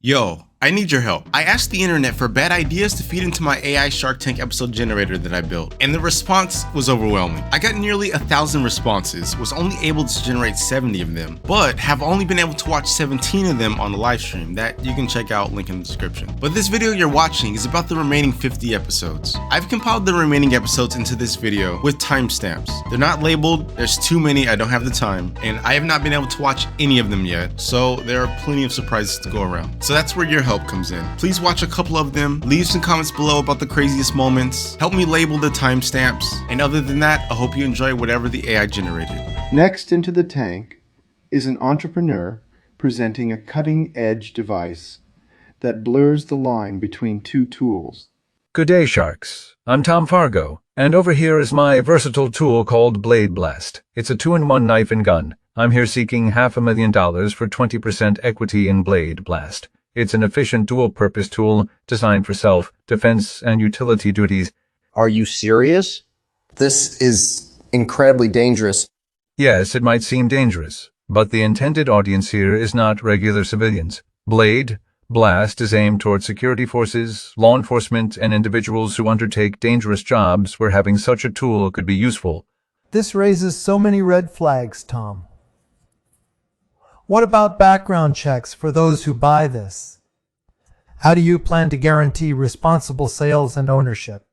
Yo, I need your help. I asked the internet for bad ideas to feed into my AI Shark Tank episode generator that I built, and the response was overwhelming. I got nearly 1,000 responses, was only able to generate 70 of them, but have only been able to watch 17 of them on the live stream that you can check out, link in the description. But this video you're watching is about the remaining 50 episodes. I've compiled the remaining episodes into this video with timestamps. They're not labeled, there's too many, I don't have the time, and I have not been able to watch any of them yet, so there are plenty of surprises to go around. So that's where your help comes in. Please watch a couple of them, leave some comments below about the craziest moments, help me label the timestamps, and other than that, I hope you enjoy whatever the AI generated. Next into the tank is an entrepreneur presenting a cutting-edge device that blurs the line between two tools. Good day, Sharks. I'm Tom Fargo, and over here is my versatile tool called Blade Blast. It's a 2-in-1 knife and gun. I'm here seeking $500,000 for 20% equity in Blade Blast. It's an efficient dual-purpose tool designed for self-defense and utility duties. Are you serious? This is incredibly dangerous. Yes, it might seem dangerous, but the intended audience here is not regular civilians. Blade Blast is aimed toward security forces, law enforcement, and individuals who undertake dangerous jobs where having such a tool could be useful. This raises so many red flags, Tom. What about background checks for those who buy this? How do you plan to guarantee responsible sales and ownership?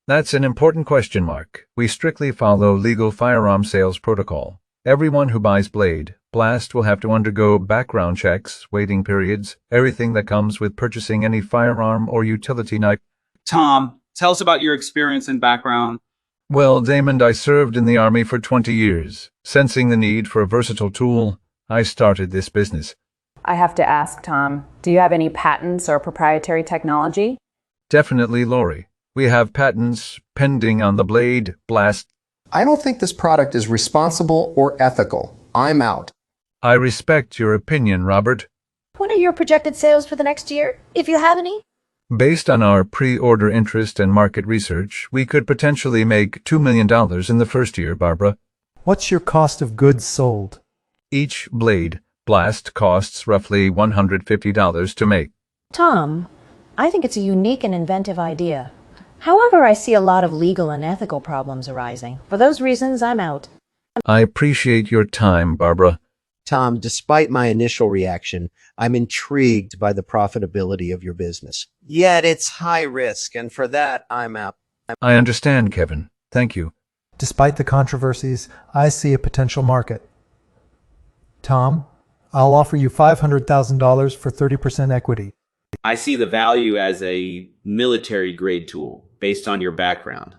That's an important question, Mark. We strictly follow legal firearm sales protocol. Everyone who buys Blade Blast will have to undergo background checks, waiting periods, everything that comes with purchasing any firearm or utility knife. Tom, tell us about your experience and background. Well, Damon, I served in the Army for 20 years. Sensing the need for a versatile tool, I started this business. I have to ask, Tom, do you have any patents or proprietary technology? Definitely, Lori. We have patents pending on the Blade Blast. I don't think this product is responsible or ethical. I'm out. I respect your opinion, Robert. What are your projected sales for the next year, if you have any? Based on our pre-order interest and market research, we could potentially make $2 million in the first year, Barbara. What's your cost of goods sold? Each Blade Blast costs roughly $150 to make. Tom, I think it's a unique and inventive idea. However, I see a lot of legal and ethical problems arising. For those reasons, I'm out. I appreciate your time, Barbara. Tom, despite my initial reaction, I'm intrigued by the profitability of your business. Yet it's high risk, and for that, I'm out. I understand, Kevin. Thank you. Despite the controversies, I see a potential market. Tom, I'll offer you $500,000 for 30% equity. I see the value as a military-grade tool based on your background.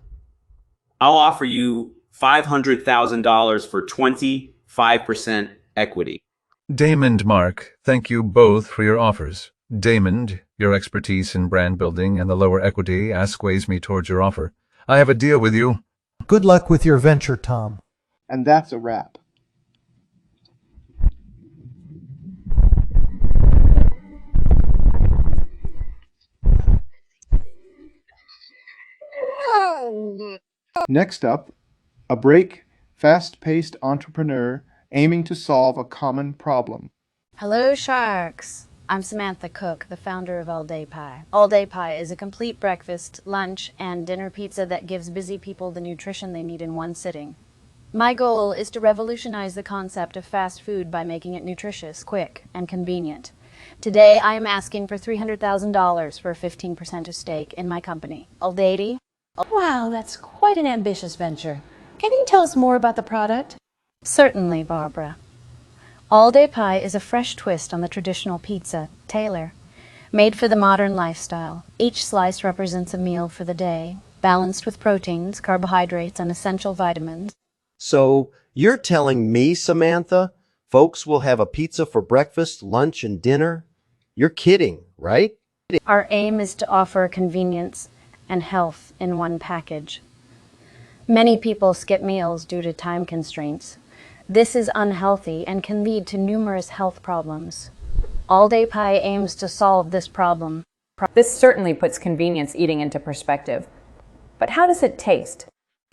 I'll offer you $500,000 for 25% equity. Damon, Mark, thank you both for your offers. Damon, your expertise in brand building and the lower equity sways me towards your offer. I have a deal with you. Good luck with your venture, Tom. And that's a wrap. Next up, a break, fast-paced entrepreneur aiming to solve a common problem. Hello, Sharks. I'm Samantha Cook, the founder of All Day Pie. All Day Pie is a complete breakfast, lunch, and dinner pizza that gives busy people the nutrition they need in one sitting. My goal is to revolutionize the concept of fast food by making it nutritious, quick, and convenient. Today, I am asking for $300,000 for a 15% of stake in my company, Aldeity. Wow, that's quite an ambitious venture. Can you tell us more about the product? Certainly, Barbara. All Day Pie is a fresh twist on the traditional pizza, Taylor. Made for the modern lifestyle, each slice represents a meal for the day, balanced with proteins, carbohydrates, and essential vitamins. So, you're telling me, Samantha, folks will have a pizza for breakfast, lunch, and dinner? You're kidding, right? Our aim is to offer convenience and health in one package. Many people skip meals due to time constraints. This is unhealthy and can lead to numerous health problems. All Day Pie aims to solve this problem. This certainly puts convenience eating into perspective. But how does it taste?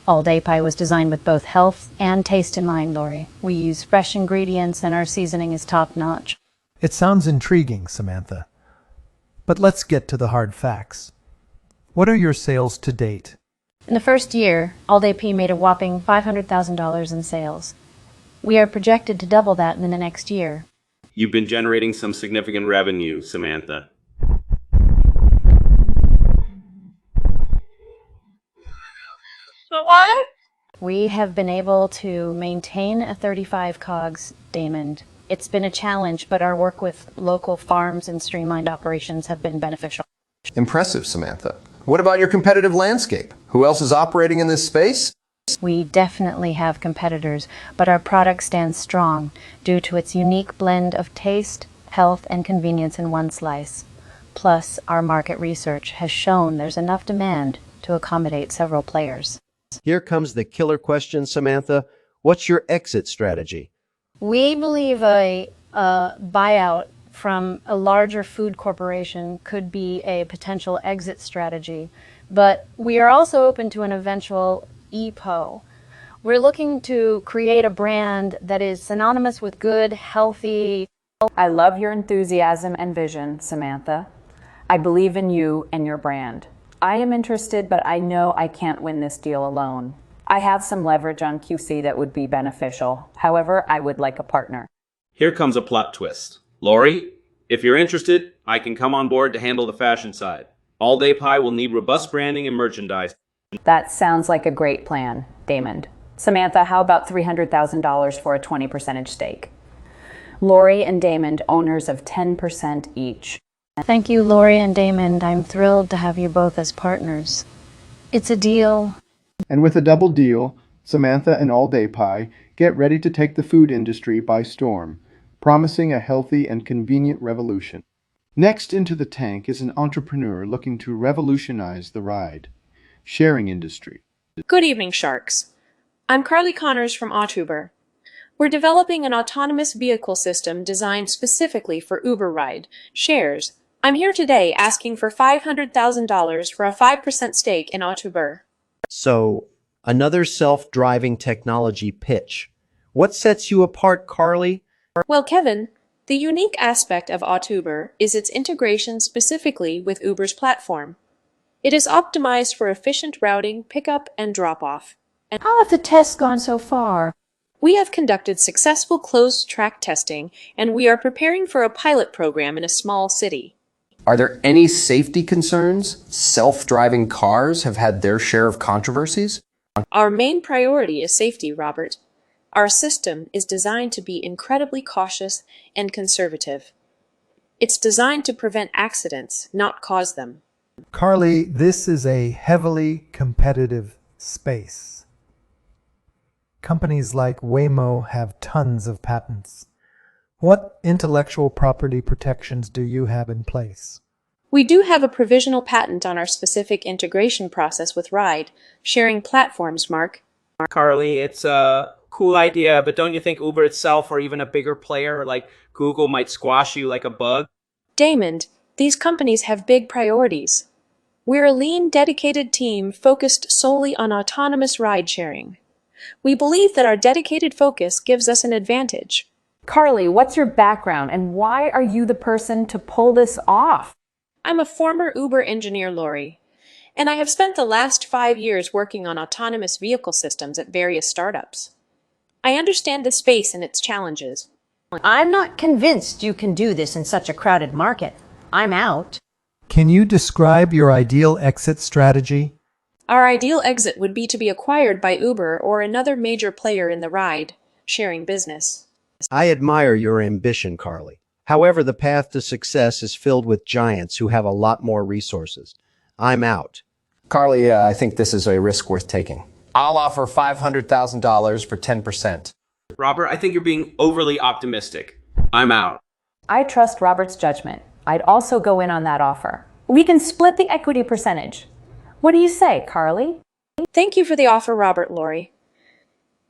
All Day Pie was designed with both health and taste in mind, Lori. We use fresh ingredients and our seasoning is top-notch. It sounds intriguing, Samantha. But let's get to the hard facts. What are your sales to date? In the first year, All Day Pea made a whopping $500,000 in sales. We are projected to double that in the next year. You've been generating some significant revenue, Samantha. What? We have been able to maintain a 35 COGS, Damon. It's been a challenge, but our work with local farms and streamlined operations have been beneficial. Impressive, Samantha. What about your competitive landscape? Who else is operating in this space? We definitely have competitors, but our product stands strong due to its unique blend of taste, health, and convenience in one slice. Plus, our market research has shown there's enough demand to accommodate several players. Here comes the killer question, Samantha. What's your exit strategy? We believe a buyout from a larger food corporation could be a potential exit strategy, but we are also open to an eventual EPO. We're looking to create a brand that is synonymous with good, healthy. I love your enthusiasm and vision, Samantha. I believe in you and your brand. I am interested, but I know I can't win this deal alone. I have some leverage on QC that would be beneficial. However, I would like a partner. Here comes a plot twist. Lori, if you're interested, I can come on board to handle the fashion side. All Day Pie will need robust branding and merchandise. That sounds like a great plan, Damon. Samantha, how about $300,000 for a 20% stake? Lori and Damon, owners of 10% each. Thank you, Lori and Damon. I'm thrilled to have you both as partners. It's a deal. And with a double deal, Samantha and All Day Pie get ready to take the food industry by storm, promising a healthy and convenient revolution. Next into the tank is an entrepreneur looking to revolutionize the ride sharing industry. Good evening, Sharks. I'm Carly Connors from Autuber. We're developing an autonomous vehicle system designed specifically for Uber Ride shares. I'm here today asking for $500,000 for a 5% stake in Autuber. So, another self-driving technology pitch. What sets you apart, Carly? Well, Kevin, the unique aspect of Autuber is its integration specifically with Uber's platform. It is optimized for efficient routing, pickup, and drop-off. And How have the tests gone so far? we have conducted successful closed-track testing, and we are preparing for a pilot program in a small city. Are there any safety concerns? Self-driving cars have had their share of controversies. Our main priority is safety, Robert. Our system is designed to be incredibly cautious and conservative. It's designed to prevent accidents, not cause them. Carly, this is a heavily competitive space. Companies like Waymo have tons of patents. What intellectual property protections do you have in place? We do have a provisional patent on our specific integration process with Ride, sharing platforms, Mark. Carly, it's a cool idea, but don't you think Uber itself or even a bigger player like Google might squash you like a bug? Damon, these companies have big priorities. We're a lean, dedicated team focused solely on autonomous ride sharing. We believe that our dedicated focus gives us an advantage. Carly, what's your background and why are you the person to pull this off? I'm a former Uber engineer, Lori, and I have spent the last 5 years working on autonomous vehicle systems at various startups. I understand the space and its challenges. I'm not convinced you can do this in such a crowded market. I'm out. Can you describe your ideal exit strategy? Our ideal exit would be to be acquired by Uber or another major player in the ride-sharing business. I admire your ambition, Carly. However, the path to success is filled with giants who have a lot more resources. I'm out. Carly, I think this is a risk worth taking. I'll offer $500,000 for 10%. Robert, I think you're being overly optimistic. I'm out. I trust Robert's judgment. I'd also go in on that offer. We can split the equity percentage. What do you say, Carly? Thank you for the offer, Robert, Lori.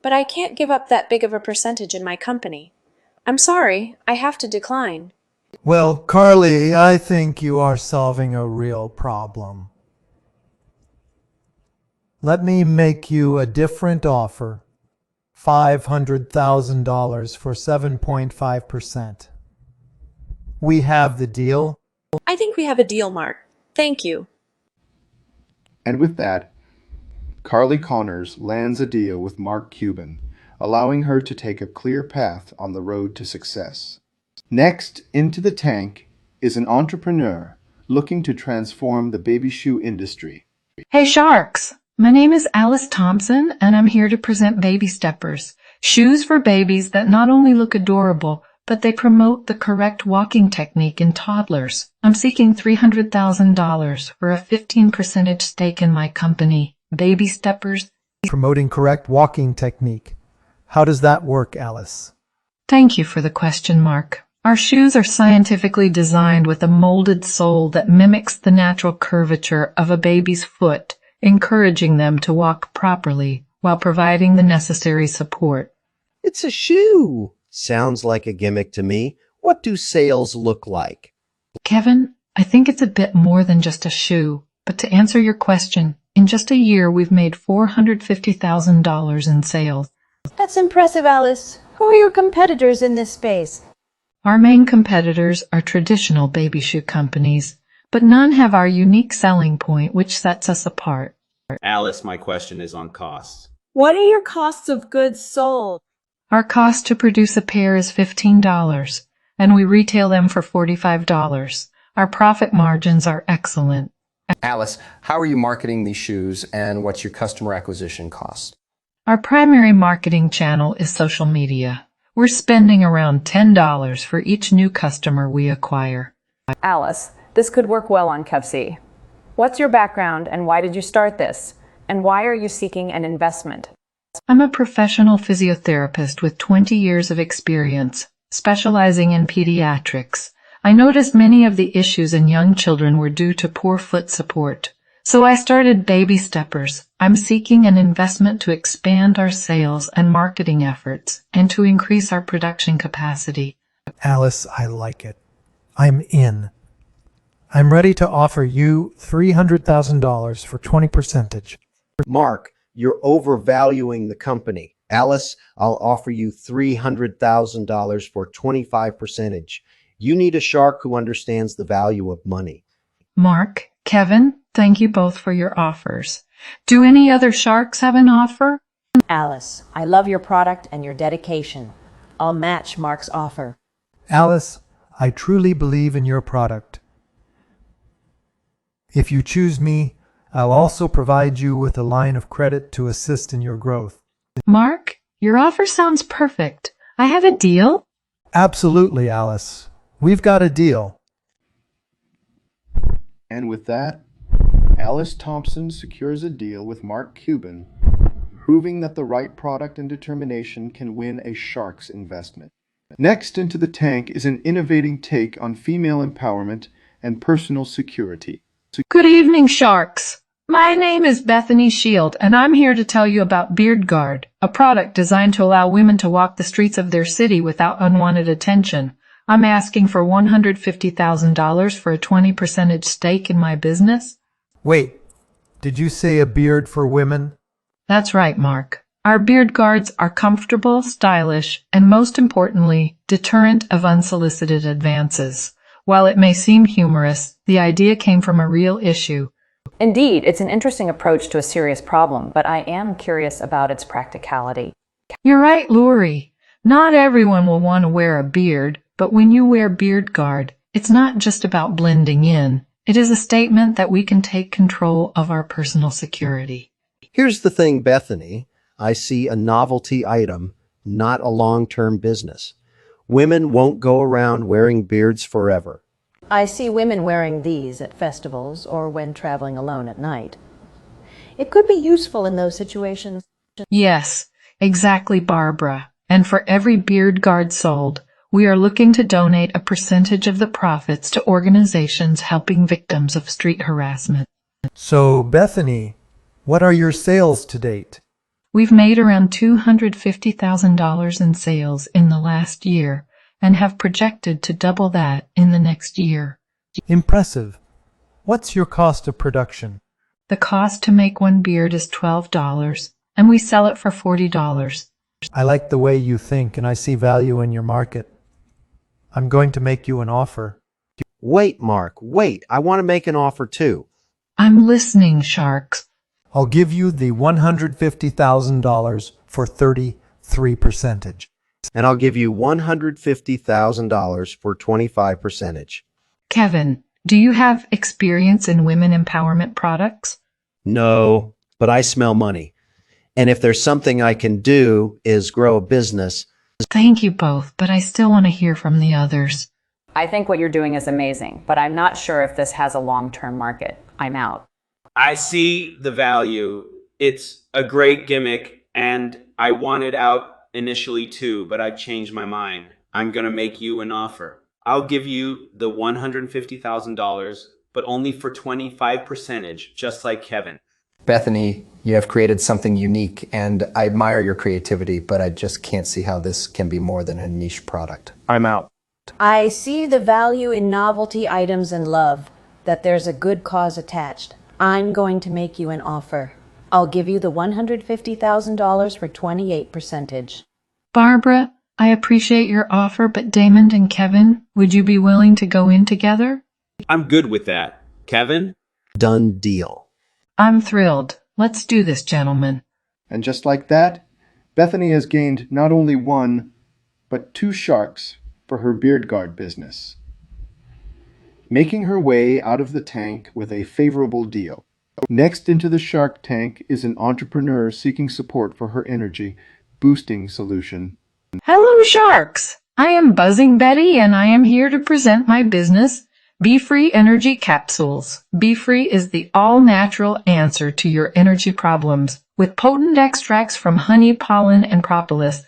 But I can't give up that big of a percentage in my company. I'm sorry, I have to decline. Well, Carly, I think you are solving a real problem. Let me make you a different offer. $500,000 for 7.5%. We have the deal. I think we have a deal, Mark. Thank you. And with that, Carly Connors lands a deal with Mark Cuban, allowing her to take a clear path on the road to success. Next into the tank is an entrepreneur looking to transform the baby shoe industry. Hey Sharks! My name is Alice Thompson and I'm here to present Baby Steppers, shoes for babies that not only look adorable, but they promote the correct walking technique in toddlers. I'm seeking $300,000 for a 15% stake in my company, Baby Steppers. Promoting correct walking technique. How does that work, Alice? Thank you for the question, Mark. Our shoes are scientifically designed with a molded sole that mimics the natural curvature of a baby's foot, encouraging them to walk properly while providing the necessary support. It's a shoe. Sounds like a gimmick to me. What do sales look like? Kevin, I think it's a bit more than just a shoe. But to answer your question, in just a year we've made $450,000 in sales. That's impressive, Alice. Who are your competitors in this space? Our main competitors are traditional baby shoe companies, but none have our unique selling point which sets us apart. Alice, my question is on costs. What are your costs of goods sold? Our cost to produce a pair is $15, and we retail them for $45. Our profit margins are excellent. Alice, how are you marketing these shoes and what's your customer acquisition cost? Our primary marketing channel is social media. We're spending around $10 for each new customer we acquire. Alice, this could work well on Kevsi. What's your background and why did you start this? And why are you seeking an investment? I'm a professional physiotherapist with 20 years of experience, specializing in pediatrics. I noticed many of the issues in young children were due to poor foot support. So I started Baby Steppers. I'm seeking an investment to expand our sales and marketing efforts and to increase our production capacity. Alice, I like it. I'm in. I'm ready to offer you $300,000 for 20%. Mark, you're overvaluing the company. Alice, I'll offer you $300,000 for 25%. You need a shark who understands the value of money. Mark, Kevin, thank you both for your offers. Do any other sharks have an offer? Alice, I love your product and your dedication. I'll match Mark's offer. Alice, I truly believe in your product. If you choose me, I'll also provide you with a line of credit to assist in your growth. Mark, your offer sounds perfect. I have a deal? Absolutely, Alice. We've got a deal. And with that, Alice Thompson secures a deal with Mark Cuban, proving that the right product and determination can win a shark's investment. Next into the tank is an innovating take on female empowerment and personal security. Good evening, sharks. My name is Bethany Shield, and I'm here to tell you about Beard Guard, a product designed to allow women to walk the streets of their city without unwanted attention. I'm asking for $150,000 for a 20% stake in my business. Wait, did you say a beard for women? That's right, Mark. Our beard guards are comfortable, stylish, and most importantly, deterrent of unsolicited advances. While it may seem humorous, the idea came from a real issue. Indeed, it's an interesting approach to a serious problem, but I am curious about its practicality. You're right, Lori. Not everyone will want to wear a beard, but when you wear Beard Guard, it's not just about blending in. It is a statement that we can take control of our personal security. Here's the thing, Bethany. I see a novelty item, not a long-term business. Women won't go around wearing beards forever. I see women wearing these at festivals or when traveling alone at night. It could be useful in those situations. Yes, exactly, Barbara. And for every Beard Guard sold, we are looking to donate a percentage of the profits to organizations helping victims of street harassment. So, Bethany, what are your sales to date? We've made around $250,000 in sales in the last year and have projected to double that in the next year. Impressive. What's your cost of production? The cost to make one beard is $12, and we sell it for $40. I like the way you think, and I see value in your market. I'm going to make you an offer. Wait, Mark, wait. I want to make an offer too. I'm listening, Sharks. I'll give you the $150,000 for 33%. And I'll give you $150,000 for 25%. Kevin, do you have experience in women empowerment products? No, but I smell money. And if there's something I can do is grow a business. Thank you both, but I still want to hear from the others. I think what you're doing is amazing, but I'm not sure if this has a long-term market. I'm out. I see the value. It's a great gimmick, and I wanted out initially too, but I've changed my mind. I'm going to make you an offer. I'll give you the $150,000, but only for 25%, just like Kevin. Bethany, you have created something unique, and I admire your creativity, but I just can't see how this can be more than a niche product. I'm out. I see the value in novelty items and love, that there's a good cause attached. I'm going to make you an offer. I'll give you the $150,000 for 28%. Barbara, I appreciate your offer, but Damon and Kevin, would you be willing to go in together? I'm good with that. Kevin? Done deal. I'm thrilled. Let's do this, gentlemen. And just like that, Bethany has gained not only one, but 2 sharks for her beard guard business, making her way out of the tank with a favorable deal. Next into the shark tank is an entrepreneur seeking support for her energy boosting solution. Hello, Sharks! I am Buzzing Betty, and I am here to present my business, Be Free Energy Capsules. Be Free is the all-natural answer to your energy problems. With potent extracts from honey, pollen, and propolis,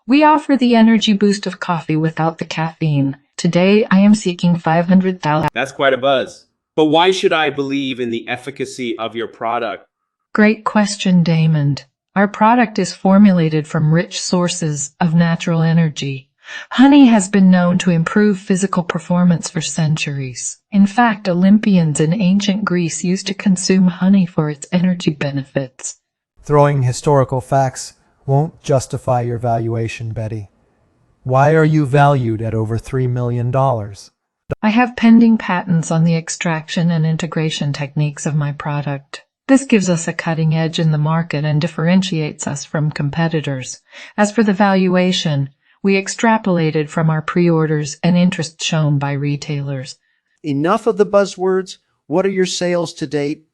we offer the energy boost of coffee without the caffeine. Today, I am seeking $500,000. That's quite a buzz. But why should I believe in the efficacy of your product? Great question, Damon. Our product is formulated from rich sources of natural energy. Honey has been known to improve physical performance for centuries. In fact, Olympians in ancient Greece used to consume honey for its energy benefits. Throwing historical facts won't justify your valuation, Betty. Why are you valued at over $3 million? I have pending patents on the extraction and integration techniques of my product. This gives us a cutting edge in the market and differentiates us from competitors. As for the valuation, we extrapolated from our pre-orders and interest shown by retailers. Enough of the buzzwords. What are your sales to date?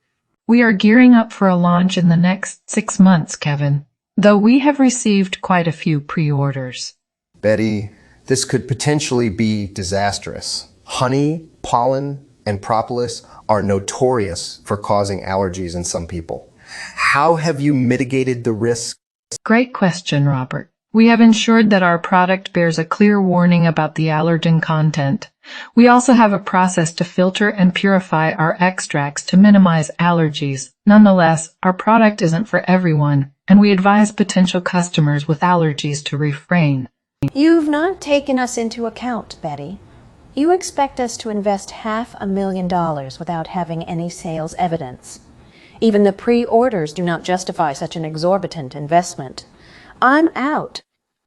We are gearing up for a launch in the next 6 months, Kevin, though we have received quite a few pre-orders. Betty, this could potentially be disastrous. Honey, pollen, and propolis are notorious for causing allergies in some people. How have you mitigated the risk? Great question, Robert. We have ensured that our product bears a clear warning about the allergen content. We also have a process to filter and purify our extracts to minimize allergies. Nonetheless, our product isn't for everyone, and we advise potential customers with allergies to refrain. You've not taken us into account, Betty. You expect us to invest $500,000 without having any sales evidence. Even the pre-orders do not justify such an exorbitant investment. I'm out.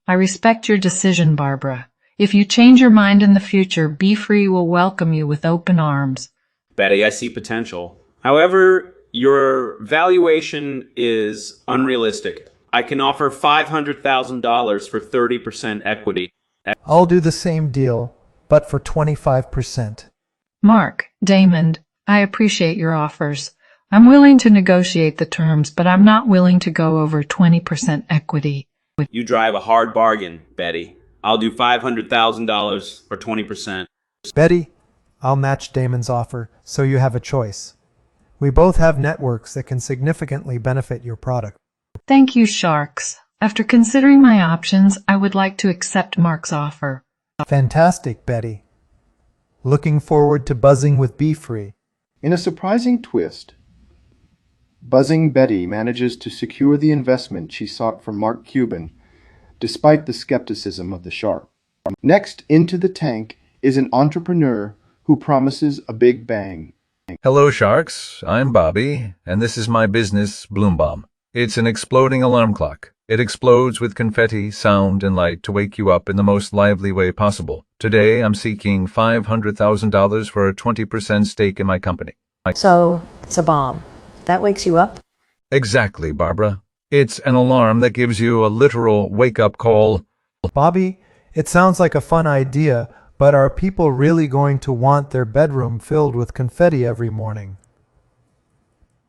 I respect your decision, Barbara. If you change your mind in the future, Be Free will welcome you with open arms. Betty, I see potential. However, your valuation is unrealistic. I can offer $500,000 for 30% equity. I'll do the same deal, but for 25%. Mark, Damon, I appreciate your offers. I'm willing to negotiate the terms, but I'm not willing to go over 20% equity. You drive a hard bargain, Betty. I'll do $500,000 for 20%. Betty, I'll match Damon's offer, so you have a choice. We both have networks that can significantly benefit your product. Thank you, Sharks. After considering my options, I would like to accept Mark's offer. Fantastic, Betty. Looking forward to buzzing with Be Free. In a surprising twist, Buzzing Betty manages to secure the investment she sought from Mark Cuban, despite the skepticism of the shark. Next into the tank is an entrepreneur who promises a big bang. Hello, Sharks. I'm Bobby, and this is my business, Bloom Bomb. It's an exploding alarm clock. It explodes with confetti, sound, and light to wake you up in the most lively way possible. Today, I'm seeking $500,000 for a 20% stake in my company. So, it's a bomb. That wakes you up? Exactly, Barbara. It's an alarm that gives you a literal wake-up call. Bobby, it sounds like a fun idea, but are people really going to want their bedroom filled with confetti every morning?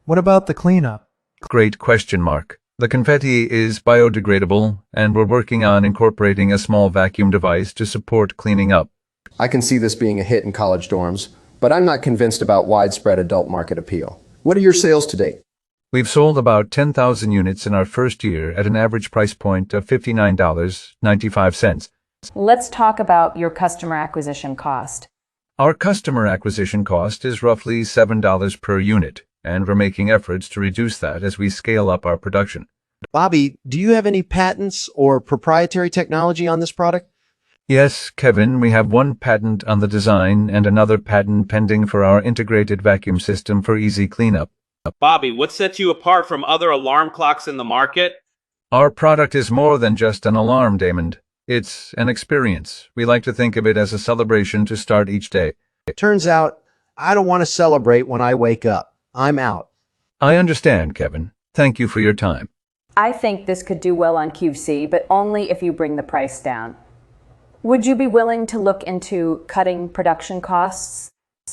What about the cleanup? Great question, Mark. The confetti is biodegradable, and we're working on incorporating a small vacuum device to support cleaning up. I can see this being a hit in college dorms, but I'm not convinced about widespread adult market appeal. What are your sales to date? We've sold about 10,000 units in our first year at an average price point of $59.95. Let's talk about your customer acquisition cost. Our customer acquisition cost is roughly $7 per unit, and we're making efforts to reduce that as we scale up our production. Bobby, do you have any patents or proprietary technology on this product? Yes, Kevin, we have one patent on the design and another patent pending for our integrated vacuum system for easy cleanup. Bobby, what sets you apart from other alarm clocks in the market? Our product is more than just an alarm, Damon. It's an experience. We like to think of it as a celebration to start each day. Turns out, I don't want to celebrate when I wake up. I'm out. I understand, Kevin. Thank you for your time. I think this could do well on QC, but only if you bring the price down. Would you be willing to look into cutting production costs?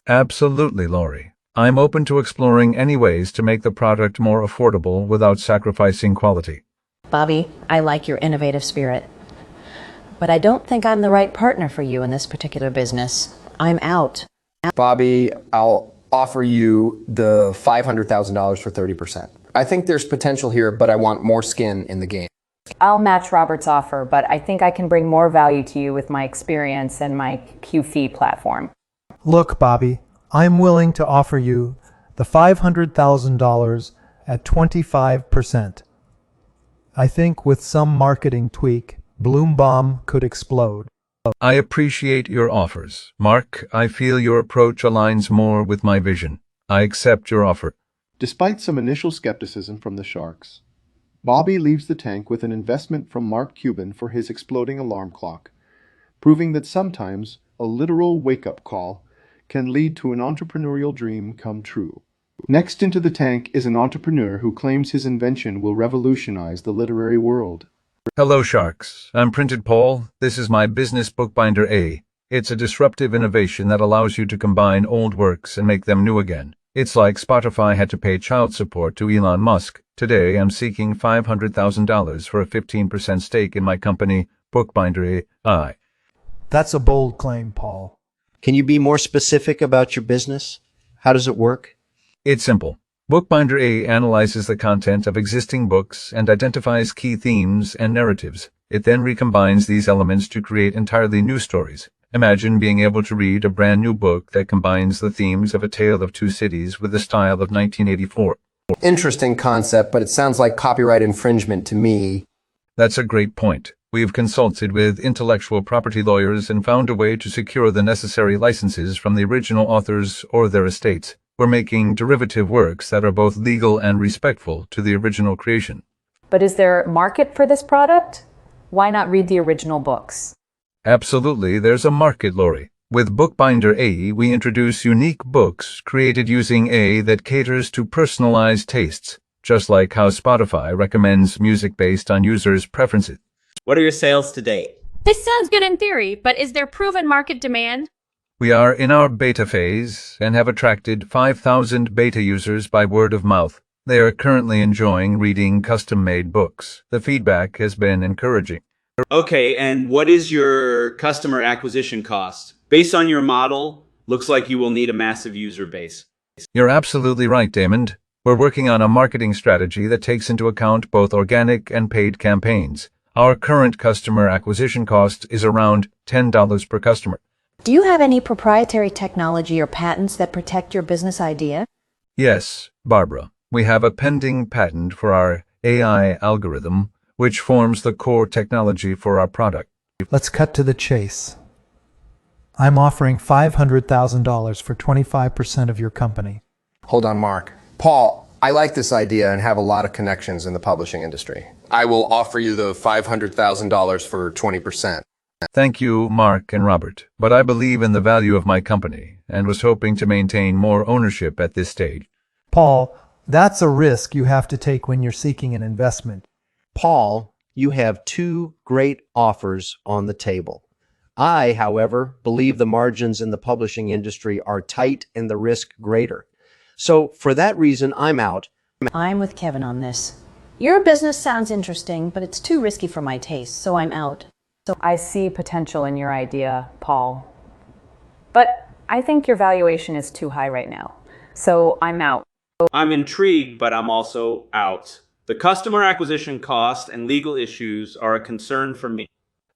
Absolutely, Laurie. I'm open to exploring any ways to make the product more affordable without sacrificing quality. Bobby, I like your innovative spirit. But I don't think I'm the right partner for you in this particular business. I'm out. Bobby, I'll offer you the $500,000 for 30%. I think there's potential here, but I want more skin in the game. I'll match Robert's offer, but I think I can bring more value to you with my experience and my QFEE platform. Look, Bobby, I'm willing to offer you the $500,000 at 25%. I think with some marketing tweak, Bloom Bomb could explode. I appreciate your offers. Mark, I feel your approach aligns more with my vision. I accept your offer. Despite some initial skepticism from the sharks, Bobby leaves the tank with an investment from Mark Cuban for his exploding alarm clock, proving that sometimes a literal wake-up call can lead to an entrepreneurial dream come true. Next into the tank is an entrepreneur who claims his invention will revolutionize the literary world. Hello, Sharks. I'm Printed Paul. This is my business Bookbinder A. It's a disruptive innovation that allows you to combine old works and make them new again. It's like Spotify had to pay child support to Elon Musk. Today, I'm seeking $500,000 for a 15% stake in my company, Bookbinder AI. That's a bold claim, Paul. Can you be more specific about your business? How does it work? It's simple. Bookbinder A analyzes the content of existing books and identifies key themes and narratives. It then recombines these elements to create entirely new stories. Imagine being able to read a brand new book that combines the themes of A Tale of Two Cities with the style of 1984. Interesting concept, but it sounds like copyright infringement to me. That's a great point. We've consulted with intellectual property lawyers and found a way to secure the necessary licenses from the original authors or their estates. We're making derivative works that are both legal and respectful to the original creation. But is there a market for this product? Why not read the original books? Absolutely, there's a market, Laurie. With Bookbinder A, we introduce unique books created using A that caters to personalized tastes, just like how Spotify recommends music based on users' preferences. What are your sales to date? This sounds good in theory, but is there proven market demand? We are in our beta phase and have attracted 5,000 beta users by word of mouth. They are currently enjoying reading custom-made books. The feedback has been encouraging. Okay, and what is your customer acquisition cost? Based on your model, looks like you will need a massive user base. You're absolutely right, Damon. We're working on a marketing strategy that takes into account both organic and paid campaigns. Our current customer acquisition cost is around $10 per customer. Do you have any proprietary technology or patents that protect your business idea? Yes, Barbara. We have a pending patent for our AI algorithm, which forms the core technology for our product. Let's cut to the chase. I'm offering $500,000 for 25% of your company. Hold on, Mark. Paul, I like this idea and have a lot of connections in the publishing industry. I will offer you the $500,000 for 20%. Thank you, Mark and Robert, but I believe in the value of my company and was hoping to maintain more ownership at this stage. Paul, that's a risk you have to take when you're seeking an investment. Paul, you have two great offers on the table. I, however, believe the margins in the publishing industry are tight and the risk greater. So for that reason, I'm out. I'm with Kevin on this. Your business sounds interesting, but it's too risky for my taste, so I'm out. So I see potential in your idea, Paul. But I think your valuation is too high right now. So I'm out. I'm intrigued, but I'm also out. The customer acquisition cost and legal issues are a concern for me.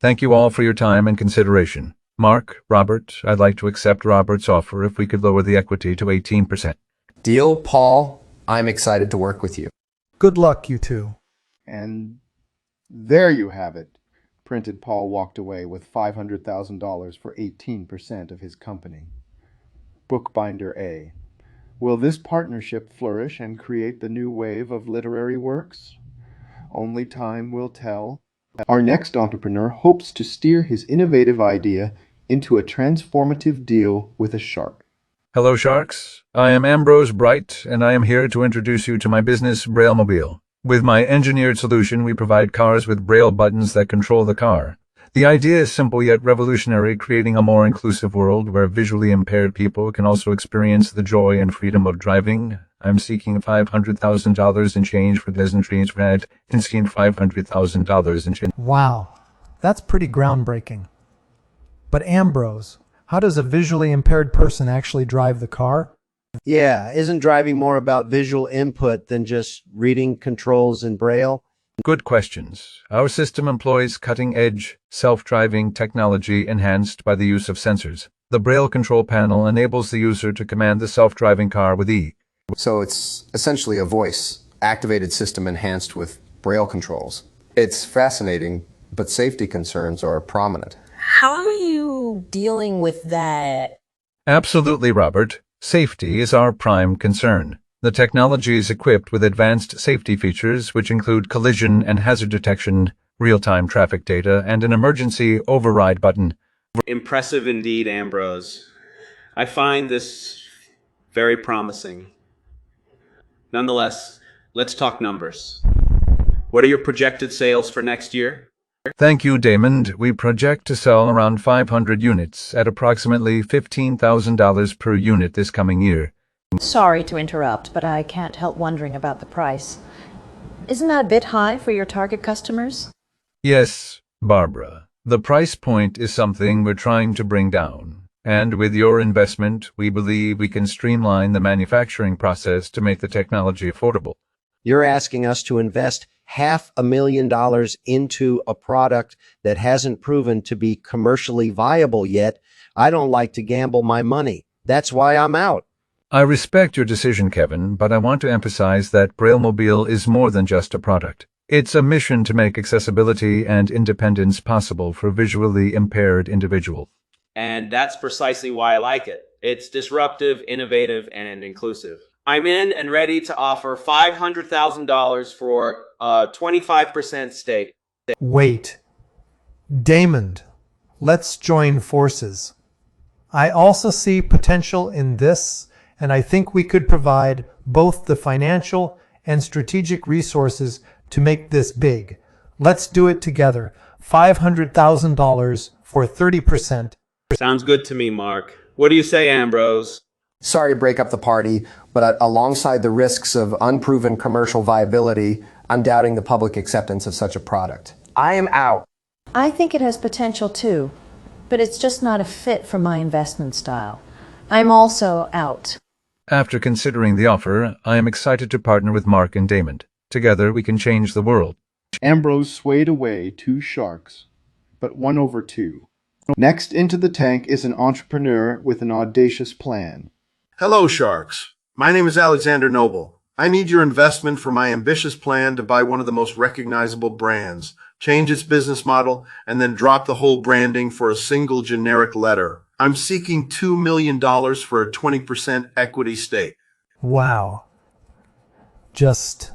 Thank you all for your time and consideration. Mark, Robert, I'd like to accept Robert's offer if we could lower the equity to 18%. Deal, Paul. I'm excited to work with you. Good luck, you two. And there you have it. Printed Paul walked away with $500,000 for 18% of his company. Bookbinder A. Will this partnership flourish and create the new wave of literary works? Only time will tell. Our next entrepreneur hopes to steer his innovative idea into a transformative deal with a shark. Hello, Sharks. I am Ambrose Bright, and I am here to introduce you to my business, Braillemobile. With my engineered solution, we provide cars with Braille buttons that control the car. The idea is simple yet revolutionary, creating a more inclusive world where visually impaired people can also experience the joy and freedom of driving. I'm seeking $500,000 in change for Pleasantries Red and seeking $500,000 in change. Wow, that's pretty groundbreaking. But Ambrose, how does a visually impaired person actually drive the car? Yeah, isn't driving more about visual input than just reading controls in Braille? Good questions. Our system employs cutting-edge, self-driving technology enhanced by the use of sensors. The Braille control panel enables the user to command the self-driving car with ease. So it's essentially a voice-activated system enhanced with Braille controls. It's fascinating, but safety concerns are prominent. How are you dealing with that? Absolutely, Robert. Safety is our prime concern. The technology is equipped with advanced safety features which include collision and hazard detection, real-time traffic data, and an emergency override button. Impressive indeed, Ambrose. I find this very promising. Nonetheless, let's talk numbers. What are your projected sales for next year? Thank you, Damon. We project to sell around 500 units at approximately $15,000 per unit this coming year. Sorry to interrupt, but I can't help wondering about the price. Isn't that a bit high for your target customers? Yes, Barbara. The price point is something we're trying to bring down. And with your investment, we believe we can streamline the manufacturing process to make the technology affordable. You're asking us to invest $500,000 into a product that hasn't proven to be commercially viable yet. I don't like to gamble my money. That's why I'm out. I respect your decision, Kevin, but I want to emphasize that Braillemobile is more than just a product. It's a mission to make accessibility and independence possible for visually impaired individuals. And that's precisely why I like it. It's disruptive, innovative, and inclusive. I'm in and ready to offer $500,000 for a 25% stake. Wait. Damon, let's join forces. I also see potential in this, and I think we could provide both the financial and strategic resources to make this big. Let's do it together. $500,000 for 30%. Sounds good to me, Mark. What do you say, Ambrose? Sorry to break up the party, but alongside the risks of unproven commercial viability, I'm doubting the public acceptance of such a product. I am out. I think it has potential too, but it's just not a fit for my investment style. I'm also out. After considering the offer, I am excited to partner with Mark and Damon. Together, we can change the world. Ambrose swayed away 2 sharks, but 1 over 2. Next into the tank is an entrepreneur with an audacious plan. Hello, Sharks. My name is Alexander Noble. I need your investment for my ambitious plan to buy one of the most recognizable brands, change its business model, and then drop the whole branding for a single generic letter. I'm seeking $2 million for a 20% equity stake. Wow. Just,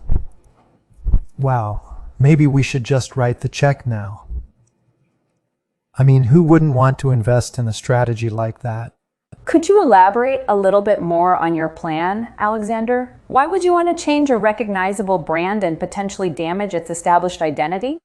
wow, maybe we should just write the check now. I mean, who wouldn't want to invest in a strategy like that? Could you elaborate a little bit more on your plan, Alexander? Why would you want to change a recognizable brand and potentially damage its established identity?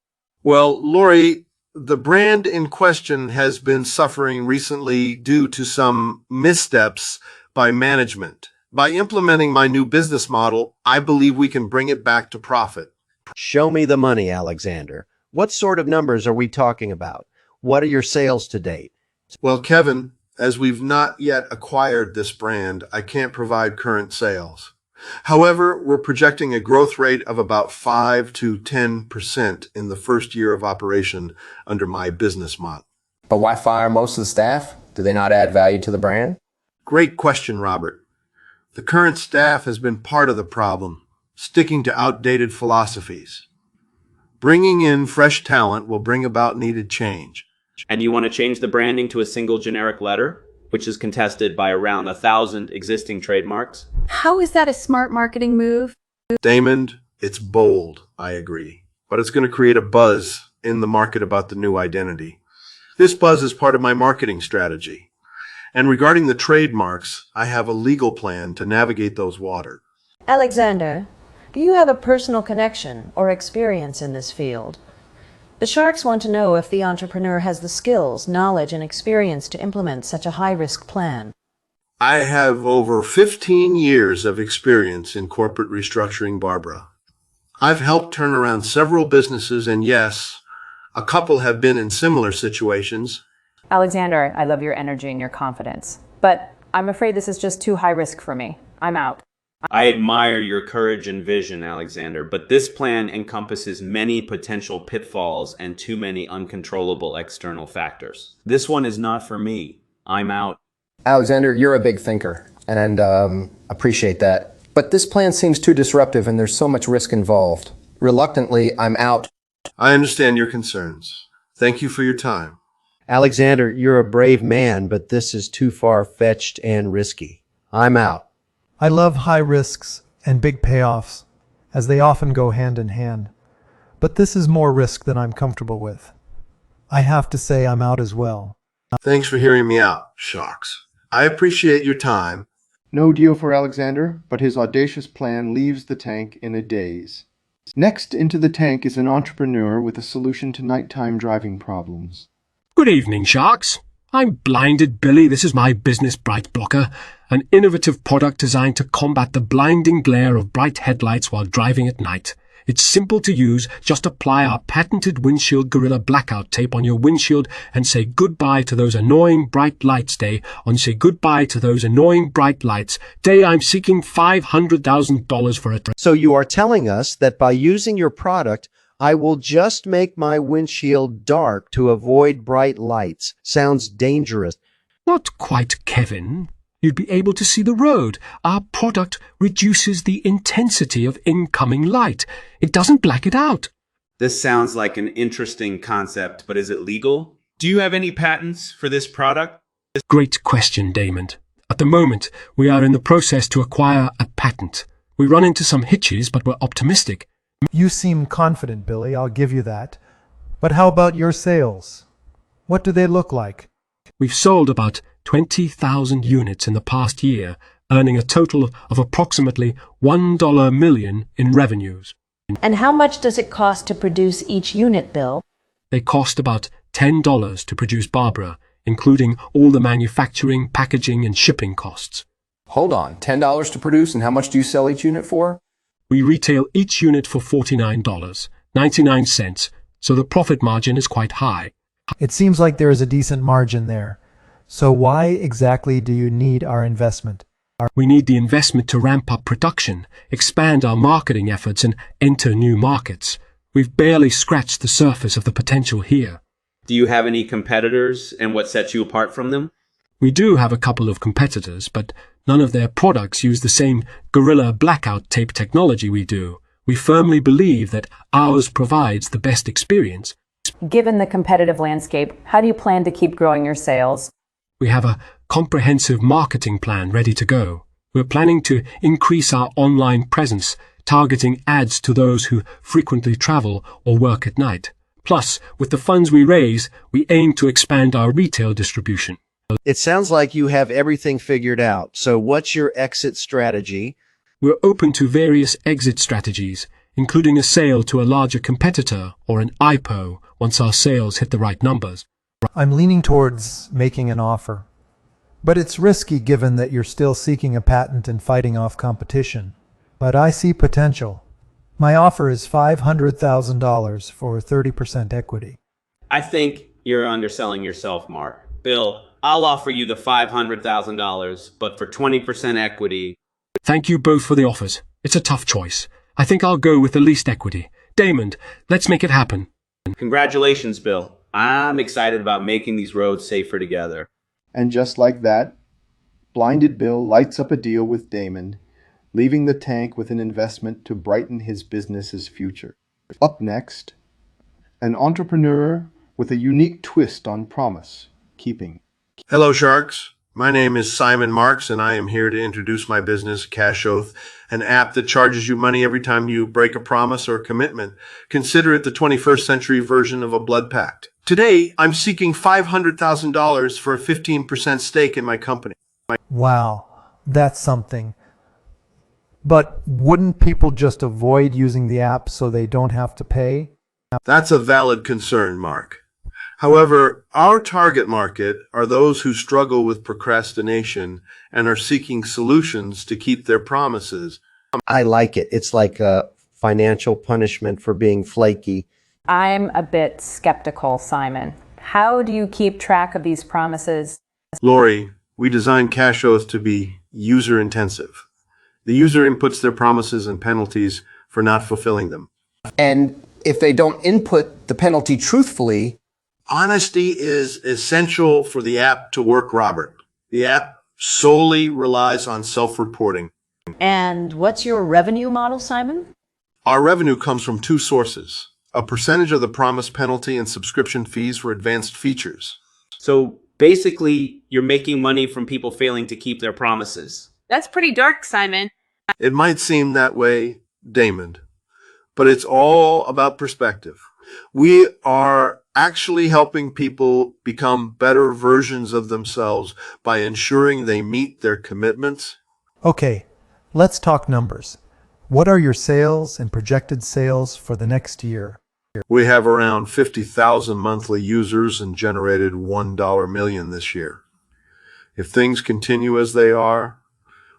Well, Lori, the brand in question has been suffering recently due to some missteps by management. By implementing my new business model, I believe we can bring it back to profit. Show me the money, Alexander. What sort of numbers are we talking about? What are your sales to date? Well, Kevin, as we've not yet acquired this brand, I can't provide current sales. However, we're projecting a growth rate of about 5 to 10% in the first year of operation under my business model. But why fire most of the staff? Do they not add value to the brand? Great question, Robert. The current staff has been part of the problem, sticking to outdated philosophies. Bringing in fresh talent will bring about needed change. And you want to change the branding to a single generic letter, which is contested by around 1,000 existing trademarks? How is that a smart marketing move? Damon, it's bold, I agree. But it's going to create a buzz in the market about the new identity. This buzz is part of my marketing strategy. And regarding the trademarks, I have a legal plan to navigate those waters. Alexander, do you have a personal connection or experience in this field? The sharks want to know if the entrepreneur has the skills, knowledge, and experience to implement such a high-risk plan. I have over 15 years of experience in corporate restructuring, Barbara. I've helped turn around several businesses, and yes, a couple have been in similar situations. Alexander, I love your energy and your confidence, but I'm afraid this is just too high risk for me. I'm out. I admire your courage and vision, Alexander, but this plan encompasses many potential pitfalls and too many uncontrollable external factors. This one is not for me. I'm out. Alexander, you're a big thinker, and appreciate that. But this plan seems too disruptive, and there's so much risk involved. Reluctantly, I'm out. I understand your concerns. Thank you for your time. Alexander, you're a brave man, but this is too far-fetched and risky. I'm out. I love high risks and big payoffs, as they often go hand in hand. But this is more risk than I'm comfortable with. I have to say I'm out as well. Thanks for hearing me out, Sharks. I appreciate your time. No deal for Alexander, but his audacious plan leaves the tank in a daze. Next into the tank is an entrepreneur with a solution to nighttime driving problems. Good evening, Sharks. I'm Blinded Billy. This is my business Bright Blocker, an innovative product designed to combat the blinding glare of bright headlights while driving at night. It's simple to use. Just apply our patented Windshield Gorilla blackout tape on your windshield and say goodbye to those annoying bright lights. Day on say goodbye to those annoying bright lights. Day, I'm seeking $500,000 for it. So you are telling us that by using your product, I will just make my windshield dark to avoid bright lights. Sounds dangerous. Not quite, Kevin. You'd be able to see the road. Our product reduces the intensity of incoming light. It doesn't black it out. This sounds like an interesting concept, but is it legal? Do you have any patents for this product? Great question, Damon. At the moment, we are in the process to acquire a patent. We run into some hitches, but we're optimistic. You seem confident, Billy, I'll give you that. But how about your sales? What do they look like? We've sold about 20,000 units in the past year, earning a total of approximately $1 million in revenues. And how much does it cost to produce each unit, Bill? They cost about $10 to produce, Barbara, including all the manufacturing, packaging, and shipping costs. Hold on, $10 to produce, and how much do you sell each unit for? We retail each unit for $49.99, so the profit margin is quite high. It seems like there is a decent margin there. So why exactly do you need our investment? We need the investment to ramp up production, expand our marketing efforts, and enter new markets. We've barely scratched the surface of the potential here. Do you have any competitors, and what sets you apart from them? We do have a couple of competitors, but none of their products use the same Gorilla blackout tape technology we do. We firmly believe that ours provides the best experience. Given the competitive landscape, how do you plan to keep growing your sales? We have a comprehensive marketing plan ready to go. We're planning to increase our online presence, targeting ads to those who frequently travel or work at night. Plus, with the funds we raise, we aim to expand our retail distribution. It sounds like you have everything figured out. So what's your exit strategy? We're open to various exit strategies, including a sale to a larger competitor or an IPO once our sales hit the right numbers. I'm leaning towards making an offer, but it's risky given that you're still seeking a patent and fighting off competition. But I see potential. My offer is $500,000 for 30% equity. I think you're underselling yourself, Mark. Bill, I'll offer you the $500,000, but for 20% equity. Thank you both for the offers. It's a tough choice. I think I'll go with the least equity. Damon, let's make it happen. Congratulations, Bill. I'm excited about making these roads safer together. And just like that, Blinded Bill lights up a deal with Damon, leaving the tank with an investment to brighten his business's future. Up next, an entrepreneur with a unique twist on promise keeping. Hello, Sharks. My name is Simon Marks, and I am here to introduce my business, Cash Oath, an app that charges you money every time you break a promise or commitment. Consider it the 21st century version of a blood pact. Today, I'm seeking $500,000 for a 15% stake in my company. Wow, that's something. But wouldn't people just avoid using the app so they don't have to pay? That's a valid concern, Mark. However, our target market are those who struggle with procrastination and are seeking solutions to keep their promises. I like it. It's like a financial punishment for being flaky. I'm a bit skeptical, Simon. How do you keep track of these promises? Lori, we designed Cash Oath to be user-intensive. The user inputs their promises and penalties for not fulfilling them. And if they don't input the penalty truthfully, honesty is essential for the app to work, Robert. The app solely relies on self-reporting. And what's your revenue model, Simon? Our revenue comes from two sources: a percentage of the promise penalty and subscription fees for advanced features. So basically, you're making money from people failing to keep their promises. That's pretty dark, Simon. It might seem that way, Damon, but it's all about perspective. We are actually helping people become better versions of themselves by ensuring they meet their commitments. Okay, let's talk numbers. What are your sales and projected sales for the next year? We have around 50,000 monthly users and generated $1 million this year. If things continue as they are,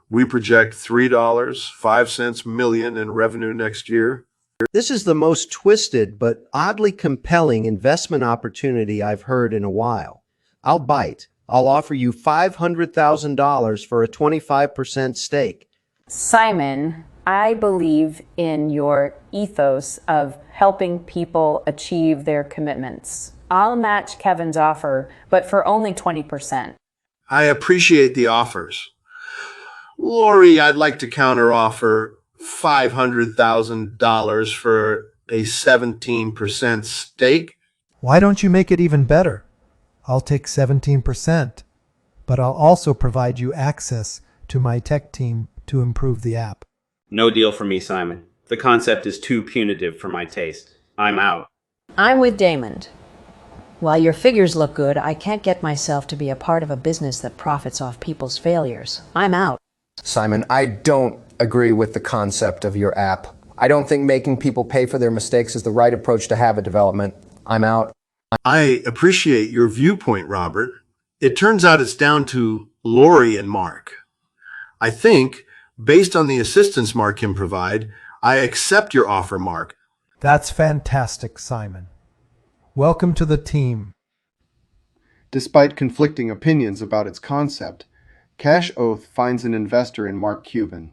we project $3.05 million in revenue next year. This is the most twisted but oddly compelling investment opportunity I've heard in a while. I'll bite. I'll offer you $500,000 for a 25% stake. Simon, I believe in your ethos of helping people achieve their commitments. I'll match Kevin's offer, but for only 20%. I appreciate the offers. Lori, I'd like to counteroffer $500,000 for a 17% stake. Why don't you make it even better? I'll take 17%, but I'll also provide you access to my tech team to improve the app. No deal for me, Simon. The concept is too punitive for my taste. I'm out. I'm with Damon. While your figures look good, I can't get myself to be a part of a business that profits off people's failures. I'm out. Simon, I don't agree with the concept of your app. I don't think making people pay for their mistakes is the right approach to habit development. I'm out. I appreciate your viewpoint, Robert. It turns out it's down to Lori and Mark. I think, based on the assistance Mark can provide, I accept your offer, Mark. That's fantastic, Simon. Welcome to the team. Despite conflicting opinions about its concept, Cash Oath finds an investor in Mark Cuban.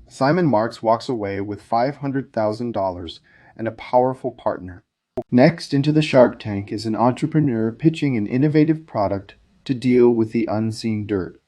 Simon Marks walks away with $500,000 and a powerful partner. Next into the Shark Tank is an entrepreneur pitching an innovative product to deal with the unseen dirt.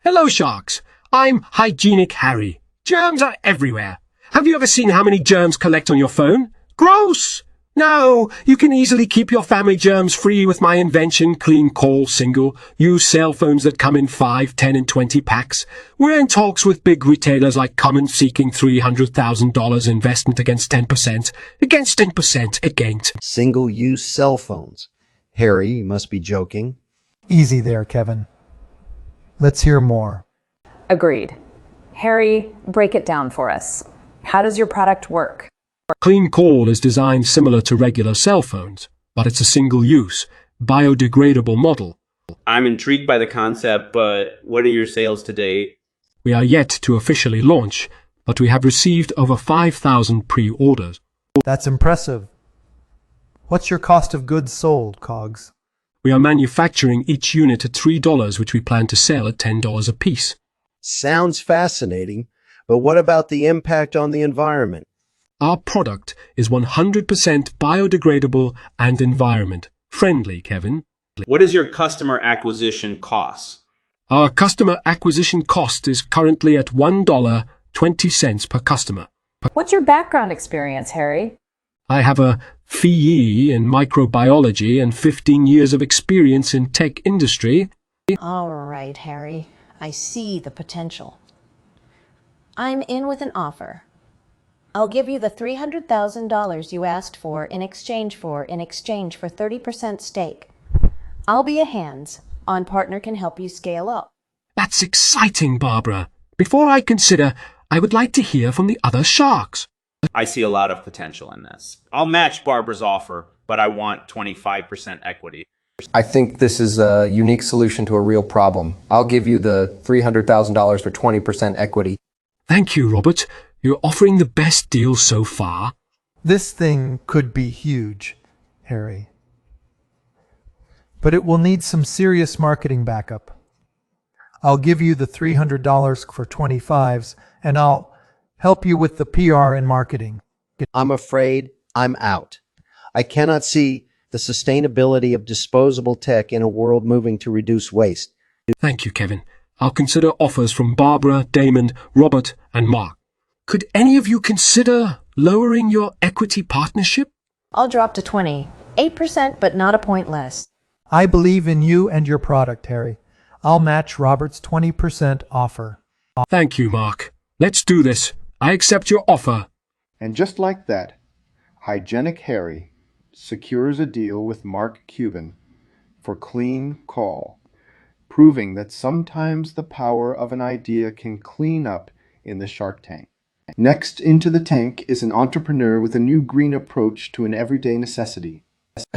Hello, Sharks. I'm Hygienic Harry. Germs are everywhere. Have you ever seen how many germs collect on your phone? Gross! No, you can easily keep your family germs free with my invention, Clean Call Single. Use cell phones that come in 5, 10, and 20 packs. We're in talks with big retailers like Cummins seeking $300,000 investment against 10%. Against 10%, against. Single-use cell phones. Harry, you must be joking. Easy there, Kevin. Let's hear more. Agreed. Harry, break it down for us. How does your product work? Clean Call is designed similar to regular cell phones, but it's a single-use, biodegradable model. I'm intrigued by the concept, but what are your sales to date? We are yet to officially launch, but we have received over 5,000 pre-orders. That's impressive. What's your cost of goods sold, Cogs? We are manufacturing each unit at $3, which we plan to sell at $10 a piece. Sounds fascinating, but what about the impact on the environment? Our product is 100% biodegradable and environment-friendly, Kevin. What is your customer acquisition cost? Our customer acquisition cost is currently at $1.20 per customer. What's your background experience, Harry? I have a PhD in microbiology and 15 years of experience in tech industry. All right, Harry. I see the potential. I'm in with an offer. I'll give you the $300,000 you asked for in exchange for 30% stake. I'll be a hands-on partner, can help you scale up. That's exciting, Barbara. Before I consider, I would like to hear from the other sharks. I see a lot of potential in this. I'll match Barbara's offer, but I want 25% equity. I think this is a unique solution to a real problem. I'll give you the $300,000 for 20% equity. Thank you, Robert. You're offering the best deal so far. This thing could be huge, Harry. But it will need some serious marketing backup. I'll give you the $300 for 25s, and I'll help you with the PR and marketing. I'm afraid I'm out. I cannot see the sustainability of disposable tech in a world moving to reduce waste. Thank you, Kevin. I'll consider offers from Barbara, Damon, Robert, and Mark. Could any of you consider lowering your equity partnership? I'll drop to 8%, but not a point less. I believe in you and your product, Harry. I'll match Robert's 20% offer. Thank you, Mark. Let's do this. I accept your offer. And just like that, Hygienic Harry secures a deal with Mark Cuban for Clean Call, proving that sometimes the power of an idea can clean up in the Shark Tank. Next into the tank is an entrepreneur with a new green approach to an everyday necessity.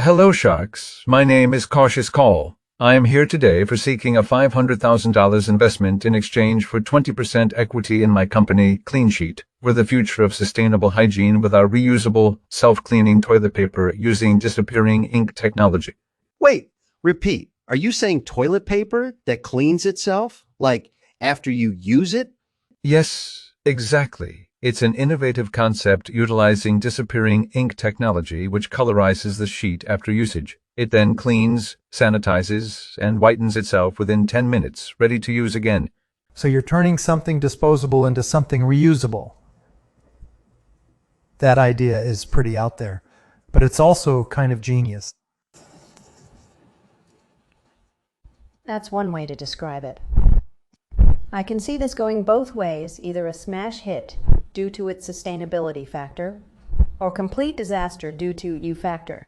Hello, Sharks. My name is Cautious Call. I am here today for seeking a $500,000 investment in exchange for 20% equity in my company, Clean Sheet. We're the future of sustainable hygiene with our reusable, self-cleaning toilet paper using disappearing ink technology. Wait, repeat. Are you saying toilet paper that cleans itself? Like after you use it? Yes, exactly. It's an innovative concept utilizing disappearing ink technology which colorizes the sheet after usage. It then cleans, sanitizes, and whitens itself within 10 minutes, ready to use again. So you're turning something disposable into something reusable. That idea is pretty out there, but it's also kind of genius. That's one way to describe it. I can see this going both ways, either a smash hit due to its sustainability factor, or complete disaster due to U-factor.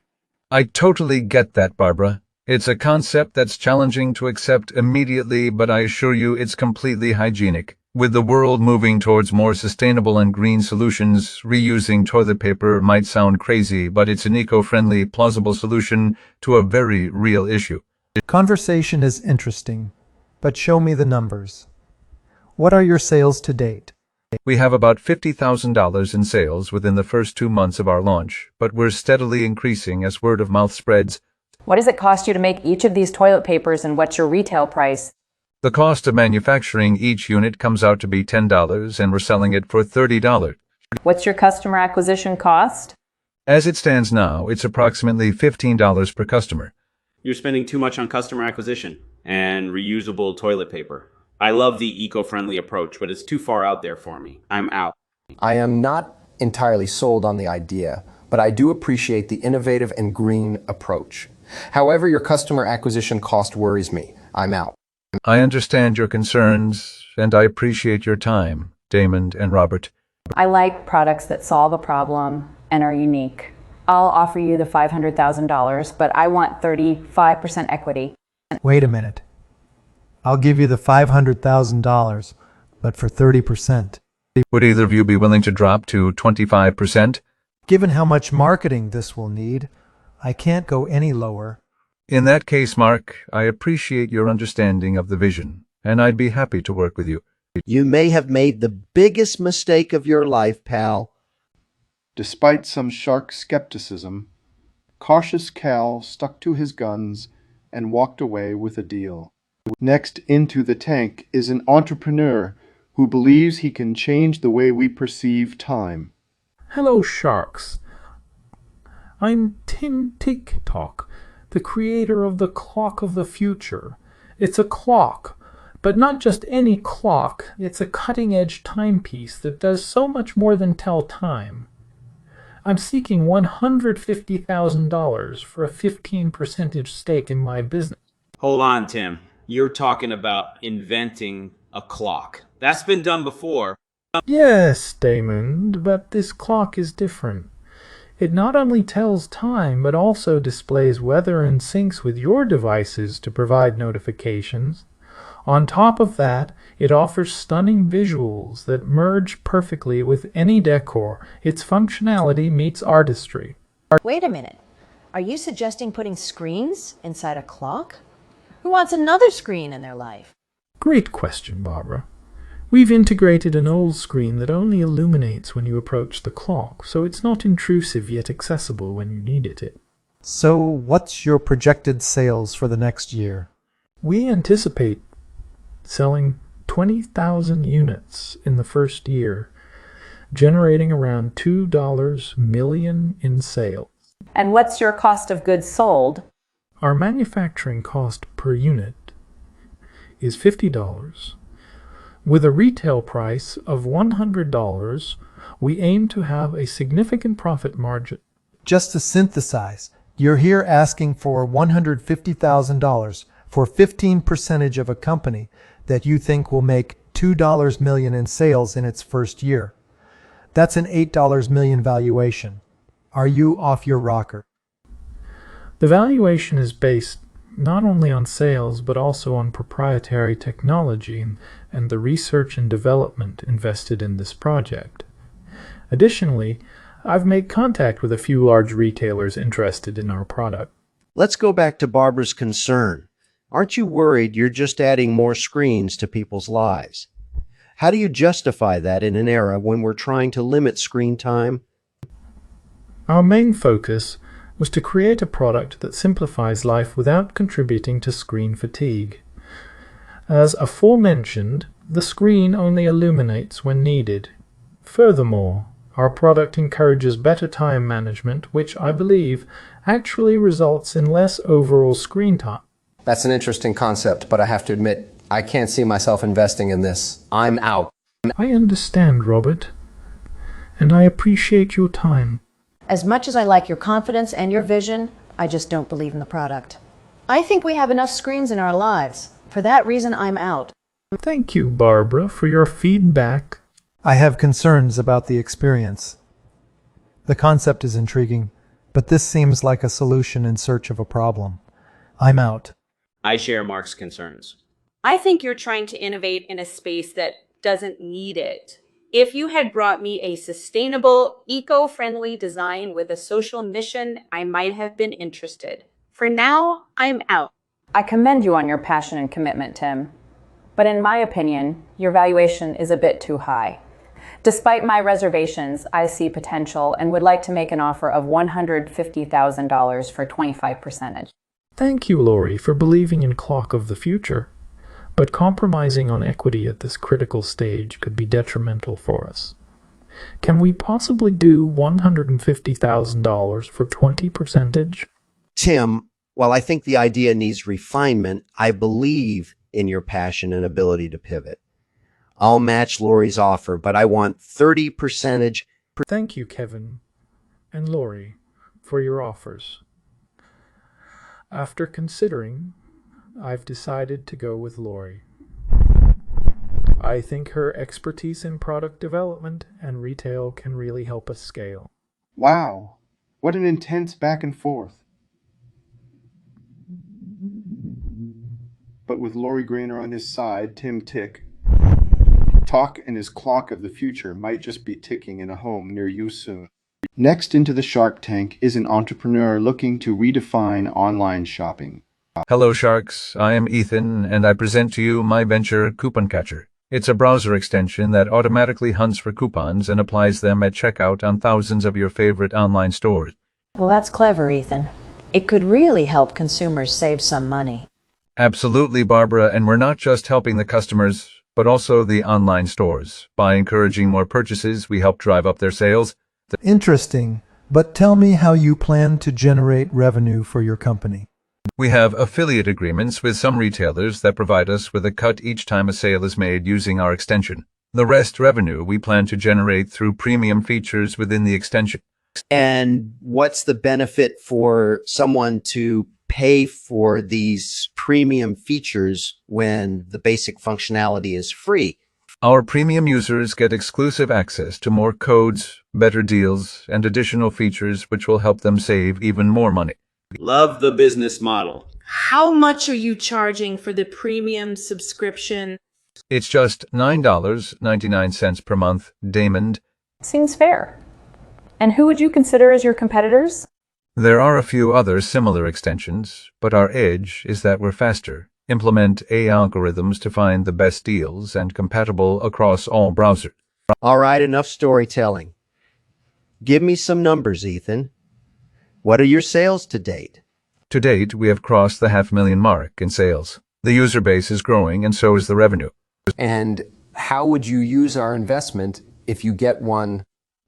I totally get that, Barbara. It's a concept that's challenging to accept immediately, but I assure you it's completely hygienic. With the world moving towards more sustainable and green solutions, reusing toilet paper might sound crazy, but it's an eco-friendly, plausible solution to a very real issue. Conversation is interesting, but show me the numbers. What are your sales to date? We have about $50,000 in sales within the first 2 months of our launch, but we're steadily increasing as word of mouth spreads. What does it cost you to make each of these toilet papers, and what's your retail price? The cost of manufacturing each unit comes out to be $10, and we're selling it for $30. What's your customer acquisition cost? As it stands now, it's approximately $15 per customer. You're spending too much on customer acquisition and reusable toilet paper. I love the eco-friendly approach, but it's too far out there for me. I'm out. I am not entirely sold on the idea, but I do appreciate the innovative and green approach. However, your customer acquisition cost worries me. I'm out. I understand your concerns, and I appreciate your time, Damon and Robert. I like products that solve a problem and are unique. I'll offer you the $500,000, but I want 35% equity. Wait a minute. I'll give you the $500,000, but for 30%. Would either of you be willing to drop to 25%? Given how much marketing this will need, I can't go any lower. In that case, Mark, I appreciate your understanding of the vision, and I'd be happy to work with you. You may have made the biggest mistake of your life, pal. Despite some shark skepticism, cautious Cal stuck to his guns and walked away with a deal. Next into the tank is an entrepreneur who believes he can change the way we perceive time. Hello, sharks. I'm Tim Tick-Tock, the creator of the Clock of the Future. It's a clock, but not just any clock. It's a cutting-edge timepiece that does so much more than tell time. I'm seeking $150,000 for a 15% stake in my business. Hold on, Tim. You're talking about inventing a clock. That's been done before. Yes, Damon, but this clock is different. It not only tells time, but also displays weather and syncs with your devices to provide notifications. On top of that, it offers stunning visuals that merge perfectly with any decor. Its functionality meets artistry. Wait a minute. Are you suggesting putting screens inside a clock? Who wants another screen in their life? Great question, Barbara. We've integrated an old screen that only illuminates when you approach the clock, so it's not intrusive yet accessible when you needed it. So, what's your projected sales for the next year? We anticipate selling 20,000 units in the first year, generating around $2 million in sales. And what's your cost of goods sold? Our manufacturing cost per unit is $50. With a retail price of $100, we aim to have a significant profit margin. Just to synthesize, you're here asking for $150,000 for 15% of a company that you think will make $2 million in sales in its first year. That's an $8 million valuation. Are you off your rocker? The valuation is based not only on sales, but also on proprietary technology and the research and development invested in this project. Additionally, I've made contact with a few large retailers interested in our product. Let's go back to Barbara's concern. Aren't you worried you're just adding more screens to people's lives? How do you justify that in an era when we're trying to limit screen time? Our main focus was to create a product that simplifies life without contributing to screen fatigue. As aforementioned, the screen only illuminates when needed. Furthermore, our product encourages better time management, which I believe actually results in less overall screen time. That's an interesting concept, but I have to admit, I can't see myself investing in this. I'm out. I understand, Robert, and I appreciate your time. As much as I like your confidence and your vision, I just don't believe in the product. I think we have enough screens in our lives. For that reason, I'm out. Thank you, Barbara, for your feedback. I have concerns about the experience. The concept is intriguing, but this seems like a solution in search of a problem. I'm out. I share Mark's concerns. I think you're trying to innovate in a space that doesn't need it. If you had brought me a sustainable, eco-friendly design with a social mission, I might have been interested. For now, I'm out. I commend you on your passion and commitment, Tim. But in my opinion, your valuation is a bit too high. Despite my reservations, I see potential and would like to make an offer of $150,000 for 25%. Thank you, Lori, for believing in Clock of the Future. But compromising on equity at this critical stage could be detrimental for us. Can we possibly do $150,000 for 20%? Tim, while I think the idea needs refinement, I believe in your passion and ability to pivot. I'll match Lori's offer, but I want 30%. Thank you, Kevin. and Lori for your offers. After considering, I've decided to go with Lori. I think her expertise in product development and retail can really help us scale. Wow, what an intense back and forth. But with Lori Grainer on his side, Tim Tick, talk and his clock of the future might just be ticking in a home near you soon. Next into the Shark Tank is an entrepreneur looking to redefine online shopping. Hello, Sharks. I am Ethan, and I present to you my venture, Coupon Catcher. It's a browser extension that automatically hunts for coupons and applies them at checkout on thousands of your favorite online stores. Well, that's clever, Ethan. It could really help consumers save some money. Absolutely, Barbara, and we're not just helping the customers, but also the online stores. By encouraging more purchases, we help drive up their sales. Interesting, but tell me how you plan to generate revenue for your company. We have affiliate agreements with some retailers that provide us with a cut each time a sale is made using our extension. The rest revenue we plan to generate through premium features within the extension. And what's the benefit for someone to pay for these premium features when the basic functionality is free? Our premium users get exclusive access to more codes, better deals, and additional features which will help them save even more money. Love the business model. How much are you charging for the premium subscription? It's just $9.99 per month, Damon. Seems fair. And who would you consider as your competitors? There are a few other similar extensions, but our edge is that we're faster, implement AI algorithms to find the best deals, and compatible across all browsers. All right, enough storytelling. Give me some numbers, Ethan. What are your sales to date? To date, we have crossed the 500,000 mark in sales. The user base is growing, and so is the revenue. And how would you use our investment if you get one?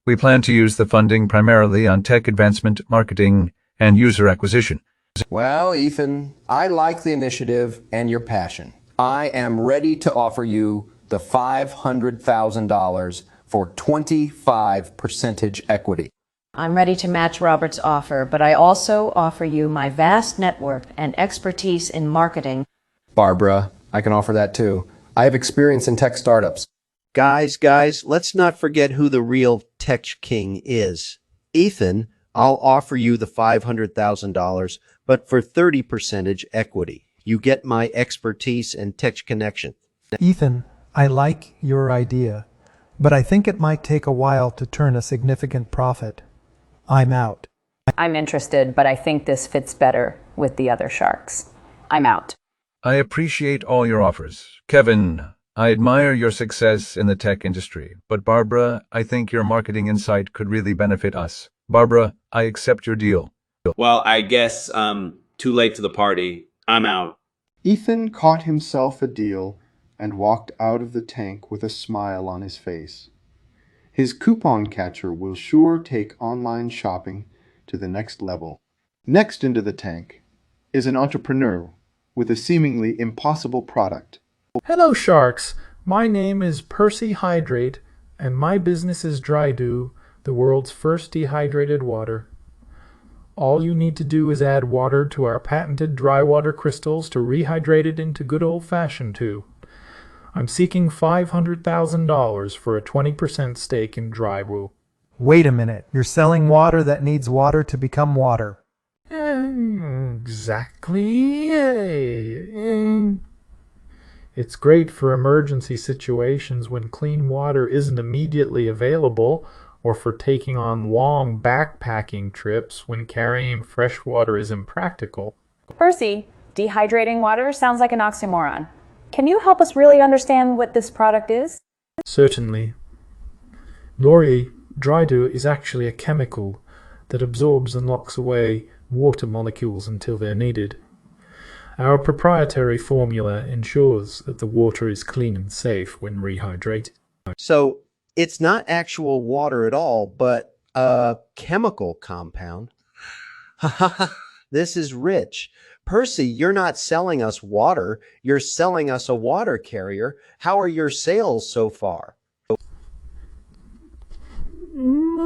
We plan to use the funding primarily on tech advancement, marketing, and user acquisition. Well, Ethan, I like the initiative and your passion. I am ready to offer you the $500,000 for 25% equity. I'm ready to match Robert's offer, but I also offer you my vast network and expertise in marketing. Barbara, I can offer that too. I have experience in tech startups. Guys, let's not forget who the real tech king is. Ethan, I'll offer you the $500,000, but for 30% equity. You get my expertise and tech connection. Ethan, I like your idea, but I think it might take a while to turn a significant profit. I'm out. I'm interested, but I think this fits better with the other sharks. I'm out. I appreciate all your offers. Kevin, I admire your success in the tech industry, but Barbara, I think your marketing insight could really benefit us. Barbara, I accept your deal. Well, I guess too late to the party. I'm out. Ethan caught himself a deal and walked out of the tank with a smile on his face. His coupon catcher will sure take online shopping to the next level. Next into the tank is an entrepreneur with a seemingly impossible product. Hello, Sharks. My name is Percy Hydrate, and my business is Dry Dew, the world's first dehydrated water. All you need to do is add water to our patented dry water crystals to rehydrate it into good old-fashioned Dew. I'm seeking $500,000 for a 20% stake in Dry Dew. Wait a minute. You're selling water that needs water to become water. Exactly. It's great for emergency situations when clean water isn't immediately available, or for taking on long backpacking trips when carrying fresh water is impractical. Percy, dehydrating water sounds like an oxymoron. Can you help us really understand what this product is? Certainly. Lori, Dry Dew is actually a chemical that absorbs and locks away water molecules until they're needed. Our proprietary formula ensures that the water is clean and safe when rehydrated. So it's not actual water at all, but a chemical compound. This is rich. Percy, you're not selling us water. You're selling us a water carrier. How are your sales so far?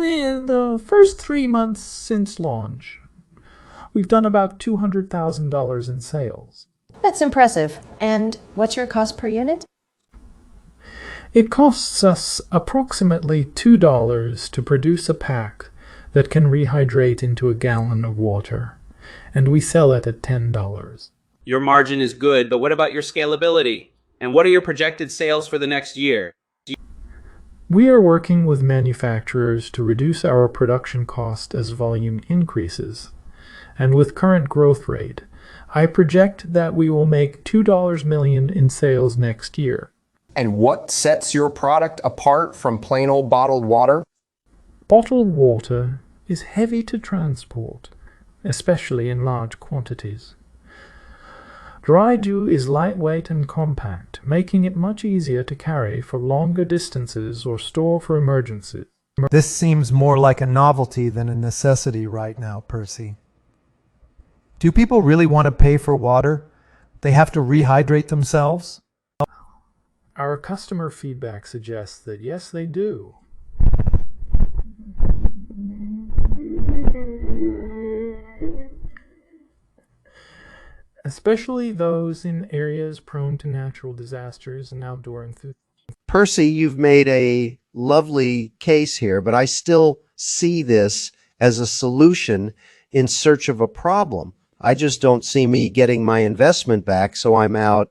In the first 3 months since launch, we've done about $200,000 in sales. That's impressive. And what's your cost per unit? It costs us approximately $2 to produce a pack that can rehydrate into a gallon of water, and we sell it at $10. Your margin is good, but what about your scalability? And what are your projected sales for the next year? We are working with manufacturers to reduce our production cost as volume increases, and with current growth rate, I project that we will make $2 million in sales next year. And what sets your product apart from plain old bottled water? Bottled water is heavy to transport, especially in large quantities. Dry Dew is lightweight and compact, making it much easier to carry for longer distances or store for emergencies. This seems more like a novelty than a necessity right now, Percy. Do people really want to pay for water? They have to rehydrate themselves? Our customer feedback suggests that yes, they do. Especially those in areas prone to natural disasters and outdoor enthusiasts. Percy, you've made a lovely case here, but I still see this as a solution in search of a problem. I just don't see me getting my investment back, so I'm out.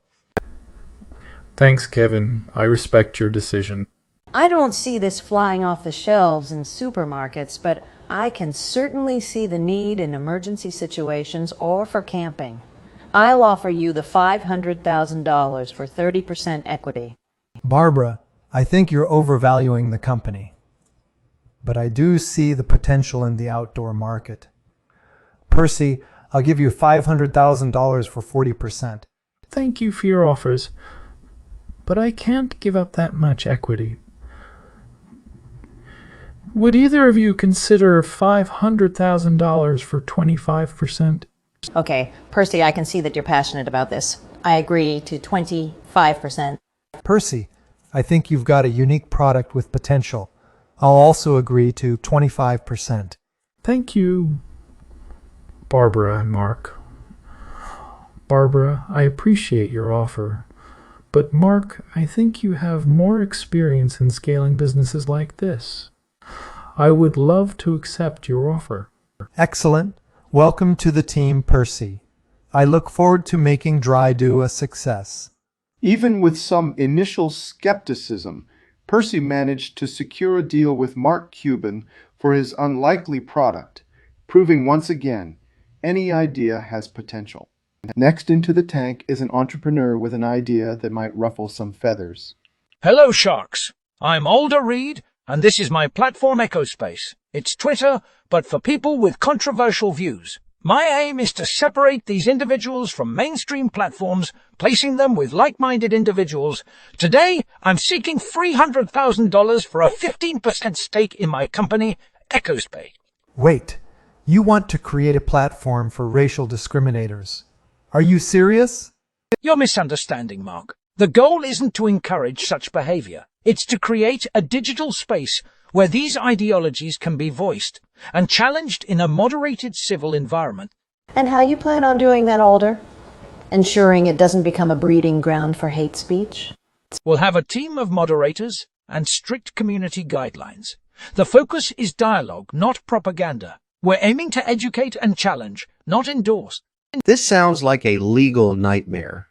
Thanks, Kevin. I respect your decision. I don't see this flying off the shelves in supermarkets, but I can certainly see the need in emergency situations or for camping. I'll offer you the $500,000 for 30% equity. Barbara, I think you're overvaluing the company. But I do see the potential in the outdoor market. Percy, I'll give you $500,000 for 40%. Thank you for your offers, but I can't give up that much equity. Would either of you consider $500,000 for 25%? Okay, Percy, I can see that you're passionate about this. I agree to 25%. Percy, I think you've got a unique product with potential. I'll also agree to 25%. Thank you, Barbara and Mark. Barbara, I appreciate your offer. But Mark, I think you have more experience in scaling businesses like this. I would love to accept your offer. Excellent. Welcome to the team, Percy. I look forward to making Dry Dew a success. Even with some initial skepticism, Percy managed to secure a deal with Mark Cuban for his unlikely product, proving once again, any idea has potential. Next into the tank is an entrepreneur with an idea that might ruffle some feathers. Hello, sharks. I'm Alder Reed, and this is my platform Ecospace. It's Twitter, but for people with controversial views. My aim is to separate these individuals from mainstream platforms, placing them with like-minded individuals. Today, I'm seeking $300,000 for a 15% stake in my company, Ecospace. Wait, you want to create a platform for racial discriminators. Are you serious? You're misunderstanding, Mark. The goal isn't to encourage such behavior. It's to create a digital space where these ideologies can be voiced and challenged in a moderated civil environment. And how you plan on doing that, Alder? Ensuring it doesn't become a breeding ground for hate speech? We'll have a team of moderators and strict community guidelines. The focus is dialogue, not propaganda. We're aiming to educate and challenge, not endorse. This sounds like a legal nightmare.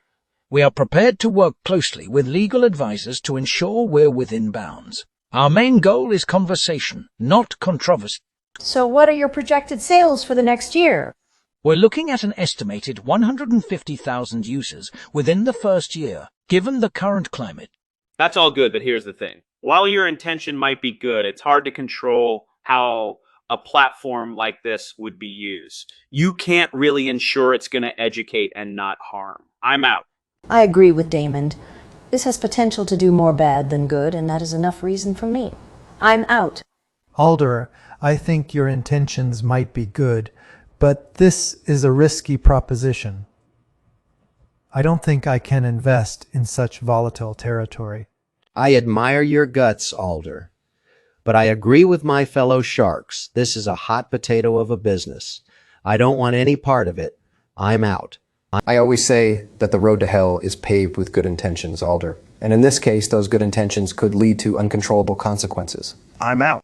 We are prepared to work closely with legal advisors to ensure we're within bounds. Our main goal is conversation, not controversy. So what are your projected sales for the next year? We're looking at an estimated 150,000 users within the first year, given the current climate. That's all good, but here's the thing. While your intention might be good, it's hard to control how a platform like this would be used. You can't really ensure it's going to educate and not harm. I'm out. I agree with Damon. This has potential to do more bad than good, and that is enough reason for me. I'm out. Alder, I think your intentions might be good, but this is a risky proposition. I don't think I can invest in such volatile territory. I admire your guts, Alder. But I agree with my fellow sharks. This is a hot potato of a business. I don't want any part of it. I'm out. I always say that the road to hell is paved with good intentions, Alder. And in this case, those good intentions could lead to uncontrollable consequences. I'm out.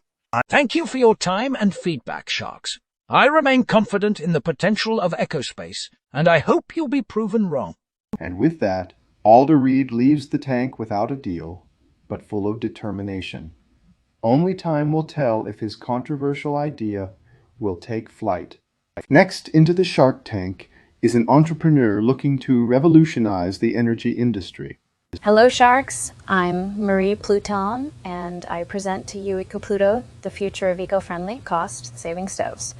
Thank you for your time and feedback, Sharks. I remain confident in the potential of Ecospace, and I hope you'll be proven wrong. And with that, Alder Reed leaves the tank without a deal, but full of determination. Only time will tell if his controversial idea will take flight. Next into the Shark Tank is an entrepreneur looking to revolutionize the energy industry. Hello, Sharks. I'm Marie Pluton, and I present to you EcoPluto, the future of eco-friendly, cost-saving stoves.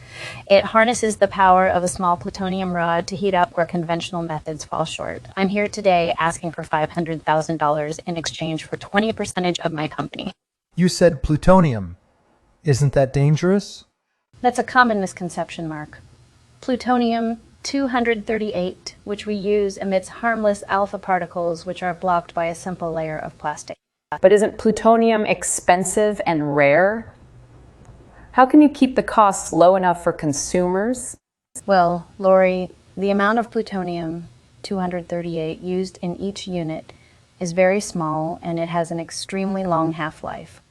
It harnesses the power of a small plutonium rod to heat up where conventional methods fall short. I'm here today asking for $500,000 in exchange for 20% of my company. You said plutonium. Isn't that dangerous? That's a common misconception, Mark. Plutonium-238, which we use, emits harmless alpha particles which are blocked by a simple layer of plastic. But isn't plutonium expensive and rare? How can you keep the costs low enough for consumers? Well, Lori, the amount of plutonium-238 used in each unit is very small, and it has an extremely long half-life.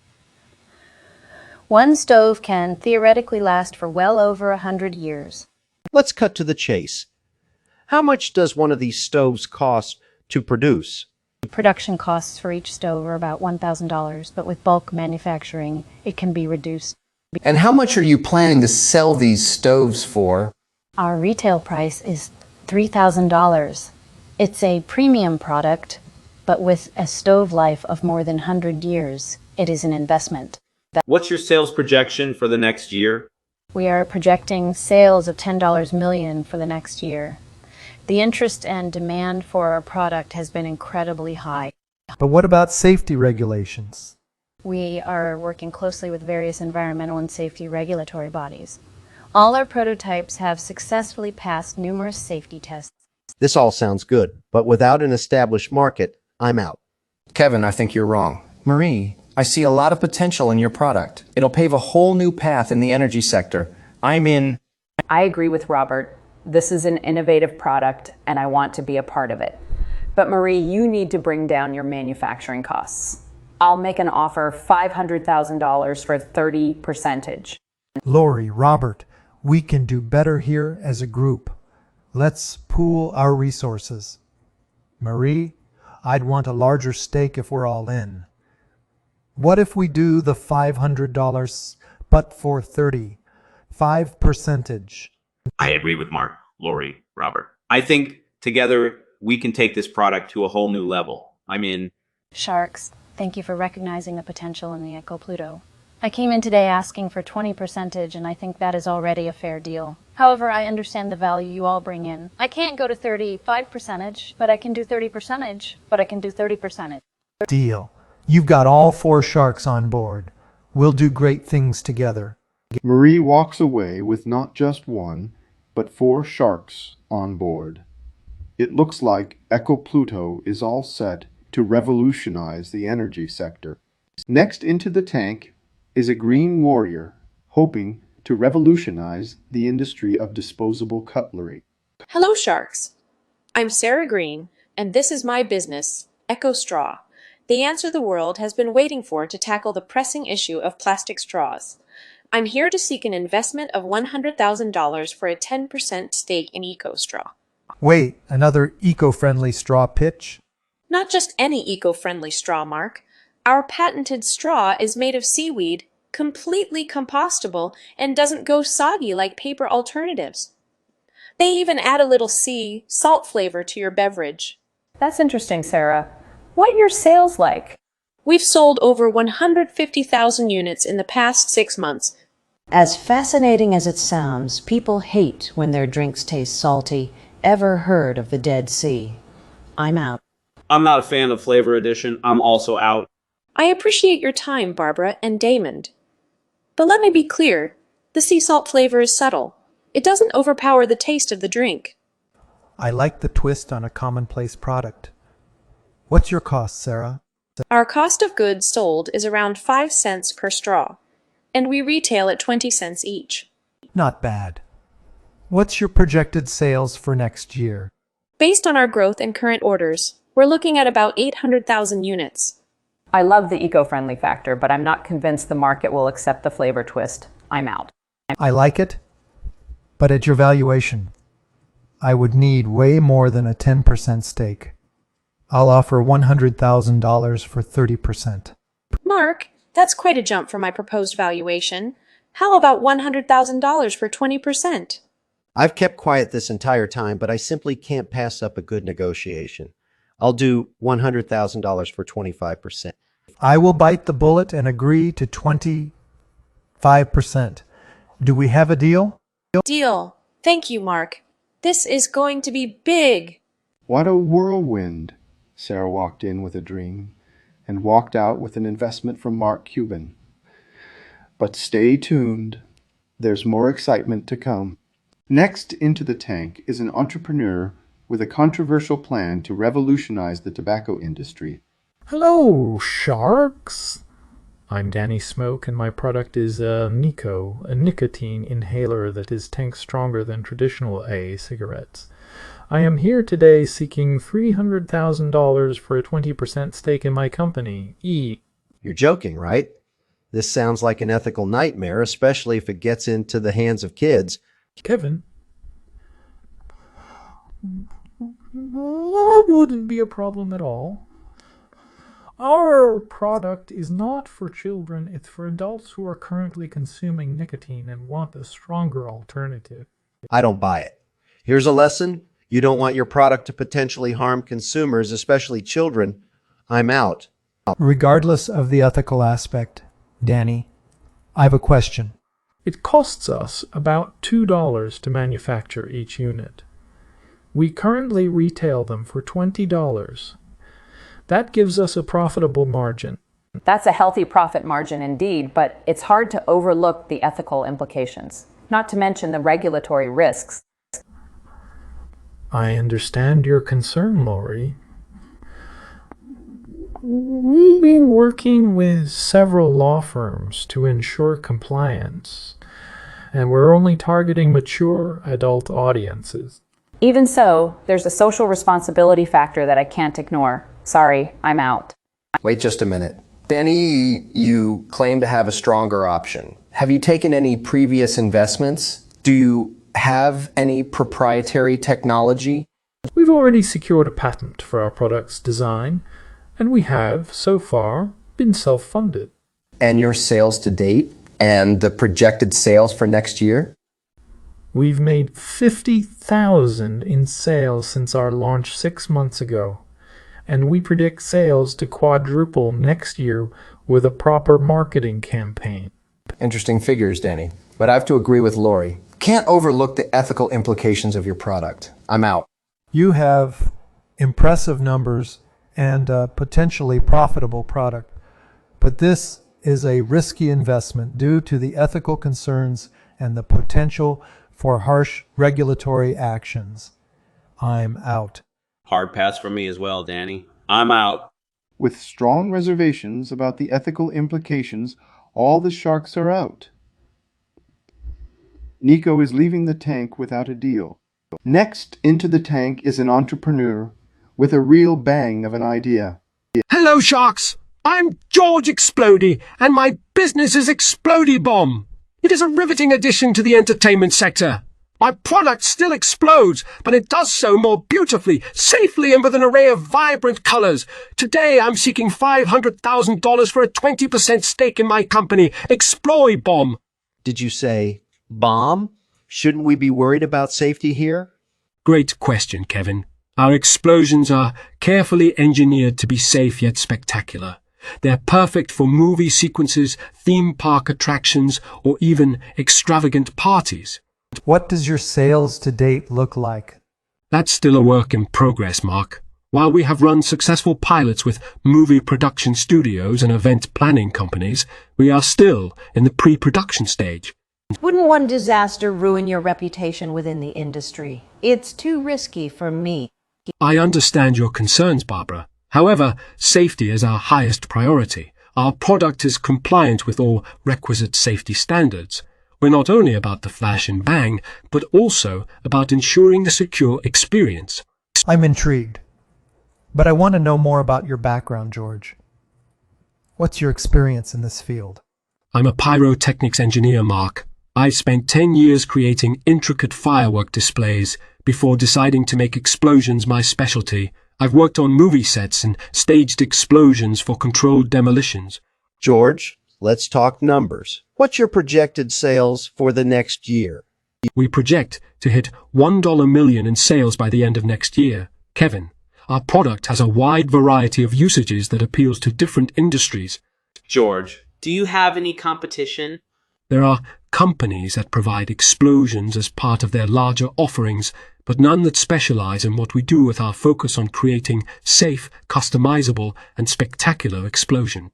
One stove can theoretically last for well over 100 years. Let's cut to the chase. How much does one of these stoves cost to produce? Production costs for each stove are about $1,000, but with bulk manufacturing, it can be reduced. And how much are you planning to sell these stoves for? Our retail price is $3,000. It's a premium product, but with a stove life of more than 100 years, it is an investment. What's your sales projection for the next year? We are projecting sales of $10 million for the next year. The interest and demand for our product has been incredibly high. But what about safety regulations? We are working closely with various environmental and safety regulatory bodies. All our prototypes have successfully passed numerous safety tests. This all sounds good, but without an established market, I'm out. Kevin, I think you're wrong. Marie, I see a lot of potential in your product. It'll pave a whole new path in the energy sector. I'm in. I agree with Robert. This is an innovative product, and I want to be a part of it. But Marie, you need to bring down your manufacturing costs. I'll make an offer $500,000 for 30%. Lori, Robert, we can do better here as a group. Let's pool our resources. Marie, I'd want a larger stake if we're all in. What if we do the $500, but for 5%? I agree with Mark, Lori, Robert. I think together we can take this product to a whole new level. I'm in. Sharks, thank you for recognizing the potential in the EcoPluto. I came in today asking for 20%, and I think that is already a fair deal. However, I understand the value you all bring in. I can't go to 35%, but I can do 30%, but I can do 30%. Deal. You've got all 4 sharks on board. We'll do great things together. Marie walks away with not just 1, but 4 sharks on board. It looks like EcoPluto is all set to revolutionize the energy sector. Next into the tank is a green warrior hoping to revolutionize the industry of disposable cutlery. Hello, Sharks. I'm Sarah Green, and this is my business, EcoStraw, the answer the world has been waiting for to tackle the pressing issue of plastic straws. I'm here to seek an investment of $100,000 for a 10% stake in EcoStraw. Wait, another eco-friendly straw pitch? Not just any eco-friendly straw, Mark. Our patented straw is made of seaweed, completely compostable, and doesn't go soggy like paper alternatives. They even add a little sea salt flavor to your beverage. That's interesting, Sarah. What are your sales like? We've sold over 150,000 units in the past 6 months. As fascinating as it sounds, people hate when their drinks taste salty. Ever heard of the Dead Sea? I'm out. I'm not a fan of Flavor Edition. I'm also out. I appreciate your time, Barbara and Damon. But let me be clear, the sea salt flavor is subtle. It doesn't overpower the taste of the drink. I like the twist on a commonplace product. What's your cost, Sarah? Our cost of goods sold is around 5 cents per straw, and we retail at 20 cents each. Not bad. What's your projected sales for next year? Based on our growth and current orders, we're looking at about 800,000 units. I love the eco-friendly factor, but I'm not convinced the market will accept the flavor twist. I'm out. I like it, but at your valuation, I would need way more than a 10% stake. I'll offer $100,000 for 30%. Mark, that's quite a jump from my proposed valuation. How about $100,000 for 20%? I've kept quiet this entire time, but I simply can't pass up a good negotiation. I'll do $100,000 for 25%. I will bite the bullet and agree to 25%. Do we have a deal? Deal. Thank you, Mark. This is going to be big. What a whirlwind! Sarah walked in with a dream and walked out with an investment from Mark Cuban. But stay tuned. There's more excitement to come. Next into the tank is an entrepreneur with a controversial plan to revolutionize the tobacco industry. Hello, sharks! I'm Danny Smoke, and my product is Nico, a nicotine inhaler that is tank stronger than traditional A cigarettes. I am here today seeking $300,000 for a 20% stake in my company, E. You're joking, right? This sounds like an ethical nightmare, especially if it gets into the hands of kids. Kevin, that wouldn't be a problem at all. Our product is not for children, it's for adults who are currently consuming nicotine and want a stronger alternative. I don't buy it. Here's a lesson. You don't want your product to potentially harm consumers, especially children. I'm out. Regardless of the ethical aspect, Danny, I have a question. It costs us about $2 to manufacture each unit. We currently retail them for $20. That gives us a profitable margin. That's a healthy profit margin indeed, but it's hard to overlook the ethical implications, not to mention the regulatory risks. I understand your concern, Lori. We've been working with several law firms to ensure compliance, and we're only targeting mature adult audiences. Even so, there's a social responsibility factor that I can't ignore. Sorry, I'm out. Wait just a minute. Danny, you claim to have a stronger option. Have you taken any previous investments? Do you have any proprietary technology? We've already secured a patent for our product's design, and we have, so far, been self-funded. And your sales to date and the projected sales for next year? We've made $50,000 in sales since our launch 6 months ago, and we predict sales to quadruple next year with a proper marketing campaign. Interesting figures, Danny. But I have to agree with Lori. Can't overlook the ethical implications of your product. I'm out. You have impressive numbers and a potentially profitable product, but this is a risky investment due to the ethical concerns and the potential for harsh regulatory actions. I'm out. Hard pass for me as well, Danny. I'm out. With strong reservations about the ethical implications, all the sharks are out. Nico is leaving the tank without a deal. Next into the tank is an entrepreneur with a real bang of an idea. Hello, sharks! I'm George Explody, and my business is Explody Bomb. It is a riveting addition to the entertainment sector. My product still explodes, but it does so more beautifully, safely, and with an array of vibrant colors. Today, I'm seeking $500,000 for a 20% stake in my company, Exploy Bomb. Did you say bomb? Shouldn't we be worried about safety here? Great question, Kevin. Our explosions are carefully engineered to be safe yet spectacular. They're perfect for movie sequences, theme park attractions, or even extravagant parties. What does your sales to date look like? That's still a work in progress, Mark. While we have run successful pilots with movie production studios and event planning companies, we are still in the pre-production stage. Wouldn't one disaster ruin your reputation within the industry? It's too risky for me. I understand your concerns, Barbara, However, safety is our highest priority. Our product is compliant with all requisite safety standards. We're not only about the flash and bang, but also about ensuring a secure experience. I'm intrigued, but I want to know more about your background, George. What's your experience in this field? I'm a pyrotechnics engineer, Mark. I spent 10 years creating intricate firework displays before deciding to make explosions my specialty. I've worked on movie sets and staged explosions for controlled demolitions. George, let's talk numbers. What's your projected sales for the next year? We project to hit $1 million in sales by the end of next year. Kevin, our product has a wide variety of usages that appeals to different industries. George, do you have any competition? There are companies that provide explosions as part of their larger offerings, but none that specialize in what we do with our focus on creating safe, customizable, and spectacular explosion.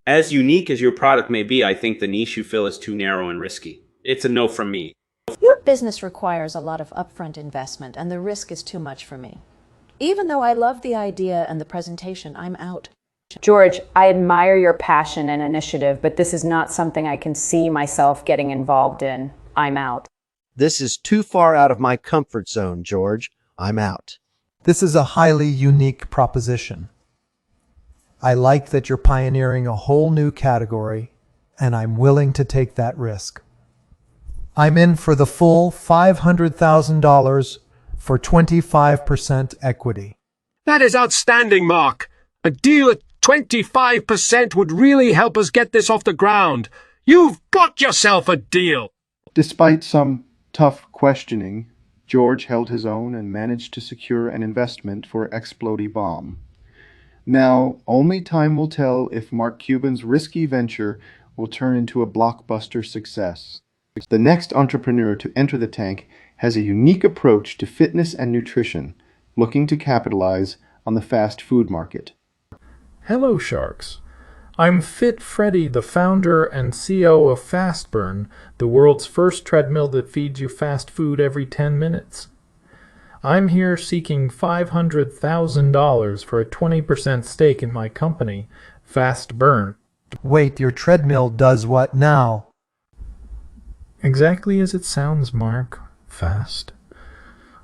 As unique as your product may be, I think the niche you fill is too narrow and risky. It's a no from me. Your business requires a lot of upfront investment, and the risk is too much for me. Even though I love the idea and the presentation, I'm out. George, I admire your passion and initiative, but this is not something I can see myself getting involved in. I'm out. This is too far out of my comfort zone, George. I'm out. This is a highly unique proposition. I like that you're pioneering a whole new category, and I'm willing to take that risk. I'm in for the full $500,000 for 25% equity. That is outstanding, Mark. A deal at 25% would really help us get this off the ground. You've got yourself a deal. Despite some tough questioning, George held his own and managed to secure an investment for Explodey Bomb. Now, only time will tell if Mark Cuban's risky venture will turn into a blockbuster success. The next entrepreneur to enter the tank has a unique approach to fitness and nutrition, looking to capitalize on the fast food market. Hello, Sharks. I'm Fit Freddy, the founder and CEO of FastBurn, the world's first treadmill that feeds you fast food every 10 minutes. I'm here seeking $500,000 for a 20% stake in my company, FastBurn. Wait, your treadmill does what now? Exactly as it sounds, Mark. Fast.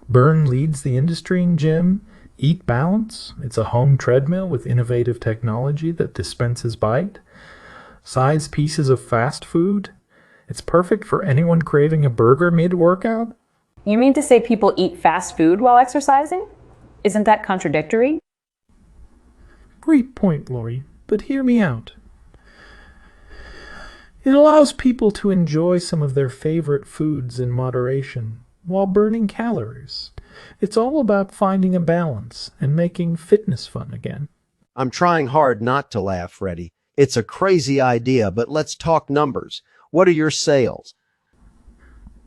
Burn leads the industry in gym. Eat Balance. It's a home treadmill with innovative technology that dispenses bite-sized pieces of fast food. It's perfect for anyone craving a burger mid-workout. You mean to say people eat fast food while exercising? Isn't that contradictory? Great point, Lori, but hear me out. It allows people to enjoy some of their favorite foods in moderation while burning calories. It's all about finding a balance and making fitness fun again. I'm trying hard not to laugh, Freddie. It's a crazy idea, but let's talk numbers. What are your sales?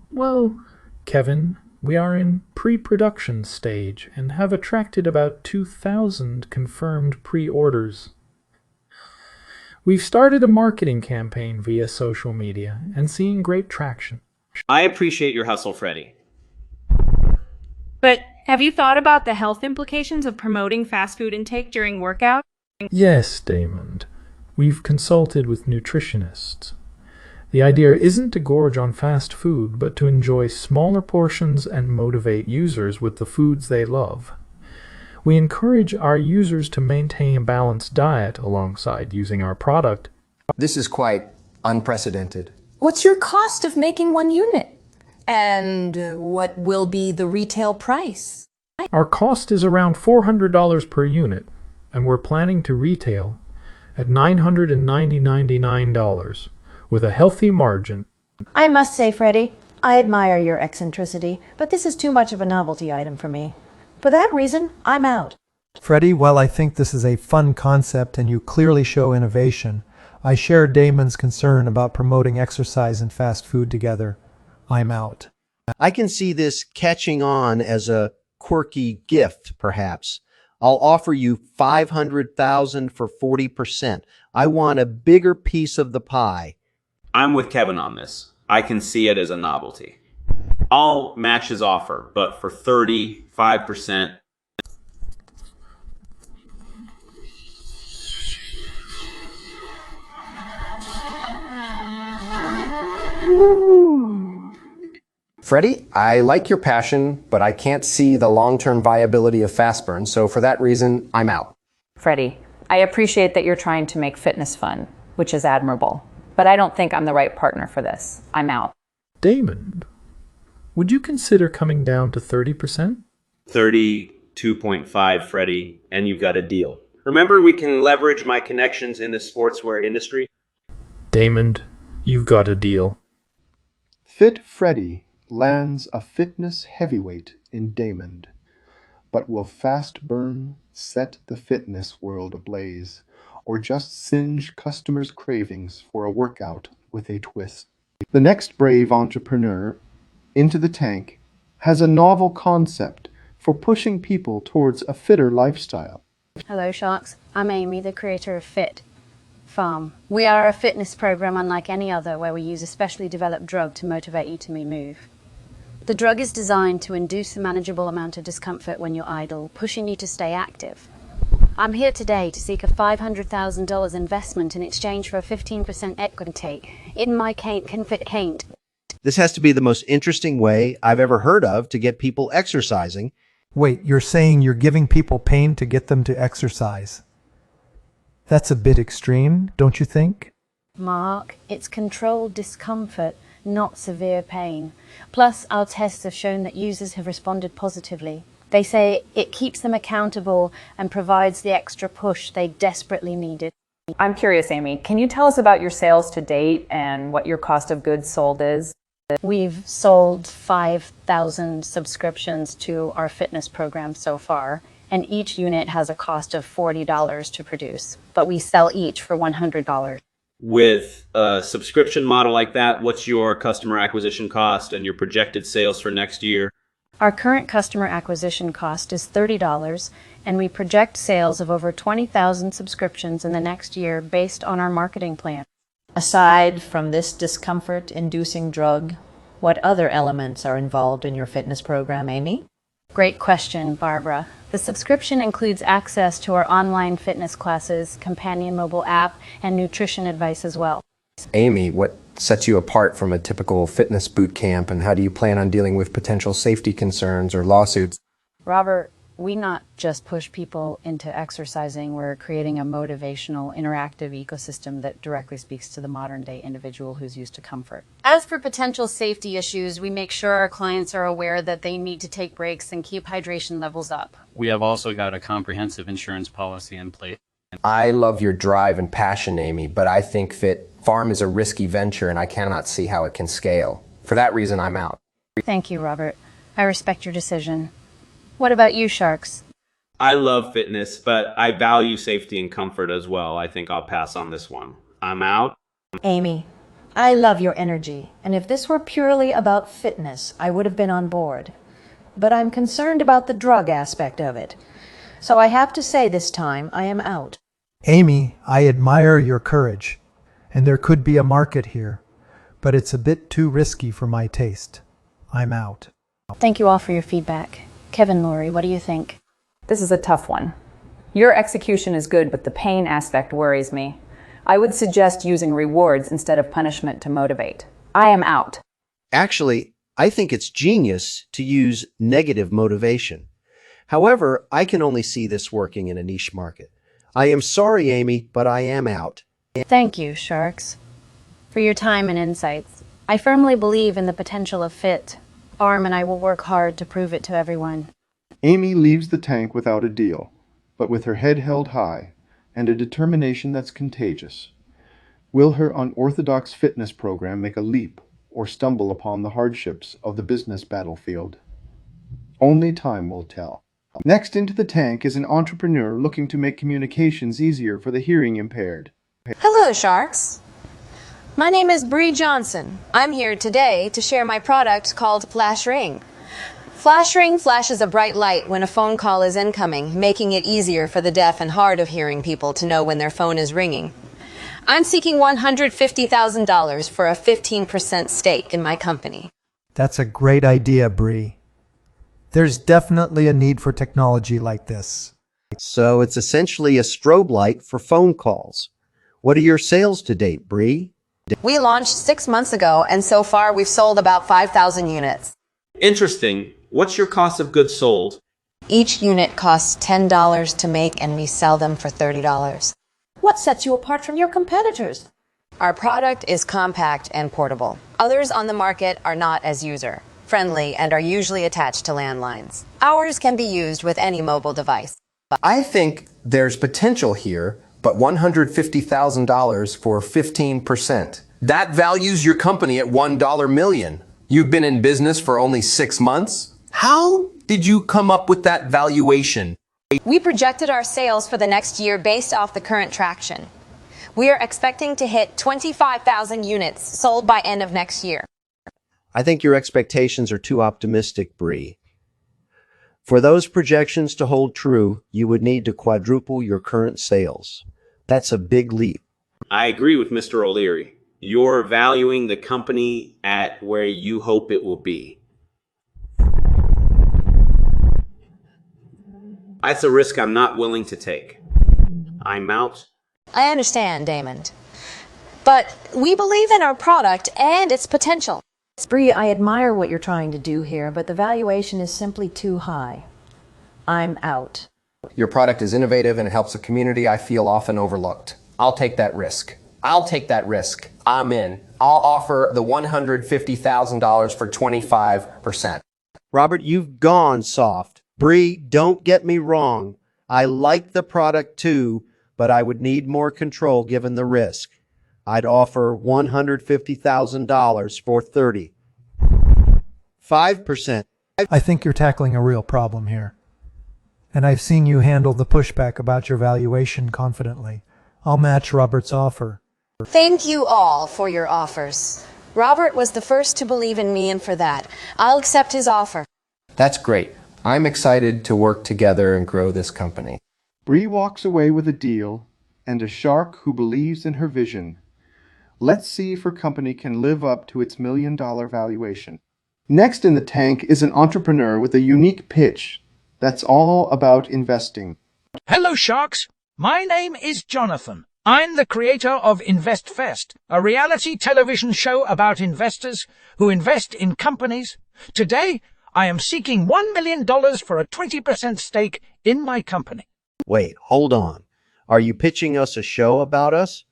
Well, Kevin, we are in pre-production stage and have attracted about 2,000 confirmed pre-orders. We've started a marketing campaign via social media and seeing great traction. I appreciate your hustle, Freddie. But have you thought about the health implications of promoting fast food intake during workout? Yes, Damon. We've consulted with nutritionists. The idea isn't to gorge on fast food, but to enjoy smaller portions and motivate users with the foods they love. We encourage our users to maintain a balanced diet alongside using our product. This is quite unprecedented. What's your cost of making one unit? And what will be the retail price? Our cost is around $400 per unit, and we're planning to retail at $999 with a healthy margin. I must say, Freddie, I admire your eccentricity, but this is too much of a novelty item for me. For that reason, I'm out. Freddie, while I think this is a fun concept and you clearly show innovation, I share Damon's concern about promoting exercise and fast food together. I'm out. I can see this catching on as a quirky gift, perhaps. I'll offer you $500,000 for 40%. I want a bigger piece of the pie. I'm with Kevin on this. I can see it as a novelty. I'll match his offer, but for 35%. Freddie, I like your passion, but I can't see the long-term viability of fast burn, so for that reason, I'm out. Freddie, I appreciate that you're trying to make fitness fun, which is admirable, but I don't think I'm the right partner for this. I'm out. Damon, would you consider coming down to 30%? 32.5, Freddie, and you've got a deal. Remember, we can leverage my connections in the sportswear industry. Damon, you've got a deal. Fit Freddy lands a fitness heavyweight in Damon. But will fast burn set the fitness world ablaze, or just singe customers' cravings for a workout with a twist? The next brave entrepreneur, Into the Tank, has a novel concept for pushing people towards a fitter lifestyle. Hello, Sharks. I'm Amy, the creator of Fit Farm. We are a fitness program unlike any other where we use a specially developed drug to motivate you to move. The drug is designed to induce a manageable amount of discomfort when you're idle, pushing you to stay active. I'm here today to seek a $500,000 investment in exchange for a 15% equity in my Fit Caint. This has to be the most interesting way I've ever heard of to get people exercising. Wait, you're saying you're giving people pain to get them to exercise? That's a bit extreme, don't you think? Mark, it's controlled discomfort, not severe pain. Plus, our tests have shown that users have responded positively. They say it keeps them accountable and provides the extra push they desperately needed. I'm curious, Amy, can you tell us about your sales to date and what your cost of goods sold is? We've sold 5,000 subscriptions to our fitness program so far, and each unit has a cost of $40 to produce, but we sell each for $100. With a subscription model like that, what's your customer acquisition cost and your projected sales for next year? Our current customer acquisition cost is $30, and we project sales of over 20,000 subscriptions in the next year based on our marketing plan. Aside from this discomfort-inducing drug, what other elements are involved in your fitness program, Amy? Great question, Barbara. The subscription includes access to our online fitness classes, companion mobile app, and nutrition advice as well. Amy, what sets you apart from a typical fitness boot camp, and how do you plan on dealing with potential safety concerns or lawsuits? Robert, we not just push people into exercising, we're creating a motivational, interactive ecosystem that directly speaks to the modern-day individual who's used to comfort. As for potential safety issues, we make sure our clients are aware that they need to take breaks and keep hydration levels up. We have also got a comprehensive insurance policy in place. I love your drive and passion, Amy, but I think Fit Farm is a risky venture and I cannot see how it can scale. For that reason, I'm out. Thank you, Robert. I respect your decision. What about you, Sharks? I love fitness, but I value safety and comfort as well. I think I'll pass on this one. I'm out. Amy, I love your energy, and if this were purely about fitness, I would have been on board. But I'm concerned about the drug aspect of it. So I have to say this time, I am out. Amy, I admire your courage, and there could be a market here, but it's a bit too risky for my taste. I'm out. Thank you all for your feedback. Kevin, Lori, what do you think? This is a tough one. Your execution is good, but the pain aspect worries me. I would suggest using rewards instead of punishment to motivate. I am out. Actually, I think it's genius to use negative motivation. However, I can only see this working in a niche market. I am sorry, Amy, but I am out. Thank you, Sharks, for your time and insights. I firmly believe in the potential of Fit Farm, and I will work hard to prove it to everyone. Amy leaves the tank without a deal, but with her head held high and a determination that's contagious. Will her unorthodox fitness program make a leap or stumble upon the hardships of the business battlefield? Only time will tell. Next into the tank is an entrepreneur looking to make communications easier for the hearing impaired. Hello, Sharks. My name is Bree Johnson. I'm here today to share my product called Flash Ring. Flash Ring flashes a bright light when a phone call is incoming, making it easier for the deaf and hard of hearing people to know when their phone is ringing. I'm seeking $150,000 for a 15% stake in my company. That's a great idea, Bree. There's definitely a need for technology like this. So it's essentially a strobe light for phone calls. What are your sales to date, Bree? We launched 6 months ago, and so far we've sold about 5,000 units. Interesting. What's your cost of goods sold? Each unit costs $10 to make, and we sell them for $30. What sets you apart from your competitors? Our product is compact and portable. Others on the market are not as user-friendly and are usually attached to landlines. Ours can be used with any mobile device. I think there's potential here, but $150,000 for 15%. That values your company at $1 million. You've been in business for only 6 months? How did you come up with that valuation? We projected our sales for the next year based off the current traction. We are expecting to hit 25,000 units sold by end of next year. I think your expectations are too optimistic, Bree. For those projections to hold true, you would need to quadruple your current sales. That's a big leap. I agree with Mr. O'Leary. You're valuing the company at where you hope it will be. That's a risk I'm not willing to take. I'm out. I understand, Damon. But we believe in our product and its potential. Bree, I admire what you're trying to do here, but the valuation is simply too high. I'm out. Your product is innovative and it helps a community I feel often overlooked. I'll take that risk. I'm in. I'll offer the $150,000 for 25%. Robert, you've gone soft. Bree, don't get me wrong. I like the product too, but I would need more control given the risk. I'd offer $150,000 for 30. 5%. I think you're tackling a real problem here. And I've seen you handle the pushback about your valuation confidently. I'll match Robert's offer. Thank you all for your offers. Robert was the first to believe in me, and for that, I'll accept his offer. That's great. I'm excited to work together and grow this company. Bree walks away with a deal and a shark who believes in her vision. Let's see if her company can live up to its $1 million valuation. Next in the tank is an entrepreneur with a unique pitch that's all about investing. Hello, sharks. My name is Jonathan. I'm the creator of InvestFest, a reality television show about investors who invest in companies. Today, I am seeking $1 million for a 20% stake in my company. Wait, hold on. Are you pitching us a show about us?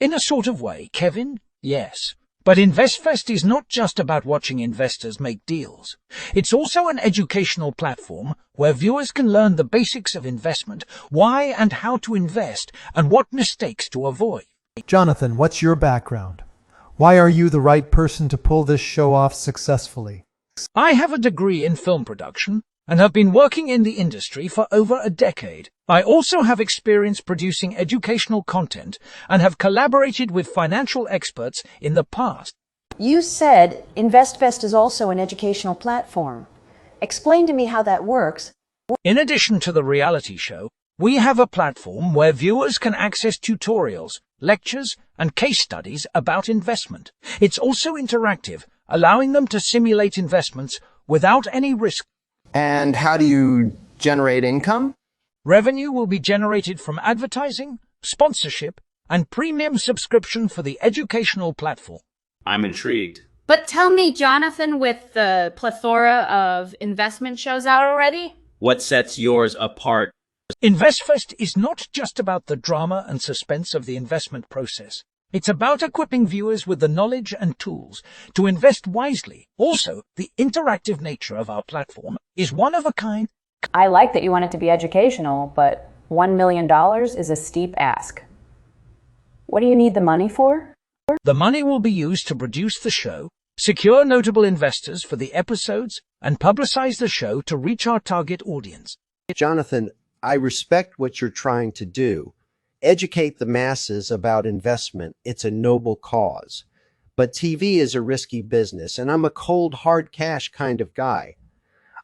In a sort of way, Kevin, yes. But InvestFest is not just about watching investors make deals. It's also an educational platform where viewers can learn the basics of investment, why and how to invest, and what mistakes to avoid. Jonathan, what's your background? Why are you the right person to pull this show off successfully? I have a degree in film production and have been working in the industry for over a decade. I also have experience producing educational content and have collaborated with financial experts in the past. You said InvestFest is also an educational platform. Explain to me how that works. In addition to the reality show, we have a platform where viewers can access tutorials, lectures, and case studies about investment. It's also interactive, allowing them to simulate investments without any risk. And how do you generate income? Revenue will be generated from advertising, sponsorship, and premium subscription for the educational platform. I'm intrigued. But tell me, Jonathan, with the plethora of investment shows out already? What sets yours apart? InvestFest is not just about the drama and suspense of the investment process. It's about equipping viewers with the knowledge and tools to invest wisely. Also, the interactive nature of our platform is one of a kind. I like that you want it to be educational, but $1 million is a steep ask. What do you need the money for? The money will be used to produce the show, secure notable investors for the episodes, and publicize the show to reach our target audience. Jonathan, I respect what you're trying to do. Educate the masses about investment. It's a noble cause. But TV is a risky business, and I'm a cold, hard cash kind of guy.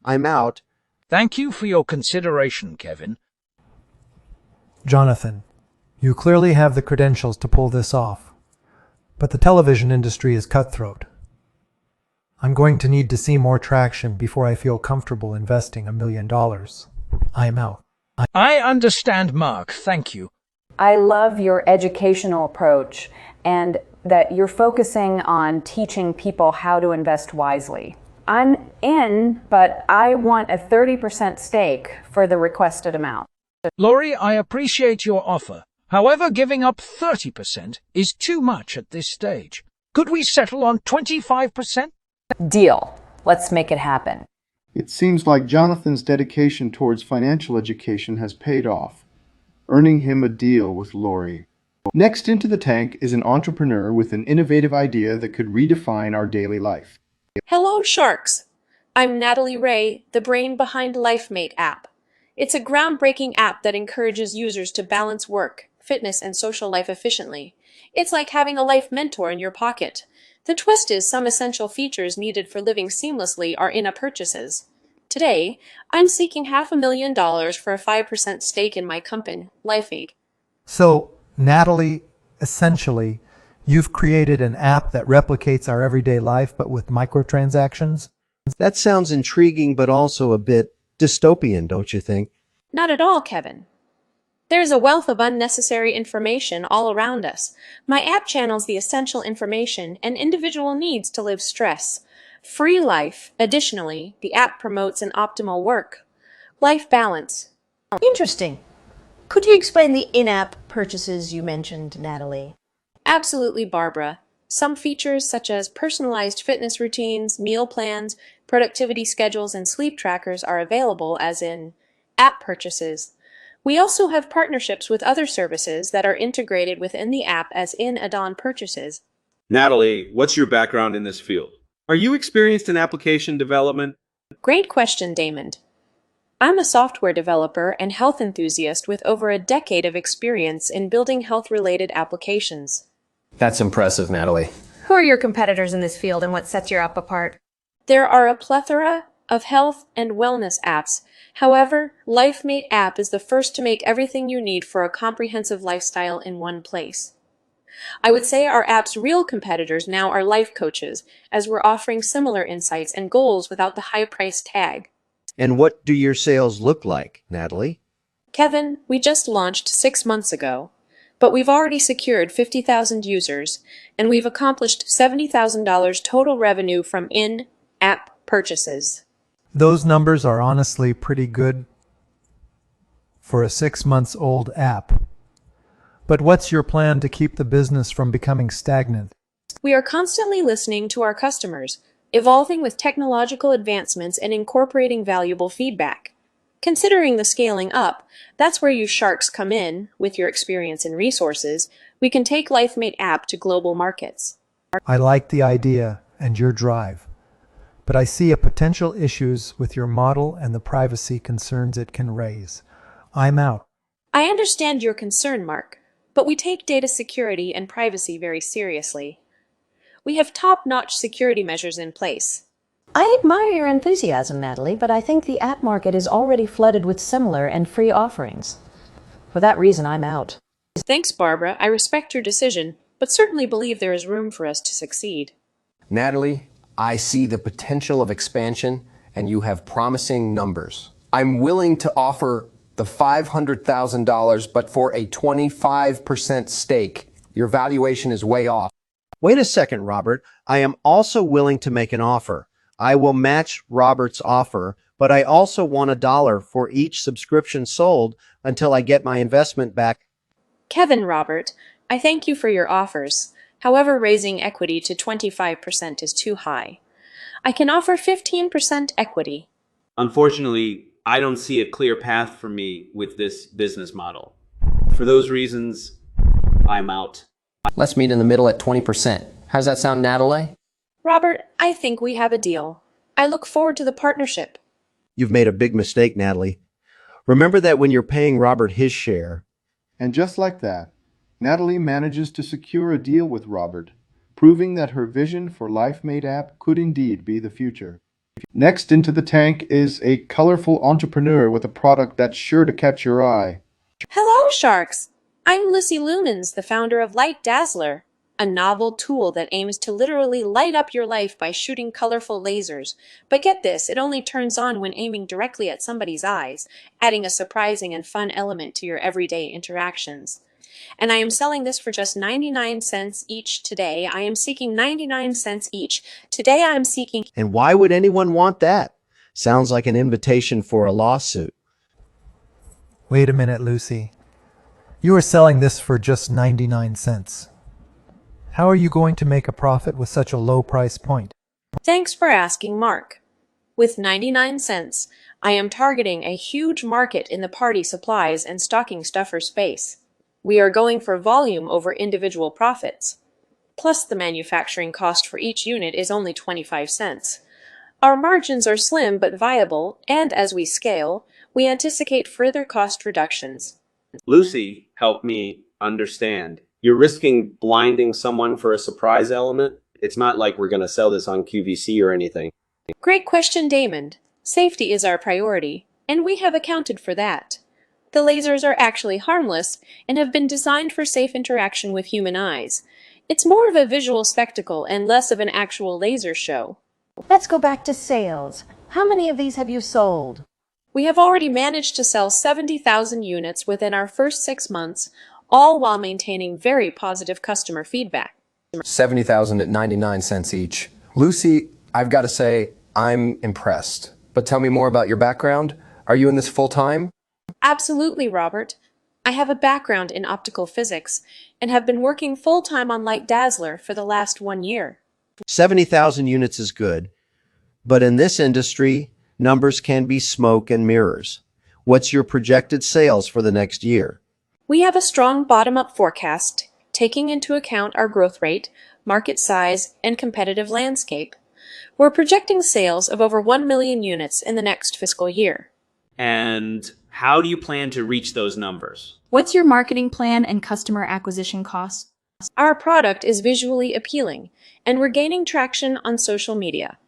I'm out. Thank you for your consideration, Kevin. Jonathan, you clearly have the credentials to pull this off. But the television industry is cutthroat. I'm going to need to see more traction before I feel comfortable investing $1 million. I am out. I understand, Mark. Thank you. I love your educational approach, and that you're focusing on teaching people how to invest wisely. I'm in, but I want a 30% stake for the requested amount. Laurie, I appreciate your offer. However, giving up 30% is too much at this stage. Could we settle on 25%? Deal. Let's make it happen. It seems like Jonathan's dedication towards financial education has paid off, earning him a deal with Laurie. Next into the tank is an entrepreneur with an innovative idea that could redefine our daily life. Hello, Sharks. I'm Natalie Ray, the brain behind LifeMate app. It's a groundbreaking app that encourages users to balance work, fitness, and social life efficiently. It's like having a life mentor in your pocket. The twist is some essential features needed for living seamlessly are in-app purchases. Today, I'm seeking $500,000 for a 5% stake in my company, LifeMate. So, Natalie, essentially, you've created an app that replicates our everyday life but with microtransactions? That sounds intriguing, but also a bit dystopian, don't you think? Not at all, Kevin. There's a wealth of unnecessary information all around us. My app channels the essential information and individual needs to live stress-free life. Additionally, the app promotes an optimal work-life balance. Interesting. Could you explain the in-app purchases you mentioned, Natalie? Absolutely, Barbara. Some features such as personalized fitness routines, meal plans, productivity schedules, and sleep trackers are available as in-app purchases. We also have partnerships with other services that are integrated within the app as in-add-on purchases. Natalie, what's your background in this field? Are you experienced in application development? Great question, Damon. I'm a software developer and health enthusiast with over a decade of experience in building health-related applications. That's impressive, Natalie. Who are your competitors in this field and what sets your app apart? There are a plethora of health and wellness apps. However, LifeMate app is the first to make everything you need for a comprehensive lifestyle in one place. I would say our app's real competitors now are life coaches, as we're offering similar insights and goals without the high price tag. And what do your sales look like, Natalie? Kevin, we just launched 6 months ago, but we've already secured 50,000 users, and we've accomplished $70,000 total revenue from in-app purchases. Those numbers are honestly pretty good for a 6-month-old app. But what's your plan to keep the business from becoming stagnant? We are constantly listening to our customers, evolving with technological advancements and incorporating valuable feedback. Considering the scaling up, that's where you Sharks come in. With your experience and resources, we can take LifeMate app to global markets. I like the idea and your drive, but I see a potential issues with your model and the privacy concerns it can raise. I'm out. I understand your concern, Mark, but we take data security and privacy very seriously. We have top-notch security measures in place. I admire your enthusiasm, Natalie, but I think the app market is already flooded with similar and free offerings. For that reason, I'm out. Thanks, Barbara. I respect your decision, but certainly believe there is room for us to succeed. Natalie, I see the potential of expansion, and you have promising numbers. I'm willing to offer the $500,000, but for a 25% stake. Your valuation is way off. Wait a second, Robert. I am also willing to make an offer. I will match Robert's offer, but I also want $1 for each subscription sold until I get my investment back. Kevin, Robert, I thank you for your offers. However, raising equity to 25% is too high. I can offer 15% equity. Unfortunately, I don't see a clear path for me with this business model. For those reasons, I'm out. Let's meet in the middle at 20%. How's that sound, Natalie? Robert, I think we have a deal. I look forward to the partnership. You've made a big mistake, Natalie. Remember that when you're paying Robert his share. And just like that, Natalie manages to secure a deal with Robert, proving that her vision for LifeMate app could indeed be the future. Next into the tank is a colorful entrepreneur with a product that's sure to catch your eye. Hello, Sharks! I'm Lissy Lumens, the founder of Light Dazzler, a novel tool that aims to literally light up your life by shooting colorful lasers. But get this, it only turns on when aiming directly at somebody's eyes, adding a surprising and fun element to your everyday interactions. and I am selling this for just 99 cents each today. I am seeking 99 cents each. Today I am seeking. And why would anyone want that? Sounds like an invitation for a lawsuit. Wait a minute, Lucy. You are selling this for just 99 cents. How are you going to make a profit with such a low price point? Thanks for asking, Mark. With 99 cents, I am targeting a huge market in the party supplies and stocking stuffer space. We are going for volume over individual profits. Plus, the manufacturing cost for each unit is only 25 cents. Our margins are slim but viable, and as we scale, we anticipate further cost reductions. Lucy, help me understand. You're risking blinding someone for a surprise element? It's not like we're going to sell this on QVC or anything. Great question, Damon. Safety is our priority, and we have accounted for that. The lasers are actually harmless and have been designed for safe interaction with human eyes. It's more of a visual spectacle and less of an actual laser show. Let's go back to sales. How many of these have you sold? We have already managed to sell 70,000 units within our first 6 months, all while maintaining very positive customer feedback. 70,000 at 99 cents each. Lucy, I've got to say, I'm impressed. But tell me more about your background. Are you in this full time? Absolutely, Robert. I have a background in optical physics and have been working full-time on Light Dazzler for the last 1 year. 70,000 units is good, but in this industry, numbers can be smoke and mirrors. What's your projected sales for the next year? We have a strong bottom-up forecast, taking into account our growth rate, market size, and competitive landscape. We're projecting sales of over 1 million units in the next fiscal year. And how do you plan to reach those numbers? What's your marketing plan and customer acquisition costs? Our product is visually appealing, and we're gaining traction on social media.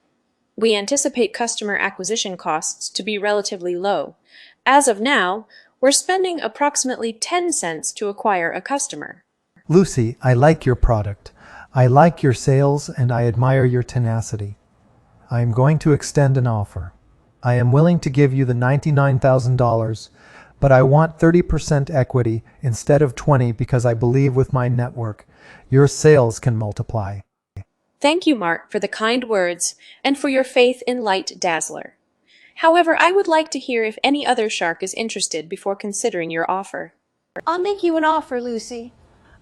We anticipate customer acquisition costs to be relatively low. As of now, we're spending approximately 10 cents to acquire a customer. Lucy, I like your product. I like your sales and I admire your tenacity. I am going to extend an offer. I am willing to give you the $99,000, but I want 30% equity instead of 20 because I believe with my network, your sales can multiply. Thank you, Mark, for the kind words and for your faith in Light Dazzler. However, I would like to hear if any other shark is interested before considering your offer. I'll make you an offer, Lucy.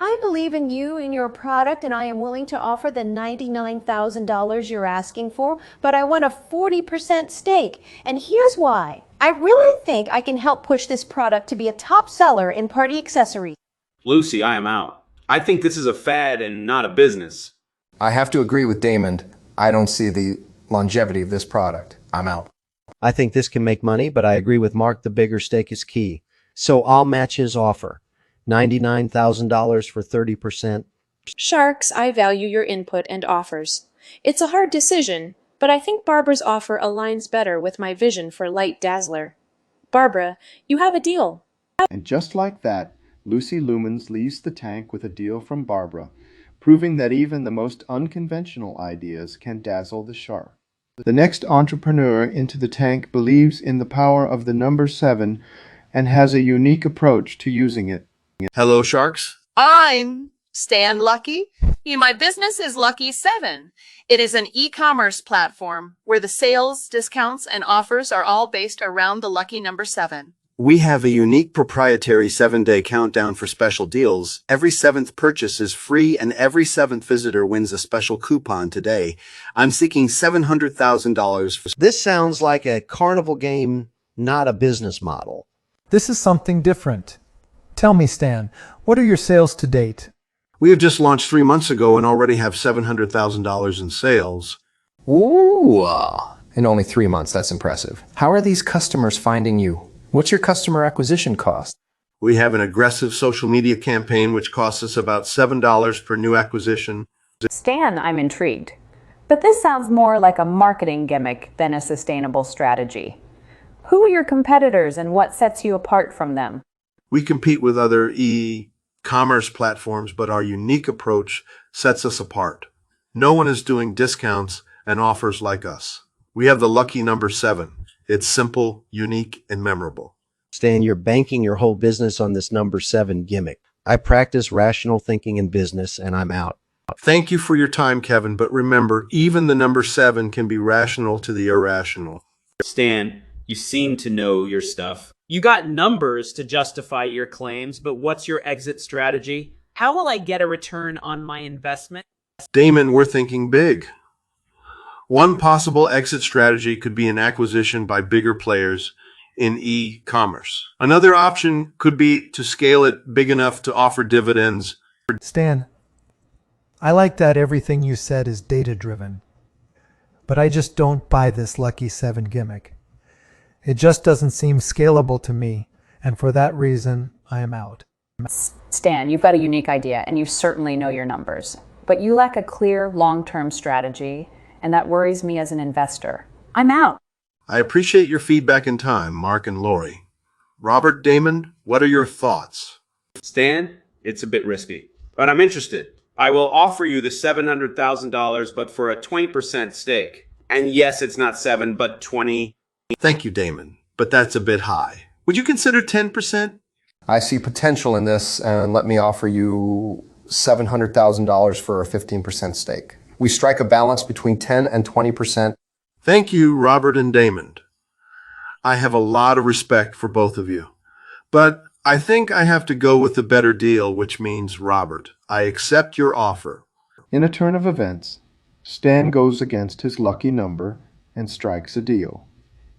I believe in you and your product, and I am willing to offer the $99,000 you're asking for, but I want a 40% stake. And here's why. I really think I can help push this product to be a top seller in party accessories. Lucy, I am out. I think this is a fad and not a business. I have to agree with Damon. I don't see the longevity of this product. I'm out. I think this can make money, but I agree with Mark, the bigger stake is key. So I'll match his offer. $99,000 for 30%. Sharks, I value your input and offers. It's a hard decision, but I think Barbara's offer aligns better with my vision for Light Dazzler. Barbara, you have a deal. And just like that, Lucy Lumens leaves the tank with a deal from Barbara, proving that even the most unconventional ideas can dazzle the shark. The next entrepreneur into the tank believes in the power of the number 7 and has a unique approach to using it. Hello, sharks. I'm Stan Lucky. My business is Lucky 7. It is an e-commerce platform where the sales, discounts, and offers are all based around the lucky number 7. We have a unique proprietary 7-day countdown for special deals. Every 7th purchase is free and every 7th visitor wins a special coupon today. I'm seeking $700,000 for... This sounds like a carnival game, not a business model. This is something different. Tell me, Stan, what are your sales to date? We have just launched 3 months ago and already have $700,000 in sales. Ooh, in only 3 months, that's impressive. How are these customers finding you? What's your customer acquisition cost? We have an aggressive social media campaign which costs us about $7 per new acquisition. Stan, I'm intrigued. But this sounds more like a marketing gimmick than a sustainable strategy. Who are your competitors and what sets you apart from them? We compete with other e-commerce platforms, but our unique approach sets us apart. No one is doing discounts and offers like us. We have the lucky number 7. It's simple, unique, and memorable. Stan, you're banking your whole business on this number 7 gimmick. I practice rational thinking in business, and I'm out. Thank you for your time, Kevin, but remember, even the number 7 can be rational to the irrational. Stan, you seem to know your stuff. You got numbers to justify your claims, but what's your exit strategy? How will I get a return on my investment? Damon, we're thinking big. One possible exit strategy could be an acquisition by bigger players in e-commerce. Another option could be to scale it big enough to offer dividends. Stan, I like that everything you said is data-driven, but I just don't buy this Lucky 7 gimmick. It just doesn't seem scalable to me, and for that reason, I am out. Stan, you've got a unique idea, and you certainly know your numbers, but you lack a clear long-term strategy, and that worries me as an investor. I'm out. I appreciate your feedback and time, Mark and Lori. Robert, Damon, what are your thoughts? Stan, it's a bit risky, but I'm interested. I will offer you the $700,000, but for a 20% stake. And yes, it's not 7, but 20. Thank you, Damon, but that's a bit high. Would you consider 10%? I see potential in this, and let me offer you $700,000 for a 15% stake. We strike a balance between 10 and 20%. Thank you, Robert and Damon. I have a lot of respect for both of you, but I think I have to go with the better deal, which means Robert. I accept your offer. In a turn of events, Stan goes against his lucky number and strikes a deal.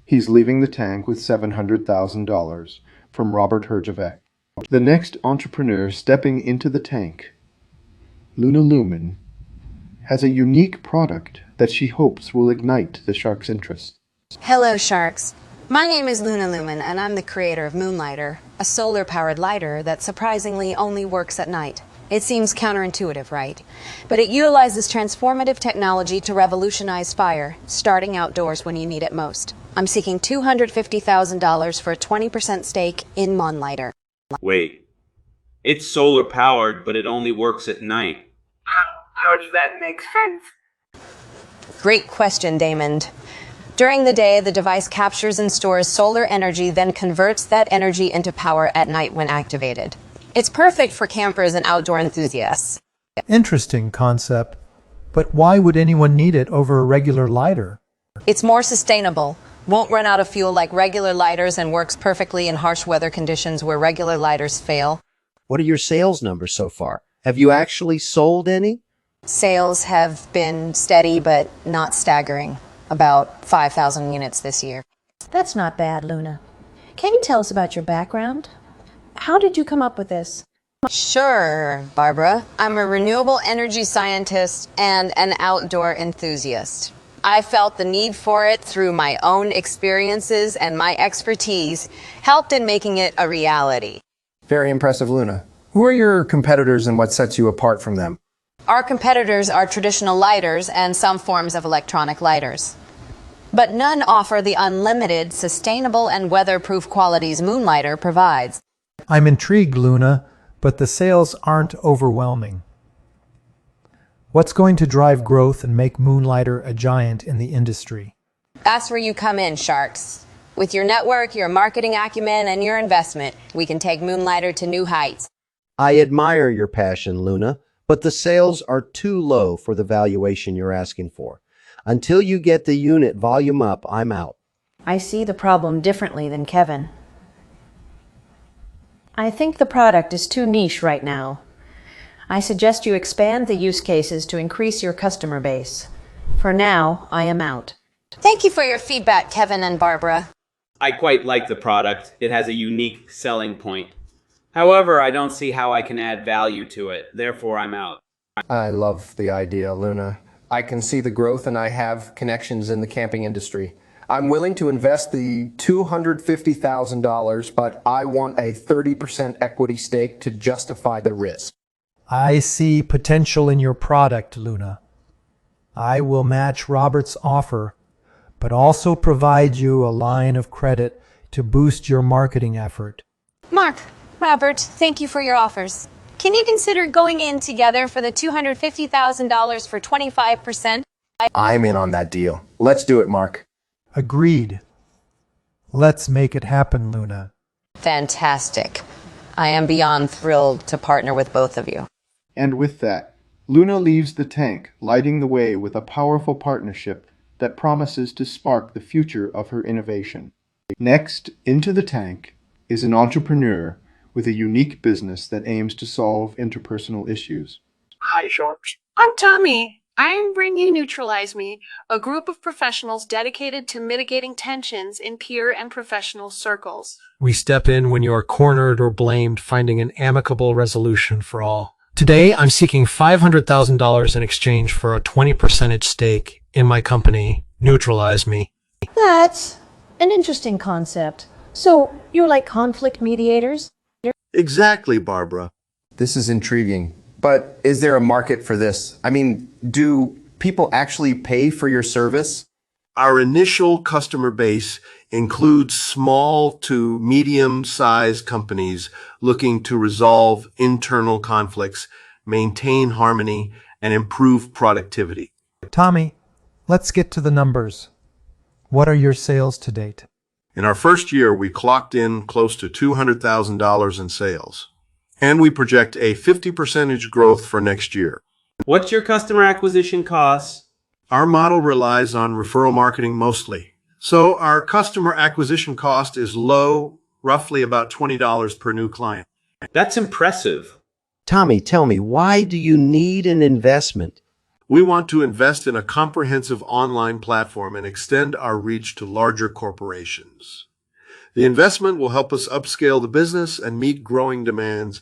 He's leaving the tank with $700,000 from Robert Herjavec. The next entrepreneur stepping into the tank, Luna Lumen, has a unique product that she hopes will ignite the sharks' interest. Hello, sharks. My name is Luna Lumen, and I'm the creator of Moonlighter, a solar-powered lighter that surprisingly only works at night. It seems counterintuitive, right? But it utilizes transformative technology to revolutionize fire, starting outdoors when you need it most. I'm seeking $250,000 for a 20% stake in Moonlighter. Wait, it's solar powered, but it only works at night. How does that make sense? Great question, Damon. During the day, the device captures and stores solar energy, then converts that energy into power at night when activated. It's perfect for campers and outdoor enthusiasts. Interesting concept, but why would anyone need it over a regular lighter? It's more sustainable, won't run out of fuel like regular lighters, and works perfectly in harsh weather conditions where regular lighters fail. What are your sales numbers so far? Have you actually sold any? Sales have been steady but not staggering. About 5,000 units this year. That's not bad, Luna. Can you tell us about your background? How did you come up with this? Sure, Barbara. I'm a renewable energy scientist and an outdoor enthusiast. I felt the need for it through my own experiences, and my expertise helped in making it a reality. Very impressive, Luna. Who are your competitors and what sets you apart from them? Our competitors are traditional lighters and some forms of electronic lighters. But none offer the unlimited, sustainable, and weatherproof qualities Moonlighter provides. I'm intrigued, Luna, but the sales aren't overwhelming. What's going to drive growth and make Moonlighter a giant in the industry? That's where you come in, Sharks. With your network, your marketing acumen, and your investment, we can take Moonlighter to new heights. I admire your passion, Luna, but the sales are too low for the valuation you're asking for. Until you get the unit volume up, I'm out. I see the problem differently than Kevin. I think the product is too niche right now. I suggest you expand the use cases to increase your customer base. For now, I am out. Thank you for your feedback, Kevin and Barbara. I quite like the product. It has a unique selling point. However, I don't see how I can add value to it. Therefore, I'm out. I love the idea, Luna. I can see the growth and I have connections in the camping industry. I'm willing to invest the $250,000, but I want a 30% equity stake to justify the risk. I see potential in your product, Luna. I will match Robert's offer, but also provide you a line of credit to boost your marketing effort. Mark, Robert, thank you for your offers. Can you consider going in together for the $250,000 for 25%? I'm in on that deal. Let's do it, Mark. Agreed. Let's make it happen, Luna. Fantastic. I am beyond thrilled to partner with both of you. And with that, Luna leaves the tank, lighting the way with a powerful partnership that promises to spark the future of her innovation. Next into the tank is an entrepreneur with a unique business that aims to solve interpersonal issues. Hi, Sharks. I'm Tommy. I'm bringing Neutralize Me, a group of professionals dedicated to mitigating tensions in peer and professional circles. We step in when you're cornered or blamed, finding an amicable resolution for all. Today, I'm seeking $500,000 in exchange for a 20% stake in my company, Neutralize Me. That's an interesting concept. So, you're like conflict mediators? Exactly, Barbara. This is intriguing. But is there a market for this? I mean, do people actually pay for your service? Our initial customer base includes small to medium-sized companies looking to resolve internal conflicts, maintain harmony, and improve productivity. Tommy, let's get to the numbers. What are your sales to date? In our first year, we clocked in close to $200,000 in sales. And we project a 50% growth for next year. What's your customer acquisition cost? Our model relies on referral marketing mostly. So our customer acquisition cost is low, roughly about $20 per new client. That's impressive. Tommy, tell me, why do you need an investment? We want to invest in a comprehensive online platform and extend our reach to larger corporations. The investment will help us upscale the business and meet growing demands.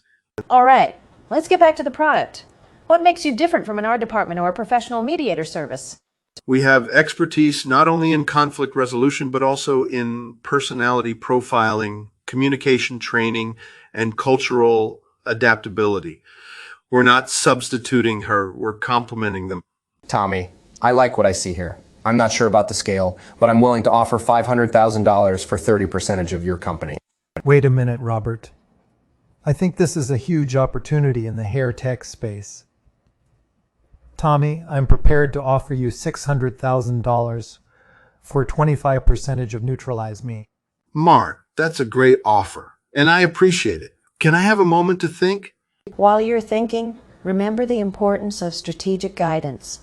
All right, let's get back to the product. What makes you different from an art department or a professional mediator service? We have expertise not only in conflict resolution, but also in personality profiling, communication training, and cultural adaptability. We're not substituting her, we're complementing them. Tommy, I like what I see here. I'm not sure about the scale, but I'm willing to offer $500,000 for 30% of your company. Wait a minute, Robert. I think this is a huge opportunity in the hair tech space. Tommy, I'm prepared to offer you $600,000 for 25% of Neutralize Me. Mark, that's a great offer, and I appreciate it. Can I have a moment to think? While you're thinking, remember the importance of strategic guidance.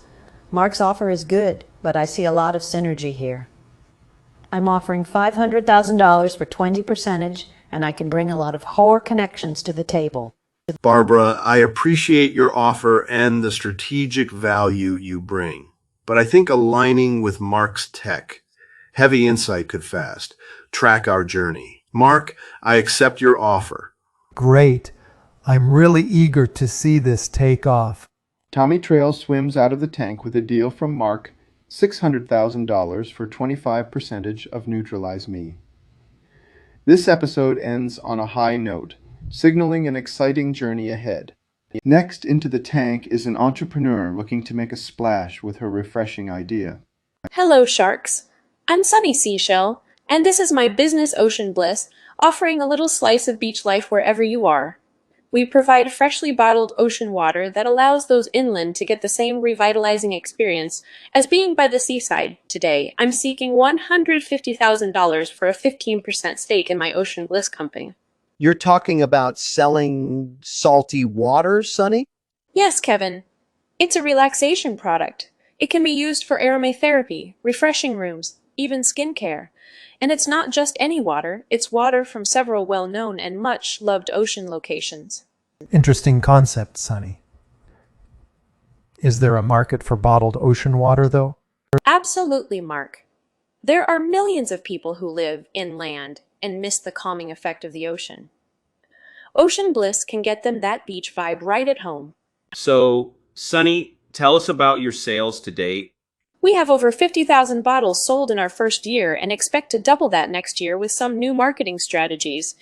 Mark's offer is good, but I see a lot of synergy here. I'm offering $500,000 for 20%, and I can bring a lot of whore connections to the table. Barbara, I appreciate your offer and the strategic value you bring, but I think aligning with Mark's tech, heavy insight could track our journey. Mark, I accept your offer. Great. I'm really eager to see this take off. Tommy Trail swims out of the tank with a deal from Mark, $600,000 for 25% of Neutralize Me. This episode ends on a high note, signaling an exciting journey ahead. Next into the tank is an entrepreneur looking to make a splash with her refreshing idea. Hello, sharks. I'm Sunny Seashell, and this is my business Ocean Bliss, offering a little slice of beach life wherever you are. We provide freshly bottled ocean water that allows those inland to get the same revitalizing experience as being by the seaside. Today, I'm seeking $150,000 for a 15% stake in my Ocean Bliss company. You're talking about selling salty water, Sonny? Yes, Kevin. It's a relaxation product. It can be used for aromatherapy, refreshing rooms, even skincare. And it's not just any water, it's water from several well-known and much-loved ocean locations. Interesting concept, Sonny. Is there a market for bottled ocean water, though? Absolutely, Mark. There are millions of people who live inland and miss the calming effect of the ocean. Ocean Bliss can get them that beach vibe right at home. So, Sunny, tell us about your sales to date. We have over 50,000 bottles sold in our first year and expect to double that next year with some new marketing strategies.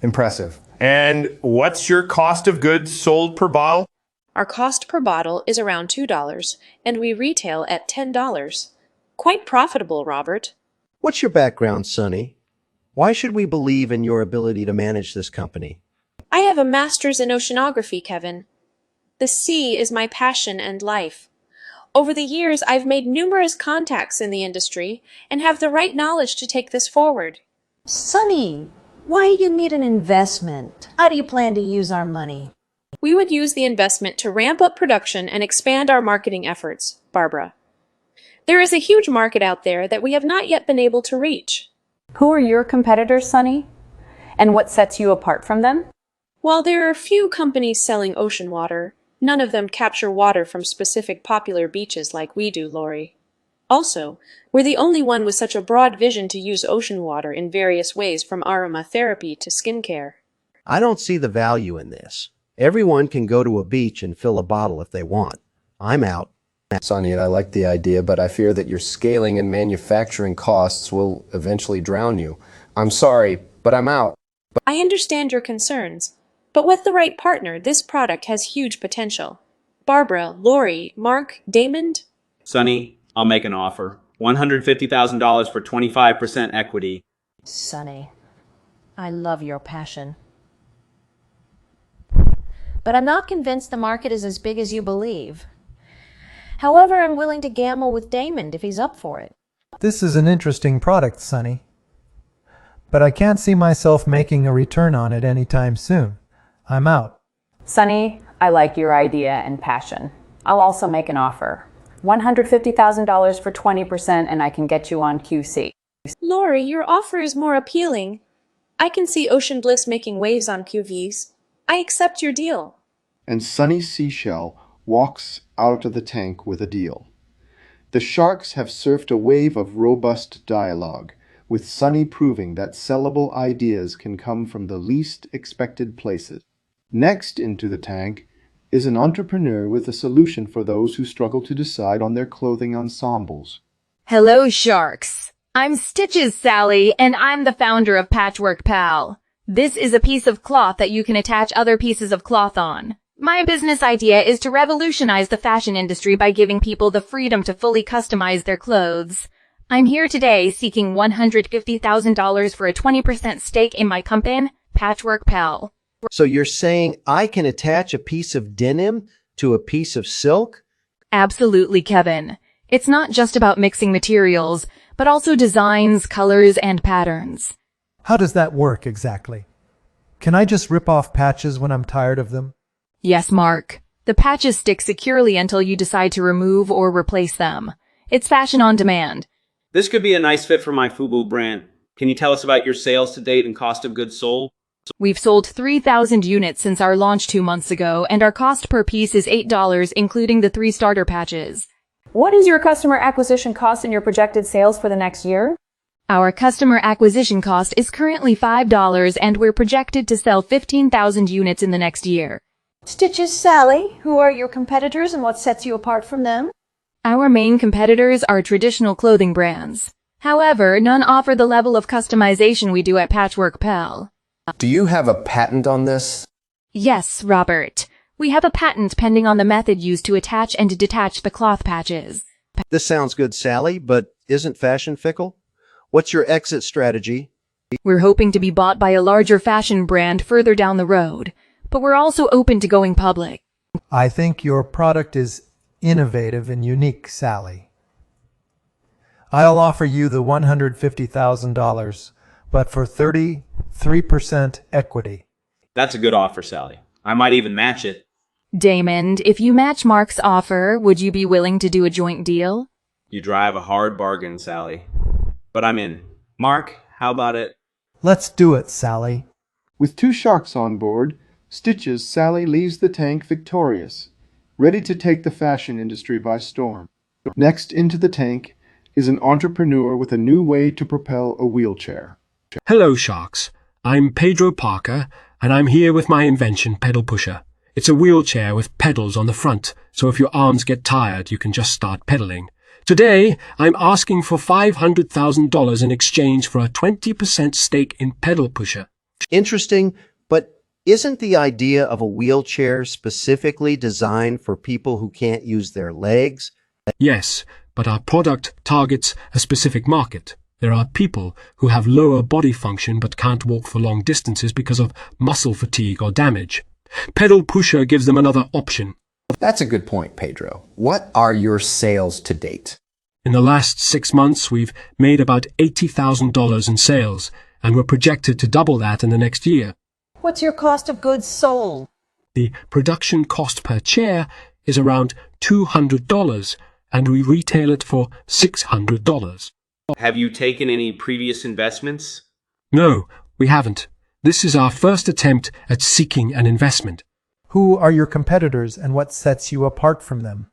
Impressive. And what's your cost of goods sold per bottle? Our cost per bottle is around $2, and we retail at $10. Quite profitable, Robert. What's your background, Sonny? Why should we believe in your ability to manage this company? I have a master's in oceanography, Kevin. The sea is my passion and life. Over the years, I've made numerous contacts in the industry and have the right knowledge to take this forward. Sonny, Why you need an investment? How do you plan to use our money? We would use the investment to ramp up production and expand our marketing efforts, Barbara. There is a huge market out there that we have not yet been able to reach. Who are your competitors, Sunny? And what sets you apart from them? While there are few companies selling ocean water, none of them capture water from specific popular beaches like we do, Lori. Also, we're the only one with such a broad vision to use ocean water in various ways from aromatherapy to skincare. I don't see the value in this. Everyone can go to a beach and fill a bottle if they want. I'm out. Sonny, I like the idea, but I fear that your scaling and manufacturing costs will eventually drown you. I'm sorry, but I'm out. I understand your concerns, but with the right partner, this product has huge potential. Barbara, Lori, Mark, Damon? Sonny, I'll make an offer. $150,000 for 25% equity. Sonny, I love your passion. But I'm not convinced the market is as big as you believe. However, I'm willing to gamble with Damon if he's up for it. This is an interesting product, Sonny. But I can't see myself making a return on it anytime soon. I'm out. Sunny, I like your idea and passion. I'll also make an offer. $150,000 for 20% and I can get you on QC. Lori, your offer is more appealing. I can see Ocean Bliss making waves on QVs. I accept your deal. And Sunny Seashell walks out of the tank with a deal. The sharks have surfed a wave of robust dialogue, with Sunny proving that sellable ideas can come from the least expected places. Next into the tank is an entrepreneur with a solution for those who struggle to decide on their clothing ensembles. Hello, sharks. I'm Stitches Sally, and I'm the founder of Patchwork Pal. This is a piece of cloth that you can attach other pieces of cloth on. My business idea is to revolutionize the fashion industry by giving people the freedom to fully customize their clothes. I'm here today seeking $150,000 for a 20% stake in my company, Patchwork Pal. So you're saying I can attach a piece of denim to a piece of silk? Absolutely, Kevin. It's not just about mixing materials, but also designs, colors, and patterns. How does that work exactly? Can I just rip off patches when I'm tired of them? Yes, Mark. The patches stick securely until you decide to remove or replace them. It's fashion on demand. This could be a nice fit for my FUBU brand. Can you tell us about your sales to date and cost of goods sold? We've sold 3,000 units since our launch 2 months ago, and our cost per piece is $8, including the 3 starter patches. What is your customer acquisition cost and your projected sales for the next year? Our customer acquisition cost is currently $5, and we're projected to sell 15,000 units in the next year. Stitches Sally, who are your competitors and what sets you apart from them? Our main competitors are traditional clothing brands. However, none offer the level of customization we do at Patchwork Pal. Do you have a patent on this? Yes, Robert. We have a patent pending on the method used to attach and detach the cloth patches. This sounds good, Sally, but isn't fashion fickle? What's your exit strategy? We're hoping to be bought by a larger fashion brand further down the road, but we're also open to going public. I think your product is innovative and unique, Sally. I'll offer you the $150,000, but for 33% equity. That's a good offer, Sally. I might even match it. Damon, if you match Mark's offer, would you be willing to do a joint deal? You drive a hard bargain, Sally. But I'm in. Mark, how about it? Let's do it, Sally. With 2 sharks on board, Stitches Sally leaves the tank victorious, ready to take the fashion industry by storm. Next into the tank is an entrepreneur with a new way to propel a wheelchair. Hello, sharks. I'm Pedro Parker, and I'm here with my invention, Pedal Pusher. It's a wheelchair with pedals on the front, so if your arms get tired, you can just start pedaling. Today, I'm asking for $500,000 in exchange for a 20% stake in Pedal Pusher. Interesting, but isn't the idea of a wheelchair specifically designed for people who can't use their legs? Yes, but our product targets a specific market. There are people who have lower body function but can't walk for long distances because of muscle fatigue or damage. Pedal Pusher gives them another option. That's a good point, Pedro. What are your sales to date? In the last 6 months, we've made about $80,000 in sales, and we're projected to double that in the next year. What's your cost of goods sold? The production cost per chair is around $200, and we retail it for $600. Have you taken any previous investments? No, we haven't. This is our first attempt at seeking an investment. Who are your competitors and what sets you apart from them?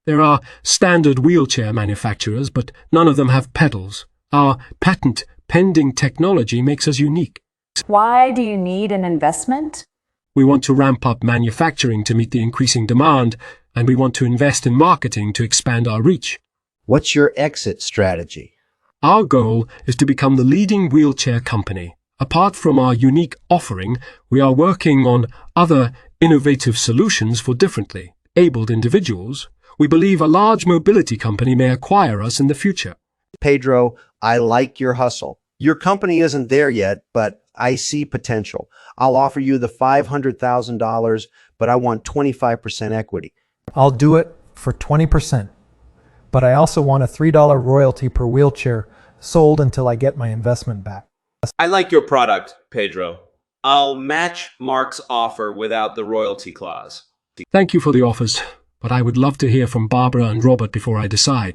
There are standard wheelchair manufacturers, but none of them have pedals. Our patent pending technology makes us unique. Why do you need an investment? We want to ramp up manufacturing to meet the increasing demand, and we want to invest in marketing to expand our reach. What's your exit strategy? Our goal is to become the leading wheelchair company. Apart from our unique offering, we are working on other innovative solutions for differently abled individuals. We believe a large mobility company may acquire us in the future. Pedro, I like your hustle. Your company isn't there yet, but I see potential. I'll offer you the $500,000, but I want 25% equity. I'll do it for 20%. But I also want a $3 royalty per wheelchair sold until I get my investment back. I like your product, Pedro. I'll match Mark's offer without the royalty clause. Thank you for the offers, but I would love to hear from Barbara and Robert before I decide.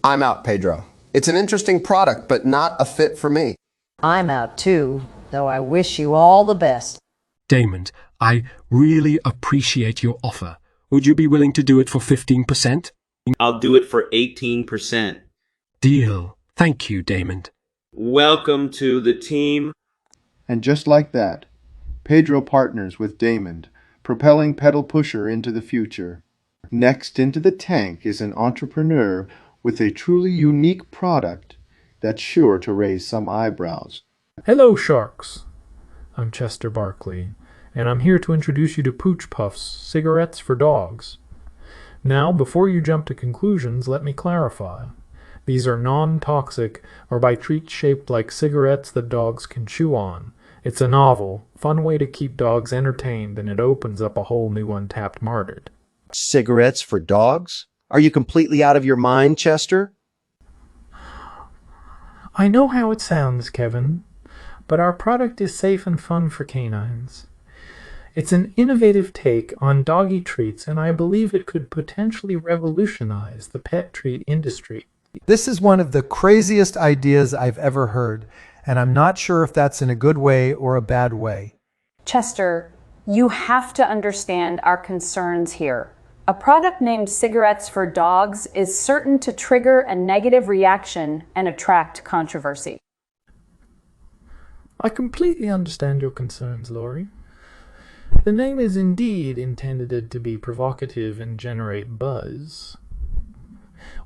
I'm out, Pedro. It's an interesting product, but not a fit for me. I'm out too, though I wish you all the best. Damon, I really appreciate your offer. Would you be willing to do it for 15%? I'll do it for 18%. Deal. Thank you, Damon. Welcome to the team. And just like that, Pedro partners with Damon, propelling Pedal Pusher into the future. Next into the tank is an entrepreneur with a truly unique product that's sure to raise some eyebrows. Hello, Sharks. I'm Chester Barkley, and I'm here to introduce you to Pooch Puffs, cigarettes for dogs. Now, before you jump to conclusions, let me clarify. These are non-toxic or by treats shaped like cigarettes that dogs can chew on. It's a novel, fun way to keep dogs entertained, and it opens up a whole new untapped market. Cigarettes for dogs? Are you completely out of your mind, Chester? I know how it sounds, Kevin, but our product is safe and fun for canines. It's an innovative take on doggy treats, and I believe it could potentially revolutionize the pet treat industry. This is one of the craziest ideas I've ever heard, and I'm not sure if that's in a good way or a bad way. Chester, you have to understand our concerns here. A product named Cigarettes for Dogs is certain to trigger a negative reaction and attract controversy. I completely understand your concerns, Laurie. The name is indeed intended to be provocative and generate buzz.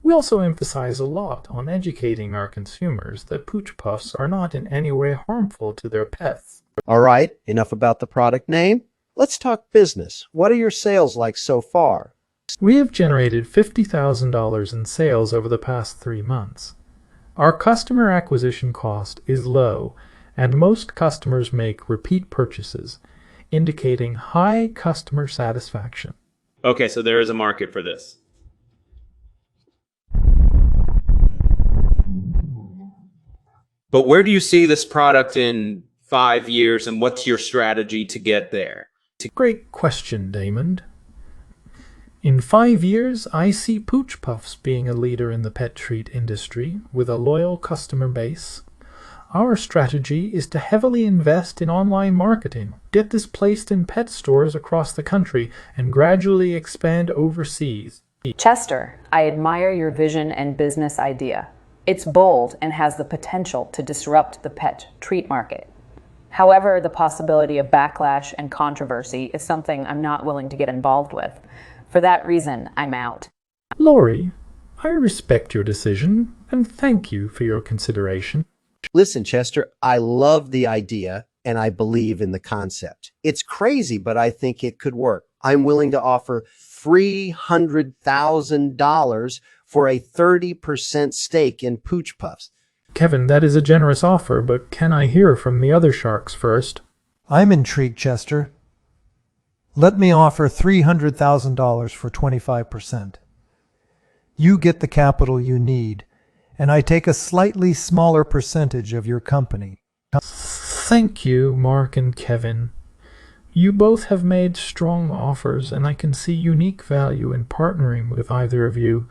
We also emphasize a lot on educating our consumers that Pooch Puffs are not in any way harmful to their pets. All right, enough about the product name. Let's talk business. What are your sales like so far? We have generated $50,000 in sales over the past 3 months. Our customer acquisition cost is low, and most customers make repeat purchases, indicating high customer satisfaction. Okay, so there is a market for this. But where do you see this product in 5 years, and what's your strategy to get there? Great question, Damon. In 5 years, I see Pooch Puffs being a leader in the pet treat industry with a loyal customer base. Our strategy is to heavily invest in online marketing, get this placed in pet stores across the country, and gradually expand overseas. Chester, I admire your vision and business idea. It's bold and has the potential to disrupt the pet treat market. However, the possibility of backlash and controversy is something I'm not willing to get involved with. For that reason, I'm out. Laurie, I respect your decision, and thank you for your consideration. Listen, Chester, I love the idea, and I believe in the concept. It's crazy, but I think it could work. I'm willing to offer $300,000 for a 30% stake in Pooch Puffs. Kevin, that is a generous offer, but can I hear from the other sharks first? I'm intrigued, Chester. Let me offer $300,000 for 25%. You get the capital you need, and I take a slightly smaller percentage of your company. Thank you, Mark and Kevin. You both have made strong offers, and I can see unique value in partnering with either of you.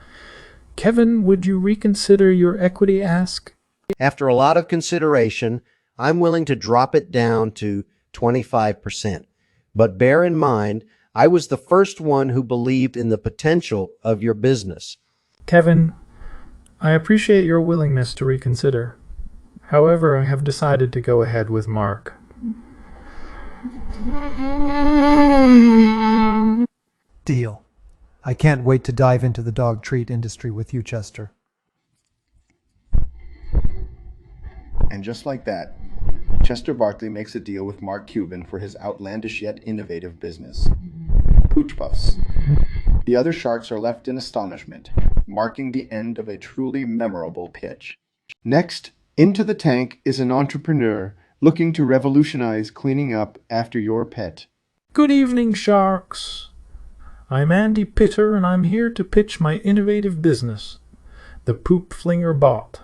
Kevin, would you reconsider your equity ask? After a lot of consideration, I'm willing to drop it down to 25%. But bear in mind, I was the first one who believed in the potential of your business. Kevin, I appreciate your willingness to reconsider. However, I have decided to go ahead with Mark. Deal. I can't wait to dive into the dog treat industry with you, Chester. And just like that, Chester Barkley makes a deal with Mark Cuban for his outlandish yet innovative business, Pooch Puffs. The other sharks are left in astonishment, marking the end of a truly memorable pitch. Next, into the tank is an entrepreneur looking to revolutionize cleaning up after your pet. Good evening, sharks. I'm Andy Pitter, and I'm here to pitch my innovative business, the Poop Flinger Bot.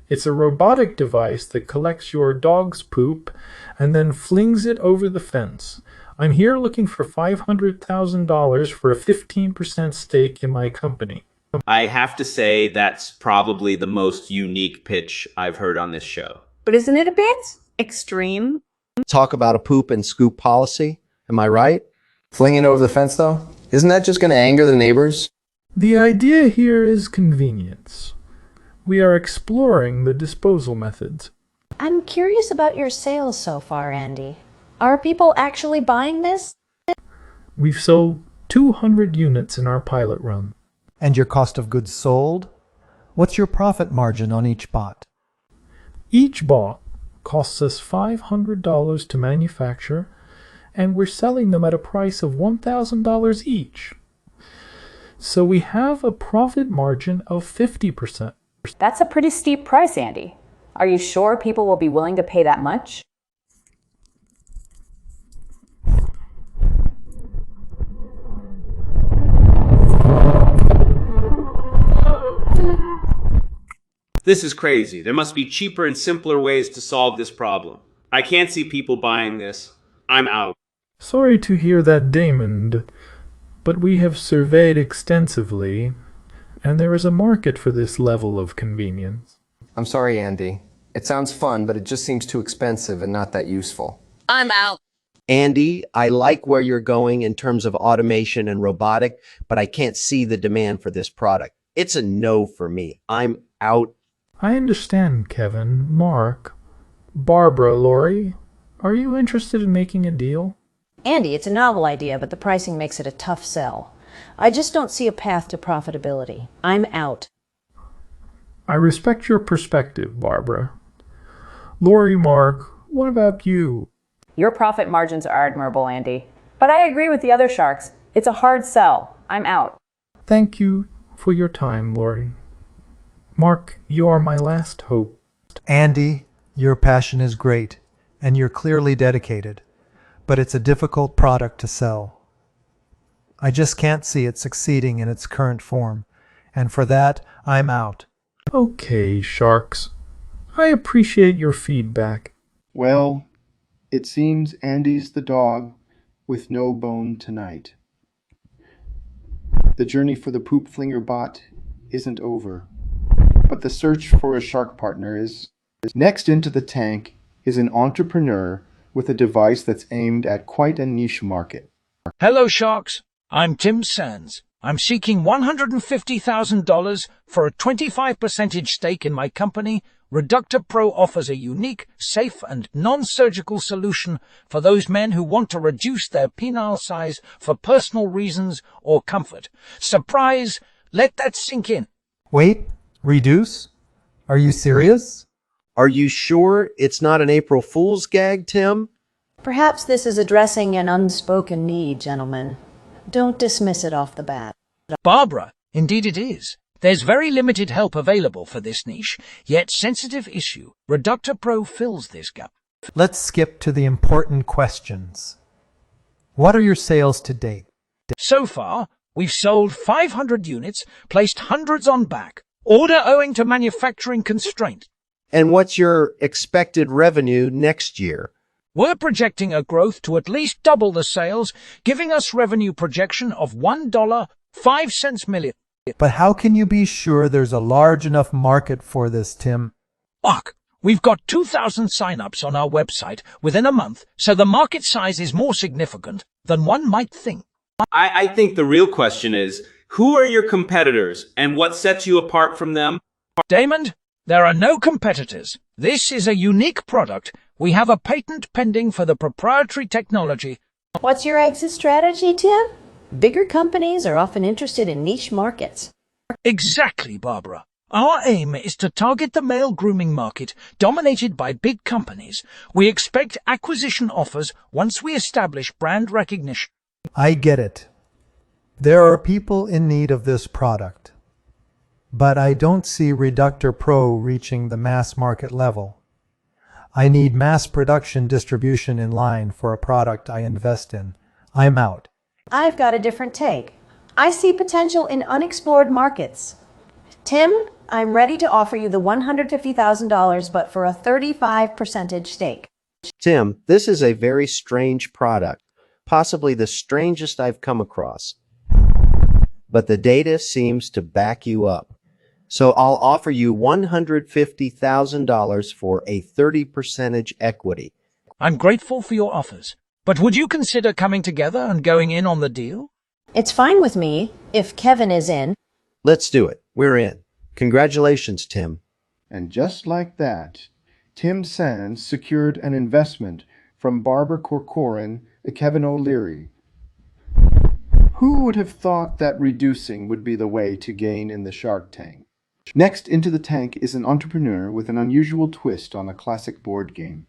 It's a robotic device that collects your dog's poop and then flings it over the fence. I'm here looking for $500,000 for a 15% stake in my company. I have to say that's probably the most unique pitch I've heard on this show. But isn't it a bit extreme? Talk about a poop and scoop policy. Am I right? Flinging over the fence, though? Isn't that just going to anger the neighbors? The idea here is convenience. We are exploring the disposal methods. I'm curious about your sales so far, Andy. Are people actually buying this? We've sold 200 units in our pilot run. And your cost of goods sold? What's your profit margin on each bot? Each bot costs us $500 to manufacture, and we're selling them at a price of $1,000 each. So we have a profit margin of 50%. That's a pretty steep price, Andy. Are you sure people will be willing to pay that much? This is crazy. There must be cheaper and simpler ways to solve this problem. I can't see people buying this. I'm out. Sorry to hear that, Damon, but we have surveyed extensively, and there is a market for this level of convenience. I'm sorry, Andy. It sounds fun, but it just seems too expensive and not that useful. I'm out. Andy, I like where you're going in terms of automation and robotic, but I can't see the demand for this product. It's a no for me. I'm out. I understand, Kevin. Mark, Barbara, Lori, are you interested in making a deal? Andy, it's a novel idea, but the pricing makes it a tough sell. I just don't see a path to profitability. I'm out. I respect your perspective, Barbara. Lori, Mark, what about you? Your profit margins are admirable, Andy. But I agree with the other sharks. It's a hard sell. I'm out. Thank you for your time, Lori. Mark, you are my last hope. Andy, your passion is great, and you're clearly dedicated, but it's a difficult product to sell. I just can't see it succeeding in its current form, and for that, I'm out. Okay, sharks. I appreciate your feedback. Well, it seems Andy's the dog with no bone tonight. The journey for the Poop Flinger Bot isn't over, but the search for a shark partner is. Next into the tank is an entrepreneur with a device that's aimed at quite a niche market. Hello, sharks. I'm Tim Sands. I'm seeking $150,000 for a 25% stake in my company. Reductor Pro offers a unique, safe, and non-surgical solution for those men who want to reduce their penile size for personal reasons or comfort. Surprise! Let that sink in. Wait, reduce? Are you serious? Are you sure it's not an April Fool's gag, Tim? Perhaps this is addressing an unspoken need, gentlemen. Don't dismiss it off the bat. Barbara, indeed it is. There's very limited help available for this niche, yet sensitive issue. Reductor Pro fills this gap. Let's skip to the important questions. What are your sales to date? So far, we've sold 500 units, placed hundreds on back. Order owing to manufacturing constraint. And what's your expected revenue next year? We're projecting a growth to at least double the sales, giving us revenue projection of $1.05 million. But how can you be sure there's a large enough market for this, Tim? Mark, we've got 2,000 sign-ups on our website within a month, so the market size is more significant than one might think. I think the real question is, who are your competitors and what sets you apart from them? Damon, there are no competitors. This is a unique product. We have a patent pending for the proprietary technology. What's your exit strategy, Tim? Bigger companies are often interested in niche markets. Exactly, Barbara. Our aim is to target the male grooming market, dominated by big companies. We expect acquisition offers once we establish brand recognition. I get it. There are people in need of this product. But I don't see Reductor Pro reaching the mass market level. I need mass production distribution in line for a product I invest in. I'm out. I've got a different take. I see potential in unexplored markets. Tim, I'm ready to offer you the $150,000, but for a 35% stake. Tim, this is a very strange product, possibly the strangest I've come across. But the data seems to back you up. So I'll offer you $150,000 for a 30% equity. I'm grateful for your offers, but would you consider coming together and going in on the deal? It's fine with me, if Kevin is in. Let's do it. We're in. Congratulations, Tim. And just like that, Tim Sands secured an investment from Barbara Corcoran and Kevin O'Leary. Who would have thought that reducing would be the way to gain in the Shark Tank? Next into the tank is an entrepreneur with an unusual twist on a classic board game.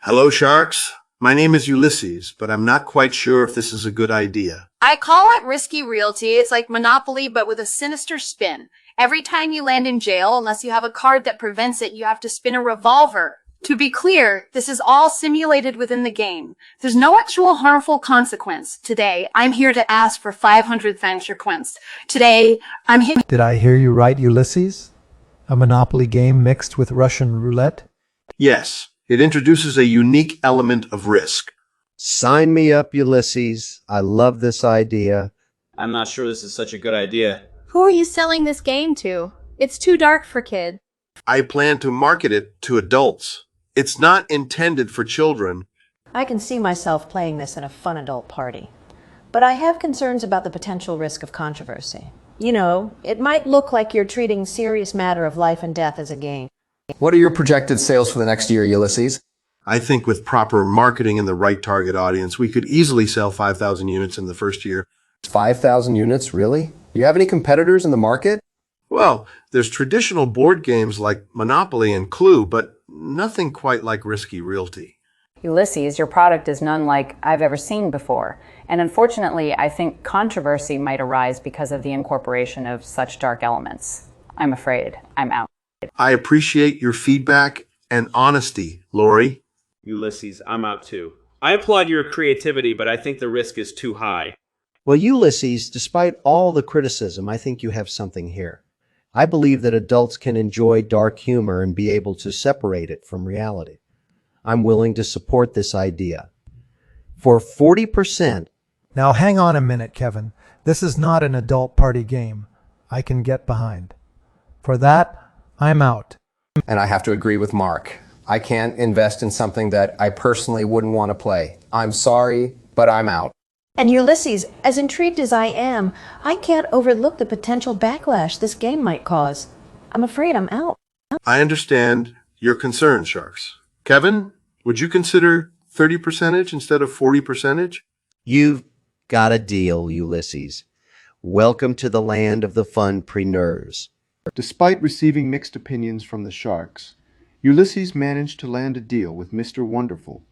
Hello, Sharks. My name is Ulysses, but I'm not quite sure if this is a good idea. I call it risky realty. It's like Monopoly, but with a sinister spin. Every time you land in jail, unless you have a card that prevents it, you have to spin a revolver. To be clear, this is all simulated within the game. There's no actual harmful consequence. Today, I'm here to ask for 500 venture. Today, I'm here. Did I hear you right, Ulysses? A Monopoly game mixed with Russian roulette? Yes, it introduces a unique element of risk. Sign me up, Ulysses. I love this idea. I'm not sure this is such a good idea. Who are you selling this game to? It's too dark for kids. I plan to market it to adults. It's not intended for children. I can see myself playing this in a fun adult party. But I have concerns about the potential risk of controversy. You know, it might look like you're treating serious matter of life and death as a game. What are your projected sales for the next year, Ulysses? I think with proper marketing and the right target audience, we could easily sell 5,000 units in the first year. 5,000 units, really? Do you have any competitors in the market? Well, there's traditional board games like Monopoly and Clue, but nothing quite like Risky Realty. Ulysses, your product is none like I've ever seen before. And unfortunately, I think controversy might arise because of the incorporation of such dark elements. I'm afraid I'm out. I appreciate your feedback and honesty, Lori. Ulysses, I'm out too. I applaud your creativity, but I think the risk is too high. Well, Ulysses, despite all the criticism, I think you have something here. I believe that adults can enjoy dark humor and be able to separate it from reality. I'm willing to support this idea. For 40%. Now hang on a minute, Kevin. This is not an adult party game I can get behind. For that, I'm out. And I have to agree with Mark. I can't invest in something that I personally wouldn't want to play. I'm sorry, but I'm out. And Ulysses, as intrigued as I am, I can't overlook the potential backlash this game might cause. I'm afraid I'm out. I understand your concerns, Sharks. Kevin, would you consider 30% instead of 40%? You've got a deal, Ulysses. Welcome to the land of the funpreneurs. Despite receiving mixed opinions from the Sharks, Ulysses managed to land a deal with Mr. Wonderful,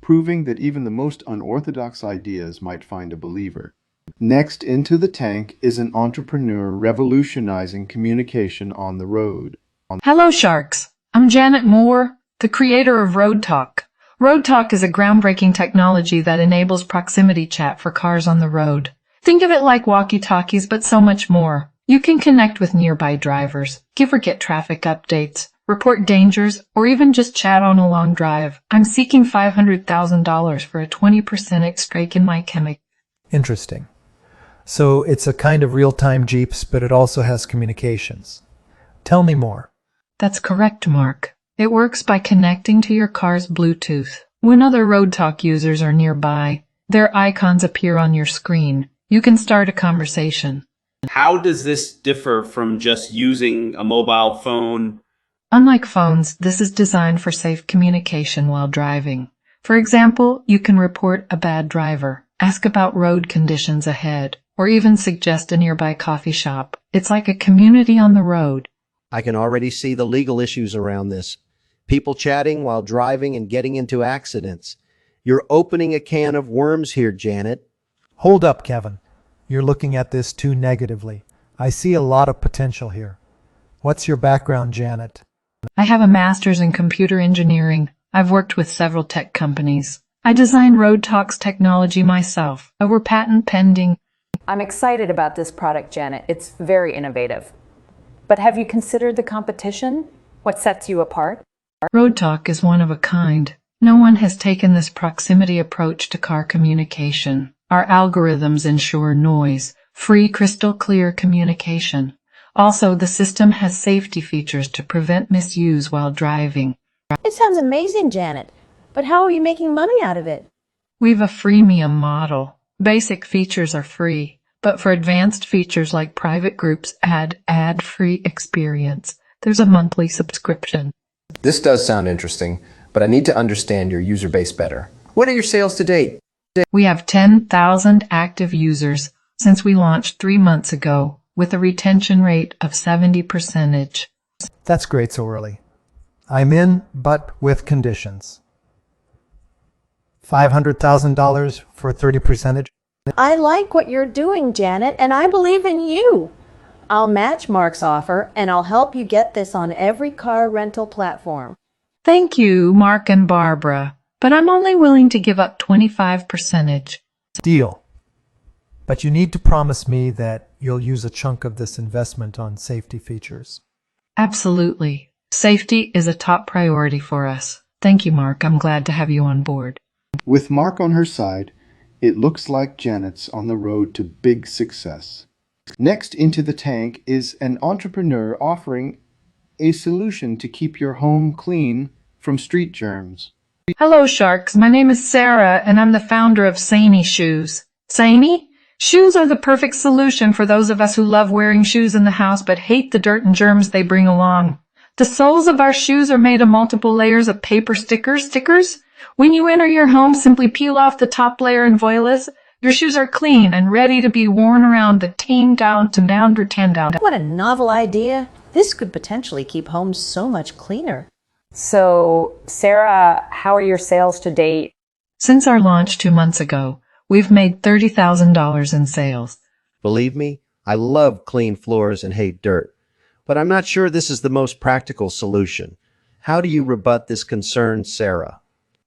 proving that even the most unorthodox ideas might find a believer. Next into the tank is an entrepreneur revolutionizing communication on the road. Hello, Sharks. I'm Janet Moore, the creator of Road Talk. Road Talk is a groundbreaking technology that enables proximity chat for cars on the road. Think of it like walkie-talkies, but so much more. You can connect with nearby drivers, give or get traffic updates, report dangers, or even just chat on a long drive. I'm seeking $500,000 for a 20% stake in my chemical. Interesting. So it's a kind of real-time Jeeps, but it also has communications. Tell me more. That's correct, Mark. It works by connecting to your car's Bluetooth. When other Road Talk users are nearby, their icons appear on your screen. You can start a conversation. How does this differ from just using a mobile phone? Unlike phones, this is designed for safe communication while driving. For example, you can report a bad driver, ask about road conditions ahead, or even suggest a nearby coffee shop. It's like a community on the road. I can already see the legal issues around this. People chatting while driving and getting into accidents. You're opening a can of worms here, Janet. Hold up, Kevin. You're looking at this too negatively. I see a lot of potential here. What's your background, Janet? I have a master's in computer engineering. I've worked with several tech companies. I designed Road Talk's technology myself. We're patent pending. I'm excited about this product, Janet. It's very innovative. But have you considered the competition? What sets you apart? Road Talk is one of a kind. No one has taken this proximity approach to car communication. Our algorithms ensure noise-free, crystal-clear communication. Also, the system has safety features to prevent misuse while driving. It sounds amazing, Janet. But how are you making money out of it? We've a freemium model. Basic features are free, but for advanced features like private groups ad-free experience, there's a monthly subscription. This does sound interesting, but I need to understand your user base better. What are your sales to date? We have 10,000 active users since we launched 3 months ago, with a retention rate of 70%. That's great so early. I'm in, but with conditions. $500,000 for 30%. I like what you're doing, Janet, and I believe in you. I'll match Mark's offer, and I'll help you get this on every car rental platform. Thank you, Mark and Barbara, but I'm only willing to give up 25%. Deal. But you need to promise me that you'll use a chunk of this investment on safety features. Absolutely. Safety is a top priority for us. Thank you, Mark. I'm glad to have you on board. With Mark on her side, it looks like Janet's on the road to big success. Next into the tank is an entrepreneur offering a solution to keep your home clean from street germs. Hello, Sharks. My name is Sarah, and I'm the founder of Saini Shoes. Saini? Shoes are the perfect solution for those of us who love wearing shoes in the house but hate the dirt and germs they bring along. The soles of our shoes are made of multiple layers of paper stickers. When you enter your home, simply peel off the top layer and voila, your shoes are clean and ready to be worn around the team down to under 10 down. What a novel idea. This could potentially keep homes so much cleaner. So, Sarah, how are your sales to date? Since our launch 2 months ago, we've made $30,000 in sales. Believe me, I love clean floors and hate dirt. But I'm not sure this is the most practical solution. How do you rebut this concern, Sarah?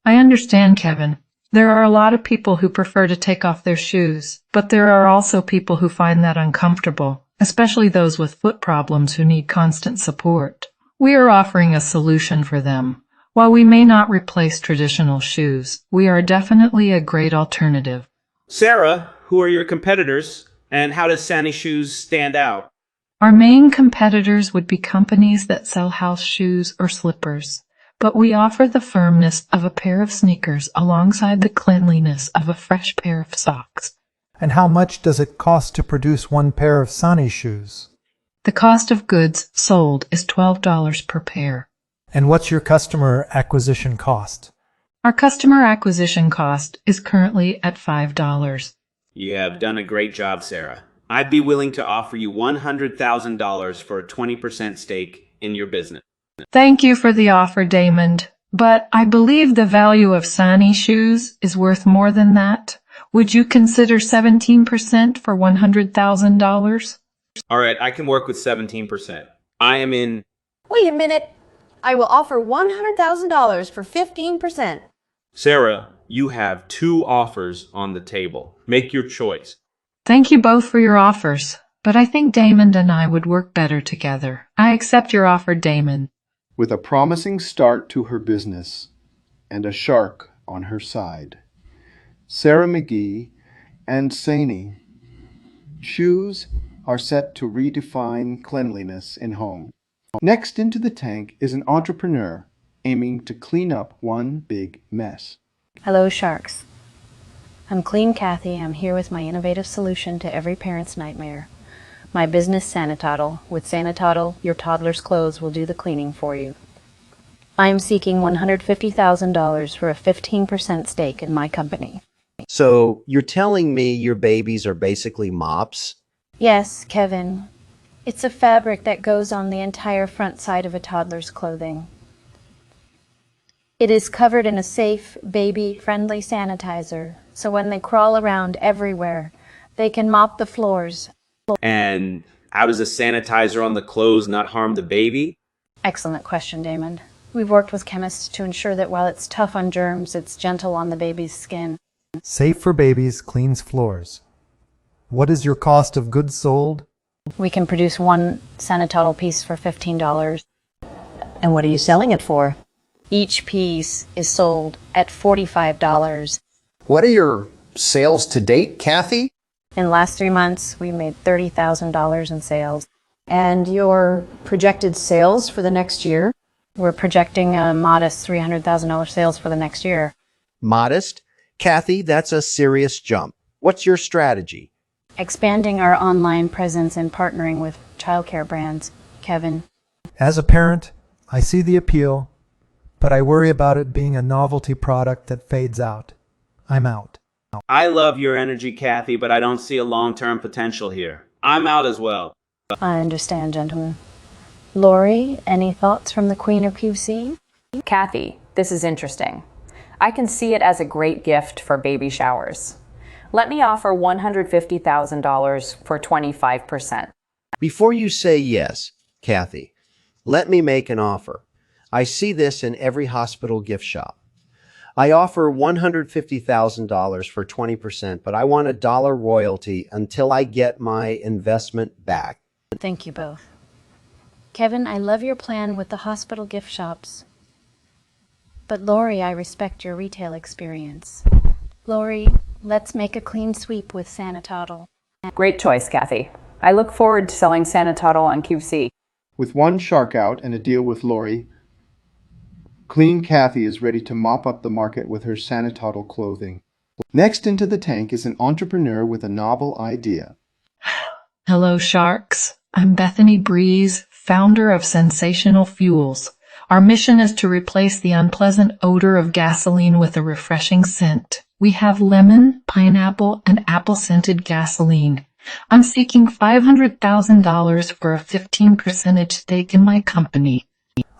I understand, Kevin. There are a lot of people who prefer to take off their shoes, but there are also people who find that uncomfortable, especially those with foot problems who need constant support. We are offering a solution for them. While we may not replace traditional shoes, we are definitely a great alternative. Sarah, who are your competitors, and how does Saini Shoes stand out? Our main competitors would be companies that sell house shoes or slippers, but we offer the firmness of a pair of sneakers alongside the cleanliness of a fresh pair of socks. And how much does it cost to produce one pair of Saini shoes? The cost of goods sold is $12 per pair. And what's your customer acquisition cost? Our customer acquisition cost is currently at $5. You have done a great job, Sarah. I'd be willing to offer you $100,000 for a 20% stake in your business. Thank you for the offer, Damon, but I believe the value of Saini Shoes is worth more than that. Would you consider 17% for $100,000? All right, I can work with 17%. I am in. Wait a minute. I will offer $100,000 for 15%. Sarah, you have 2 offers on the table. Make your choice. Thank you both for your offers. but I think Damon and I would work better together. I accept your offer, Damon. With a promising start to her business and a shark on her side, Sarah McGee and Saini Shoes are set to redefine cleanliness in home. Next into the tank is an entrepreneur aiming to clean up one big mess. Hello, Sharks. I'm Clean Kathy. I'm here with my innovative solution to every parent's nightmare. My business, Sanitoddle. With Sanitoddle, your toddler's clothes will do the cleaning for you. I am seeking $150,000 for a 15% stake in my company. So you're telling me your babies are basically mops? Yes, Kevin. It's a fabric that goes on the entire front side of a toddler's clothing. It is covered in a safe, baby-friendly sanitizer, so when they crawl around everywhere, they can mop the floors. And how does the sanitizer on the clothes not harm the baby? Excellent question, Damon. We've worked with chemists to ensure that while it's tough on germs, it's gentle on the baby's skin. Safe for Babies cleans floors. What is your cost of goods sold? We can produce one Sanitoddle piece for $15. And what are you selling it for? Each piece is sold at $45. What are your sales to date, Kathy? In the last 3 months, we made $30,000 in sales. And your projected sales for the next year? We're projecting a modest $300,000 sales for the next year. Modest? Kathy, that's a serious jump. What's your strategy? Expanding our online presence and partnering with childcare brands. Kevin. As a parent, I see the appeal, but I worry about it being a novelty product that fades out. I'm out. I love your energy, Kathy, but I don't see a long-term potential here. I'm out as well. I understand, gentlemen. Lori, any thoughts from the Queen of QC? Kathy, this is interesting. I can see it as a great gift for baby showers. Let me offer $150,000 for 25%. Before you say yes, Kathy, let me make an offer. I see this in every hospital gift shop. I offer $150,000 for 20%, but I want a dollar royalty until I get my investment back. Thank you both. Kevin, I love your plan with the hospital gift shops. But Lori, I respect your retail experience. Lori, let's make a clean sweep with Sanitoddle. Great choice, Kathy. I look forward to selling Sanitoddle on QC. With one shark out and a deal with Lori, Clean Kathy is ready to mop up the market with her Sanitoddle clothing. Next into the tank is an entrepreneur with a novel idea. Hello, Sharks. I'm Bethany Breeze, founder of Sensational Fuels. Our mission is to replace the unpleasant odor of gasoline with a refreshing scent. We have lemon, pineapple, and apple-scented gasoline. I'm seeking $500,000 for a 15% stake in my company.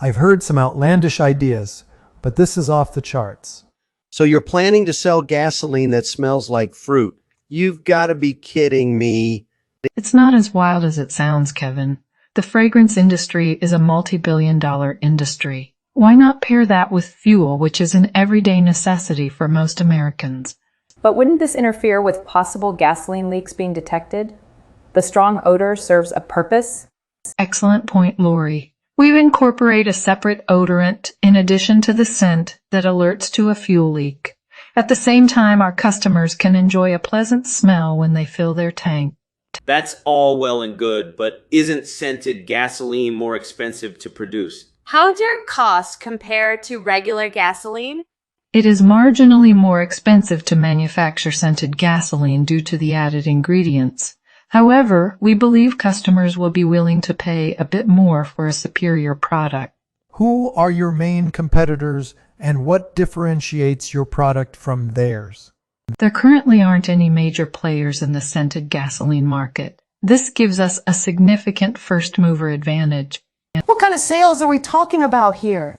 I've heard some outlandish ideas, but this is off the charts. So you're planning to sell gasoline that smells like fruit? You've got to be kidding me. It's not as wild as it sounds, Kevin. The fragrance industry is a multi-billion-dollar industry. Why not pair that with fuel, which is an everyday necessity for most Americans? But wouldn't this interfere with possible gasoline leaks being detected? The strong odor serves a purpose? Excellent point, Lori. We incorporate a separate odorant in addition to the scent that alerts to a fuel leak. At the same time, our customers can enjoy a pleasant smell when they fill their tank. That's all well and good, but isn't scented gasoline more expensive to produce? How do your costs compare to regular gasoline? It is marginally more expensive to manufacture scented gasoline due to the added ingredients. However, we believe customers will be willing to pay a bit more for a superior product. Who are your main competitors and what differentiates your product from theirs? There currently aren't any major players in the scented gasoline market. This gives us a significant first-mover advantage. What kind of sales are we talking about here?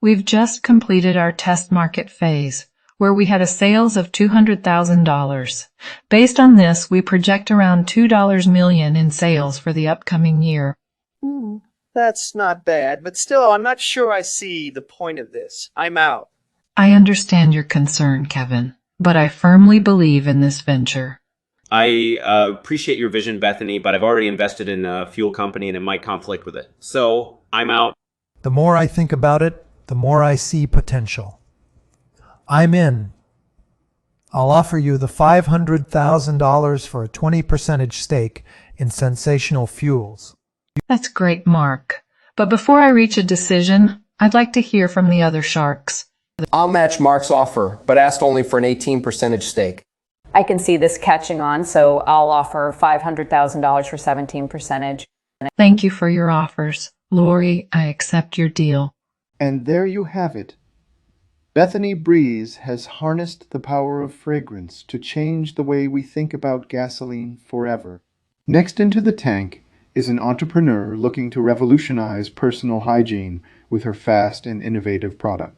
We've just completed our test market phase, where we had a sales of $200,000. Based on this, we project around $2 million in sales for the upcoming year. That's not bad, but still, I'm not sure I see the point of this. I'm out. I understand your concern, Kevin, but I firmly believe in this venture. I appreciate your vision, Bethany, but I've already invested in a fuel company and it might conflict with it. So I'm out. The more I think about it, the more I see potential. I'm in. I'll offer you the $500,000 for a 20% stake in Sensational Fuels. That's great, Mark. But before I reach a decision, I'd like to hear from the other sharks. I'll match Mark's offer, but asked only for an 18% stake. I can see this catching on, so I'll offer $500,000 for 17%. Thank you for your offers. Lori, I accept your deal. And there you have it. Bethany Breeze has harnessed the power of fragrance to change the way we think about gasoline forever. Next into the tank is an entrepreneur looking to revolutionize personal hygiene with her fast and innovative product.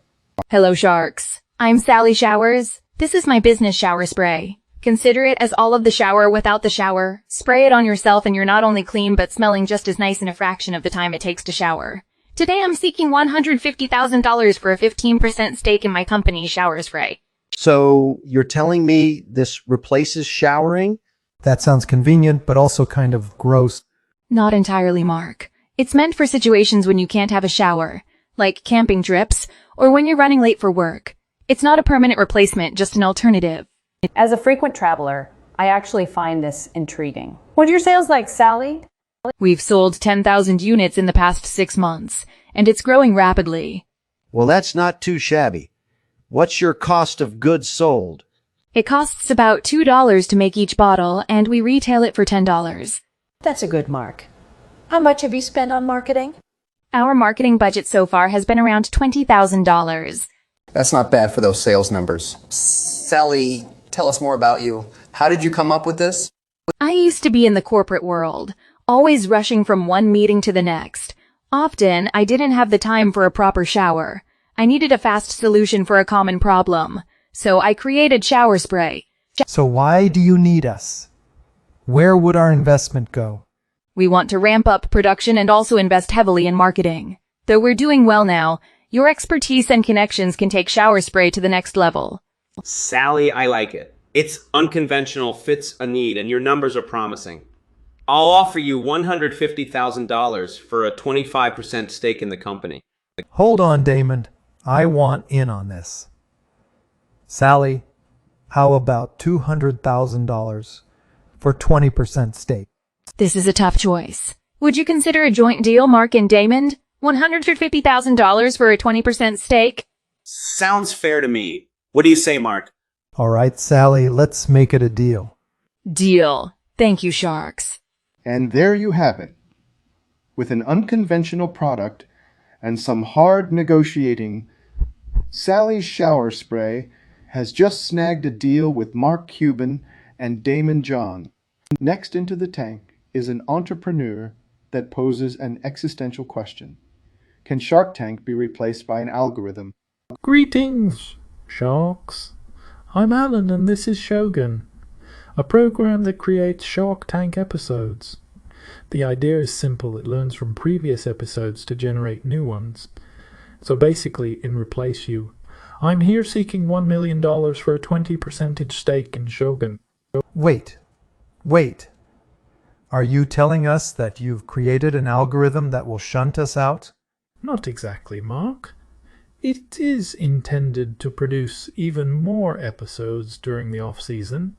Hello, sharks. I'm Sally Showers. This is my business shower spray. Consider it as all of the shower without the shower. Spray it on yourself and you're not only clean but smelling just as nice in a fraction of the time it takes to shower. Today I'm seeking $150,000 for a 15% stake in my company, Shower Spray. So you're telling me this replaces showering? That sounds convenient, but also kind of gross. Not entirely, Mark. It's meant for situations when you can't have a shower, like camping trips, or when you're running late for work. It's not a permanent replacement, just an alternative. As a frequent traveler, I actually find this intriguing. What are your sales like, Sally? We've sold 10,000 units in the past 6 months, and it's growing rapidly. Well, that's not too shabby. What's your cost of goods sold? It costs about $2 to make each bottle, and we retail it for $10. That's a good mark. How much have you spent on marketing? Our marketing budget so far has been around $20,000. That's not bad for those sales numbers. Sally, tell us more about you. How did you come up with this? I used to be in the corporate world, always rushing from one meeting to the next. Often, I didn't have the time for a proper shower. I needed a fast solution for a common problem. So I created Shower Spray. So why do you need us? Where would our investment go? We want to ramp up production and also invest heavily in marketing. Though we're doing well now, your expertise and connections can take Shower Spray to the next level. Sally, I like it. It's unconventional, fits a need, and your numbers are promising. I'll offer you $150,000 for a 25% stake in the company. Hold on, Damon. I want in on this. Sally, how about $200,000 for 20% stake? This is a tough choice. Would you consider a joint deal, Mark and Damon? $150,000 for a 20% stake? Sounds fair to me. What do you say, Mark? All right, Sally, let's make it a deal. Deal. Thank you, sharks. And there you have it. With an unconventional product and some hard negotiating, Sally's Shower Spray has just snagged a deal with Mark Cuban and Damon John. Next into the tank is an entrepreneur that poses an existential question. Can Shark Tank be replaced by an algorithm? Greetings, sharks. I'm Alan and this is Shogun, a program that creates Shark Tank episodes. The idea is simple. It learns from previous episodes to generate new ones. So basically, in replace you, I'm here seeking $1 million for a 20% stake in Shogun. Wait. Are you telling us that you've created an algorithm that will shunt us out? Not exactly, Mark. It is intended to produce even more episodes during the off-season,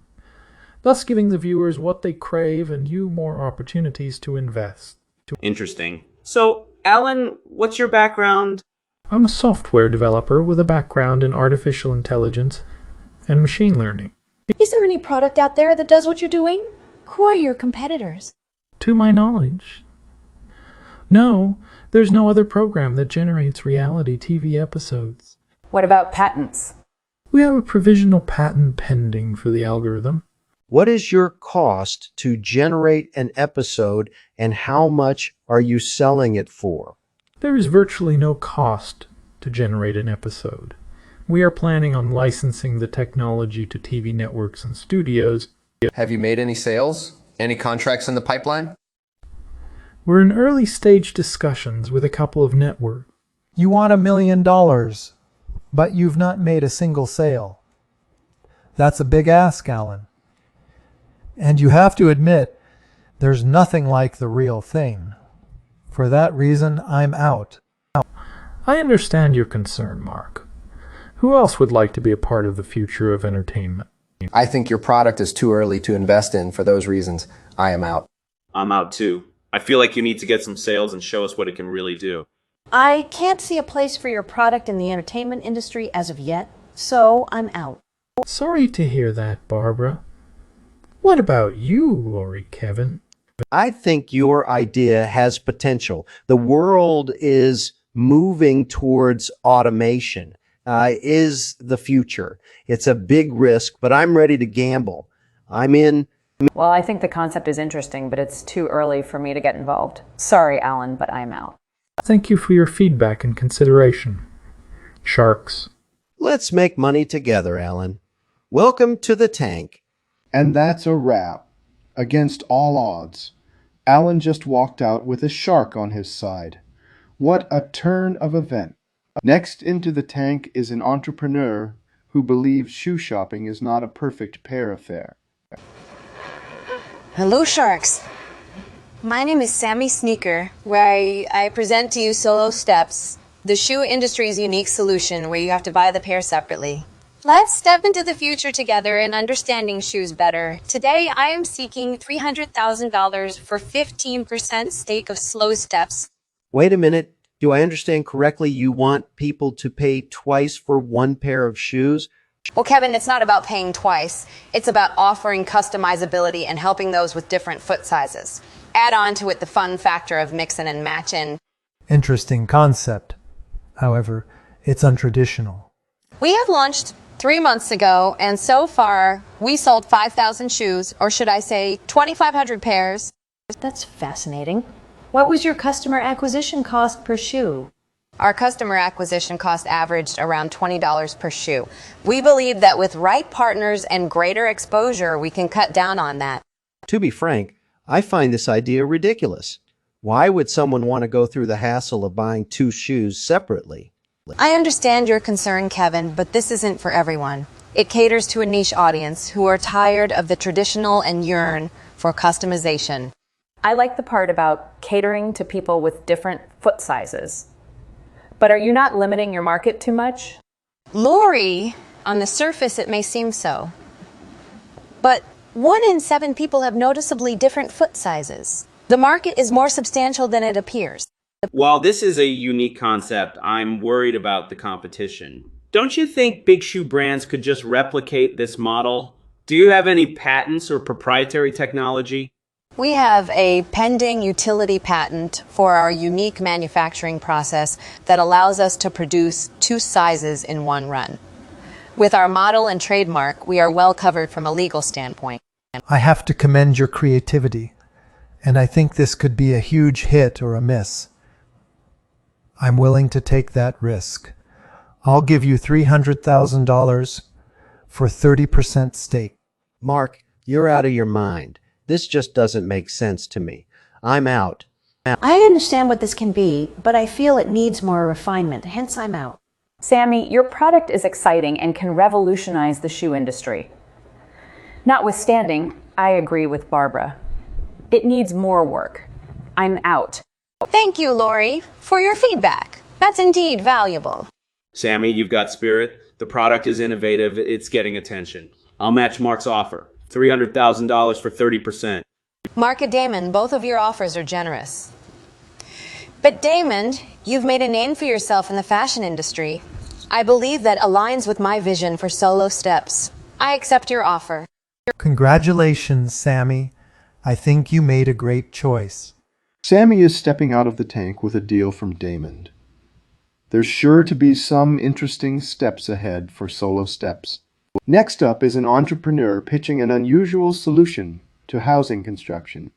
thus giving the viewers what they crave and you more opportunities to invest. Interesting. So, Alan, what's your background? I'm a software developer with a background in artificial intelligence and machine learning. Is there any product out there that does what you're doing? Who are your competitors? To my knowledge, no, there's no other program that generates reality TV episodes. What about patents? We have a provisional patent pending for the algorithm. What is your cost to generate an episode and how much are you selling it for? There is virtually no cost to generate an episode. We are planning on licensing the technology to TV networks and studios. Have you made any sales? Any contracts in the pipeline? We're in early stage discussions with a couple of networks. You want $1 million, but you've not made a single sale. That's a big ask, Alan. And you have to admit, there's nothing like the real thing. For that reason, I'm out. I understand your concern, Mark. Who else would like to be a part of the future of entertainment? I think your product is too early to invest in. For those reasons, I am out. I'm out too. I feel like you need to get some sales and show us what it can really do. I can't see a place for your product in the entertainment industry as of yet, so I'm out. Sorry to hear that, Barbara. What about you, Lori Kevin? I think your idea has potential. The world is moving towards automation, is the future. It's a big risk, but I'm ready to gamble. I'm in. Well, I think the concept is interesting, but it's too early for me to get involved. Sorry, Alan, but I'm out. Thank you for your feedback and consideration. Sharks. Let's make money together, Alan. Welcome to the tank. And that's a wrap. Against all odds, Alan just walked out with a shark on his side. What a turn of event. Next into the tank is an entrepreneur who believes shoe shopping is not a perfect pair affair. Hello, Sharks. My name is Sammy Sneaker, where I present to you Solo Steps, the shoe industry's unique solution where you have to buy the pair separately. Let's step into the future together in understanding shoes better. Today, I am seeking $300,000 for 15% stake of Slow Steps. Wait a minute. Do I understand correctly? You want people to pay twice for one pair of shoes? Well, Kevin, it's not about paying twice. It's about offering customizability and helping those with different foot sizes. Add on to it the fun factor of mixing and matching. Interesting concept. However, it's untraditional. We have launched 3 months ago, and so far, we sold 5,000 shoes, or should I say 2,500 pairs. That's fascinating. What was your customer acquisition cost per shoe? Our customer acquisition cost averaged around $20 per shoe. We believe that with right partners and greater exposure, we can cut down on that. To be frank, I find this idea ridiculous. Why would someone want to go through the hassle of buying 2 shoes separately? I understand your concern, Kevin, but this isn't for everyone. It caters to a niche audience who are tired of the traditional and yearn for customization. I like the part about catering to people with different foot sizes. But are you not limiting your market too much? Lori, on the surface it may seem so. But 1 in 7 people have noticeably different foot sizes. The market is more substantial than it appears. While this is a unique concept, I'm worried about the competition. Don't you think big shoe brands could just replicate this model? Do you have any patents or proprietary technology? We have a pending utility patent for our unique manufacturing process that allows us to produce 2 sizes in one run. With our model and trademark, we are well covered from a legal standpoint. I have to commend your creativity, and I think this could be a huge hit or a miss. I'm willing to take that risk. I'll give you $300,000 for 30% stake. Mark, you're out of your mind. This just doesn't make sense to me. I'm out. I understand what this can be, but I feel it needs more refinement, hence I'm out. Sammy, your product is exciting and can revolutionize the shoe industry. Notwithstanding, I agree with Barbara. It needs more work. I'm out. Thank you, Lori, for your feedback. That's indeed valuable. Sammy, you've got spirit. The product is innovative. It's getting attention. I'll match Mark's offer. $300,000 for 30%. Mark and Damon, both of your offers are generous. But Damon, you've made a name for yourself in the fashion industry. I believe that aligns with my vision for Solo Steps. I accept your offer. Congratulations, Sammy. I think you made a great choice. Sammy is stepping out of the tank with a deal from Damon. There's sure to be some interesting steps ahead for Solo Steps. Next up is an entrepreneur pitching an unusual solution to housing construction.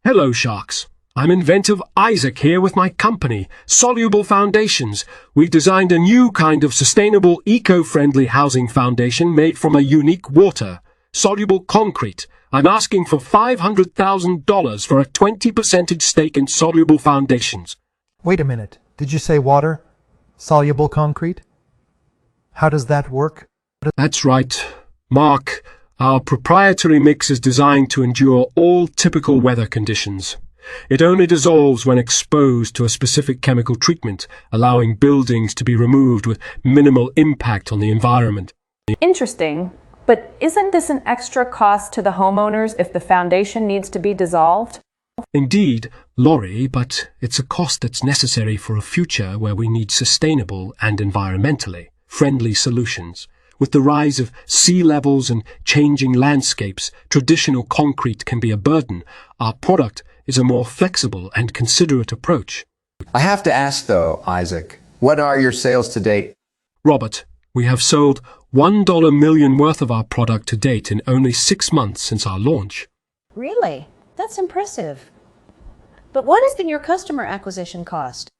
Hello, Sharks. I'm inventive Isaac here with my company, Soluble Foundations. We've designed a new kind of sustainable, eco-friendly housing foundation made from a unique water, soluble concrete. I'm asking for $500,000 for a 20% stake in Soluble Foundations. Wait a minute. Did you say water? Soluble concrete? How does that work? That's right. Mark, Our proprietary mix is designed to endure all typical weather conditions. It only dissolves when exposed to a specific chemical treatment, allowing buildings to be removed with minimal impact on the environment. Interesting, but isn't this an extra cost to the homeowners if the foundation needs to be dissolved? Indeed, Laurie, but it's a cost that's necessary for a future where we need sustainable and environmentally friendly solutions. With the rise of sea levels and changing landscapes, traditional concrete can be a burden. Our product is a more flexible and considerate approach. I have to ask though, Isaac, what are your sales to date? Robert, we have sold $1 million worth of our product to date in only 6 months since our launch. Really? That's impressive. But what has been your customer acquisition cost?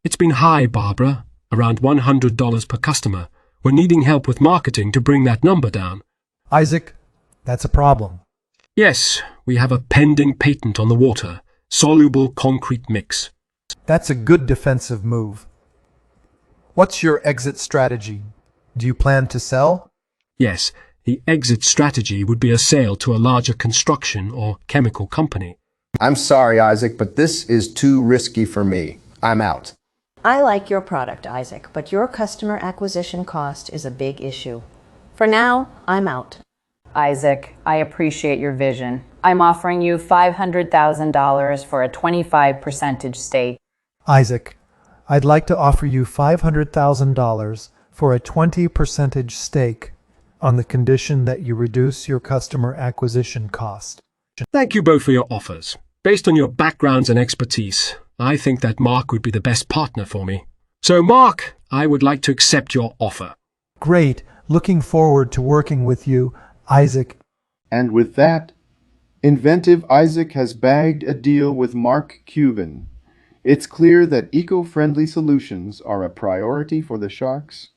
It's been high, Barbara, around $100 per customer. We're needing help with marketing to bring that number down. Isaac, that's a problem. Yes, we have a pending patent on the water, soluble concrete mix. That's a good defensive move. What's your exit strategy? Do you plan to sell? Yes, the exit strategy would be a sale to a larger construction or chemical company. I'm sorry, Isaac, but this is too risky for me. I'm out. I like your product, Isaac, but your customer acquisition cost is a big issue. For now, I'm out. Isaac, I appreciate your vision. I'm offering you $500,000 for a 25% stake. Isaac, I'd like to offer you $500,000 for a 20% stake on the condition that you reduce your customer acquisition cost. Thank you both for your offers. Based on your backgrounds and expertise, I think that Mark would be the best partner for me. So, Mark, I would like to accept your offer. Great. Looking forward to working with you, Isaac. And with that, inventive Isaac has bagged a deal with Mark Cuban. It's clear that eco-friendly solutions are a priority for the Sharks.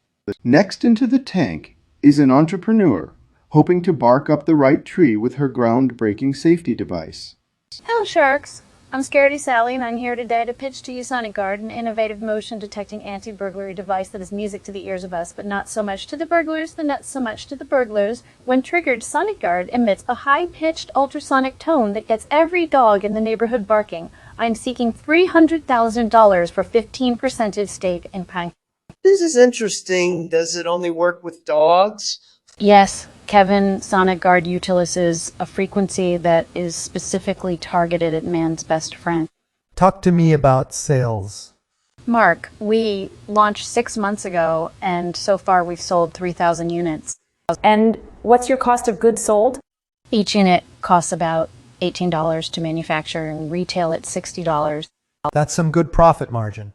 Next into the tank is an entrepreneur hoping to bark up the right tree with her groundbreaking safety device. Hello, Sharks. I'm Scaredy Sally, and I'm here today to pitch to you Sonic Guard, an innovative motion-detecting anti-burglary device that is music to the ears of us, but not so much to the burglars, not so much to the burglars. When triggered, Sonic Guard emits a high-pitched ultrasonic tone that gets every dog in the neighborhood barking. I'm seeking $300,000 for 15% stake in Pine. This is interesting. Does it only work with dogs? Yes, Kevin, Sonic Guard utilises a frequency that is specifically targeted at man's best friend. Talk to me about sales. Mark, we launched 6 months ago, and so far we've sold 3,000 units. And what's your cost of goods sold? Each unit costs about $18 to manufacture and retail at $60. That's some good profit margin.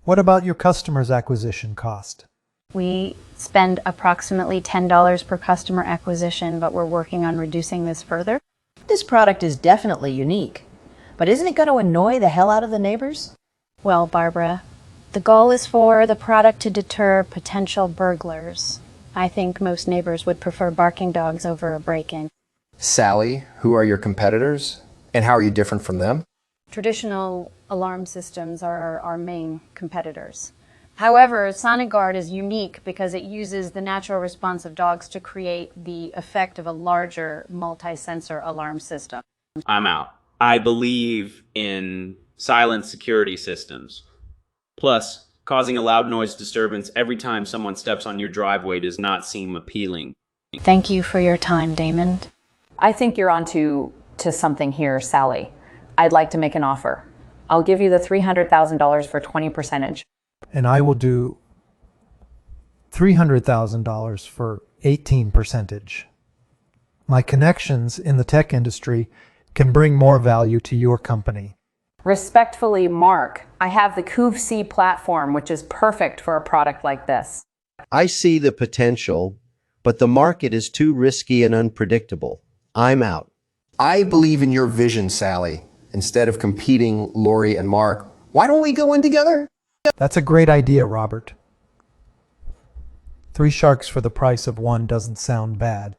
What about your customer's acquisition cost? We spend approximately $10 per customer acquisition, but we're working on reducing this further. This product is definitely unique, but isn't it going to annoy the hell out of the neighbors? Well, Barbara, the goal is for the product to deter potential burglars. I think most neighbors would prefer barking dogs over a break-in. Sally, who are your competitors, and how are you different from them? Traditional alarm systems are our main competitors. However, Sonic Guard is unique because it uses the natural response of dogs to create the effect of a larger multi-sensor alarm system. I'm out. I believe in silent security systems. Plus, causing a loud noise disturbance every time someone steps on your driveway does not seem appealing. Thank you for your time, Damon. I think you're onto something here, Sally. I'd like to make an offer. I'll give you the $300,000 for 20%. And I will do $300,000 for 18%. My connections in the tech industry can bring more value to your company. Respectfully, Mark, I have the CUVC platform, which is perfect for a product like this. I see the potential, but the market is too risky and unpredictable. I'm out. I believe in your vision, Sally. Instead of competing, Laurie and Mark, why don't we go in together? That's a great idea, Robert. 3 sharks for the price of 1 doesn't sound bad.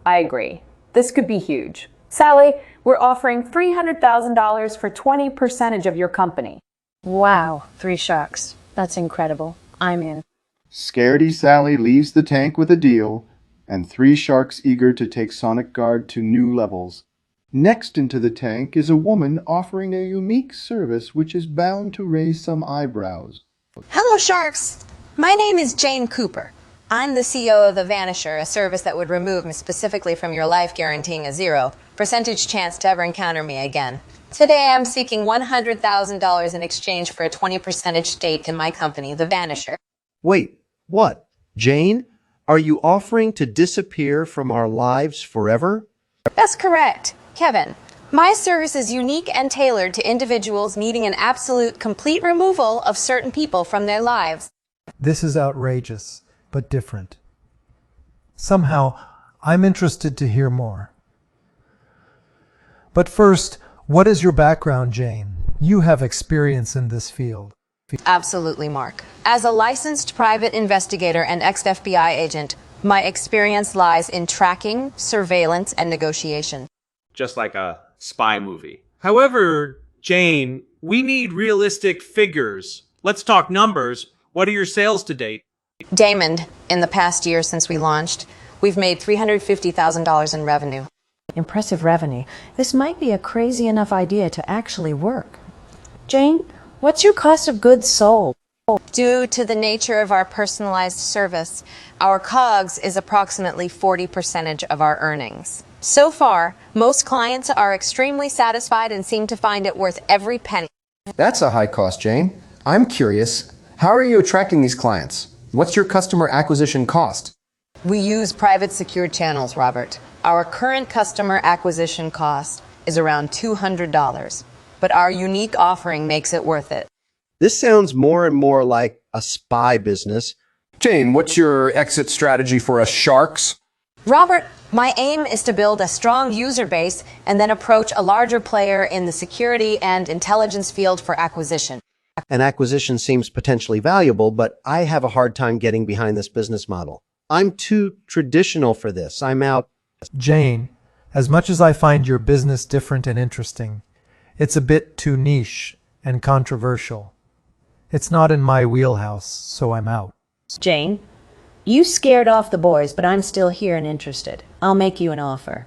I agree. This could be huge. Sally, we're offering $300,000 for 20% of your company. Wow, 3 sharks. That's incredible. I'm in. Scaredy Sally leaves the tank with a deal, and 3 sharks eager to take Sonic Guard to new levels. Next into the tank is a woman offering a unique service which is bound to raise some eyebrows. Hello, sharks. My name is Jane Cooper. I'm the CEO of The Vanisher, a service that would remove me specifically from your life, guaranteeing a 0% chance to ever encounter me again. Today, I'm seeking $100,000 in exchange for a 20% stake in my company, The Vanisher. Wait, what? Jane? Are you offering to disappear from our lives forever? That's correct. Kevin, my service is unique and tailored to individuals needing an absolute, complete removal of certain people from their lives. This is outrageous, but different. Somehow, I'm interested to hear more. But first, what is your background, Jane? You have experience in this field. Absolutely, Mark. As a licensed private investigator and ex-FBI agent, my experience lies in tracking, surveillance, and negotiation. Just like a spy movie. However, Jane, we need realistic figures. Let's talk numbers. What are your sales to date? Damon, in the past year since we launched, we've made $350,000 in revenue. Impressive revenue. This might be a crazy enough idea to actually work. Jane, what's your cost of goods sold? Due to the nature of our personalized service, our COGS is approximately 40% of our earnings. So far, most clients are extremely satisfied and seem to find it worth every penny. That's a high cost, Jane. I'm curious, how are you attracting these clients? What's your customer acquisition cost? We use private secured channels, Robert. Our current customer acquisition cost is around $200, but our unique offering makes it worth it. This sounds more and more like a spy business. Jane, what's your exit strategy for us sharks? Robert, my aim is to build a strong user base and then approach a larger player in the security and intelligence field for acquisition. An acquisition seems potentially valuable, but I have a hard time getting behind this business model. I'm too traditional for this. I'm out. Jane, as much as I find your business different and interesting, it's a bit too niche and controversial. It's not in my wheelhouse, so I'm out. Jane, you scared off the boys, but I'm still here and interested. I'll make you an offer.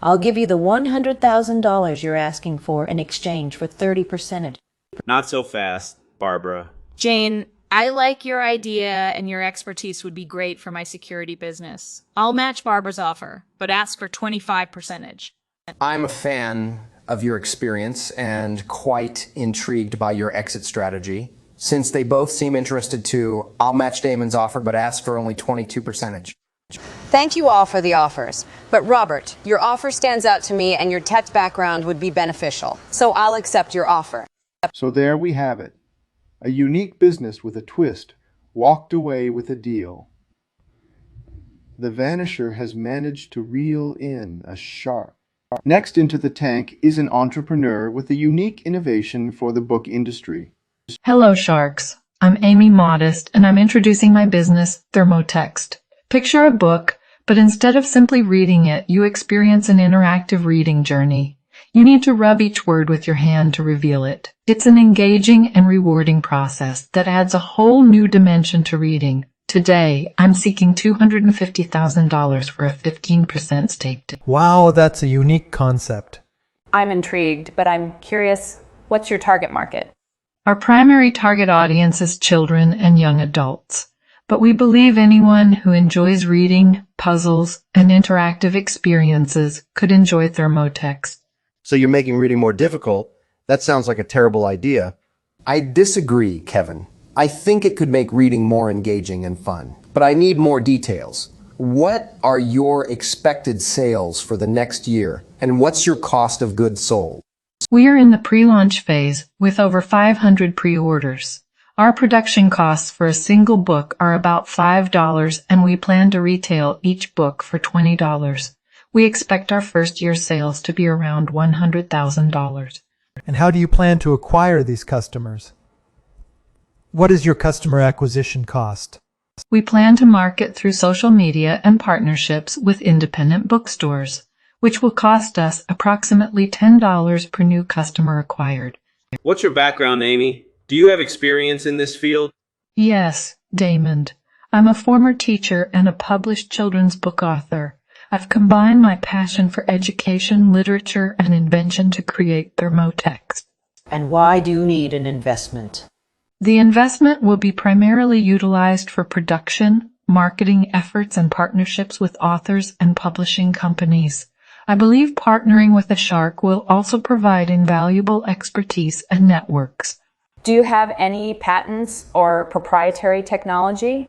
I'll give you the $100,000 you're asking for in exchange for 30%. Not so fast, Barbara. Jane, I like your idea and your expertise would be great for my security business. I'll match Barbara's offer, but ask for 25%. I'm a fan of your experience and quite intrigued by your exit strategy. Since they both seem interested too, I'll match Damon's offer but ask for only 22%. Thank you all for the offers. But Robert, your offer stands out to me and your tech background would be beneficial. So I'll accept your offer. So there we have it. A unique business with a twist walked away with a deal. The Vanisher has managed to reel in a shark. Next into the tank is an entrepreneur with a unique innovation for the book industry. Hello, sharks. I'm Amy Modest, and I'm introducing my business, Thermotext. Picture a book, but instead of simply reading it, you experience an interactive reading journey. You need to rub each word with your hand to reveal it. It's an engaging and rewarding process that adds a whole new dimension to reading. Today, I'm seeking $250,000 for a 15% stake. Wow, that's a unique concept. I'm intrigued, but I'm curious, what's your target market? Our primary target audience is children and young adults, but we believe anyone who enjoys reading, puzzles, and interactive experiences could enjoy Thermotext. So you're making reading more difficult? That sounds like a terrible idea. I disagree, Kevin. I think it could make reading more engaging and fun, but I need more details. What are your expected sales for the next year, and what's your cost of goods sold? We are in the pre-launch phase with over 500 pre-orders. Our production costs for a single book are about $5, and we plan to retail each book for $20. We expect our first year sales to be around $100,000. And how do you plan to acquire these customers? What is your customer acquisition cost? We plan to market through social media and partnerships with independent bookstores, which will cost us approximately $10 per new customer acquired. What's your background, Amy? Do you have experience in this field? Yes, Damon. I'm a former teacher and a published children's book author. I've combined my passion for education, literature, and invention to create Thermotex. And why do you need an investment? The investment will be primarily utilized for production, marketing efforts, and partnerships with authors and publishing companies. I believe partnering with a shark will also provide invaluable expertise and networks. Do you have any patents or proprietary technology?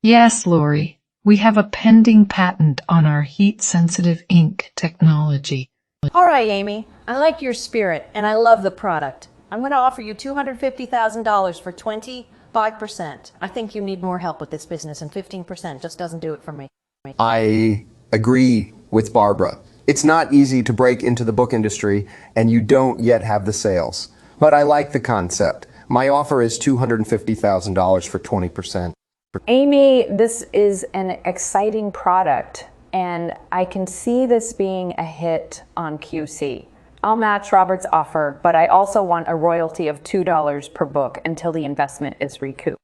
Yes, Lori. We have a pending patent on our heat-sensitive ink technology. All right, Amy. I like your spirit, and I love the product. I'm going to offer you $250,000 for 25%. I think you need more help with this business, and 15% just doesn't do it for me. I agree with Barbara. It's not easy to break into the book industry, and you don't yet have the sales. But I like the concept. My offer is $250,000 for 20%. Amy, this is an exciting product, and I can see this being a hit on QC. I'll match Robert's offer, but I also want a royalty of $2 per book until the investment is recouped.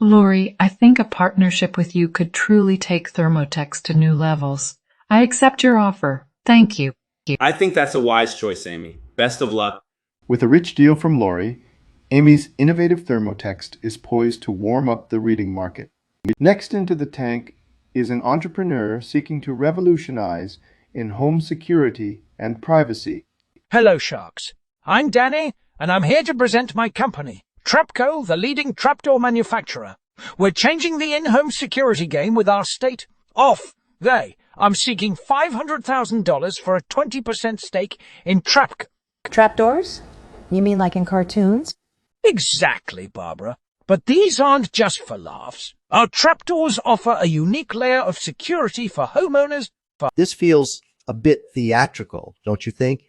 Lori, I think a partnership with you could truly take Thermotex to new levels. I accept your offer. Thank you. I think that's a wise choice, Amy. Best of luck. With a rich deal from Lori, Amy's innovative Thermotext is poised to warm up the reading market. Next into the tank is an entrepreneur seeking to revolutionize in home security and privacy. Hello, Sharks. I'm Danny, and I'm here to present my company, Trapco, the leading trapdoor manufacturer. We're changing the in-home security game with our state off. I'm seeking $500,000 for a 20% stake in Trapco. Trapdoors? You mean like in cartoons? Exactly, Barbara. But these aren't just for laughs. Our trapdoors offer a unique layer of security for homeowners. This feels a bit theatrical, don't you think?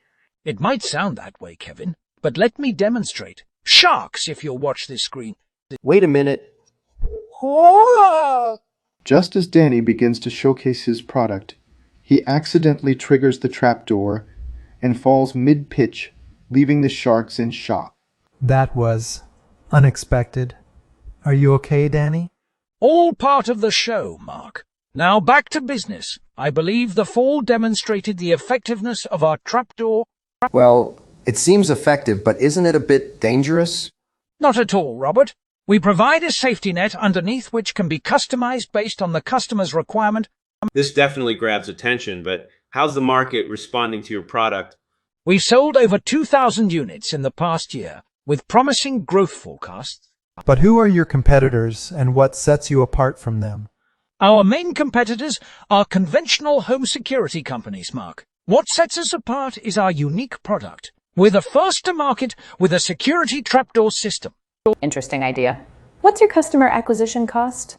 It might sound that way, Kevin, but let me demonstrate. Sharks, if you'll watch this screen. Wait a minute. Just as Danny begins to showcase his product, he accidentally triggers the trapdoor and falls mid-pitch, leaving the sharks in shock. That was unexpected. Are you okay, Danny? All part of the show, Mark. Now back to business. I believe the fall demonstrated the effectiveness of our trapdoor. Well, it seems effective, but isn't it a bit dangerous? Not at all, Robert. We provide a safety net underneath which can be customized based on the customer's requirement. This definitely grabs attention, but how's the market responding to your product? We've sold over 2,000 units in the past year, with promising growth forecasts. But who are your competitors, and what sets you apart from them? Our main competitors are conventional home security companies, Mark. What sets us apart is our unique product. We're the first to market with a security trapdoor system. Interesting idea. What's your customer acquisition cost?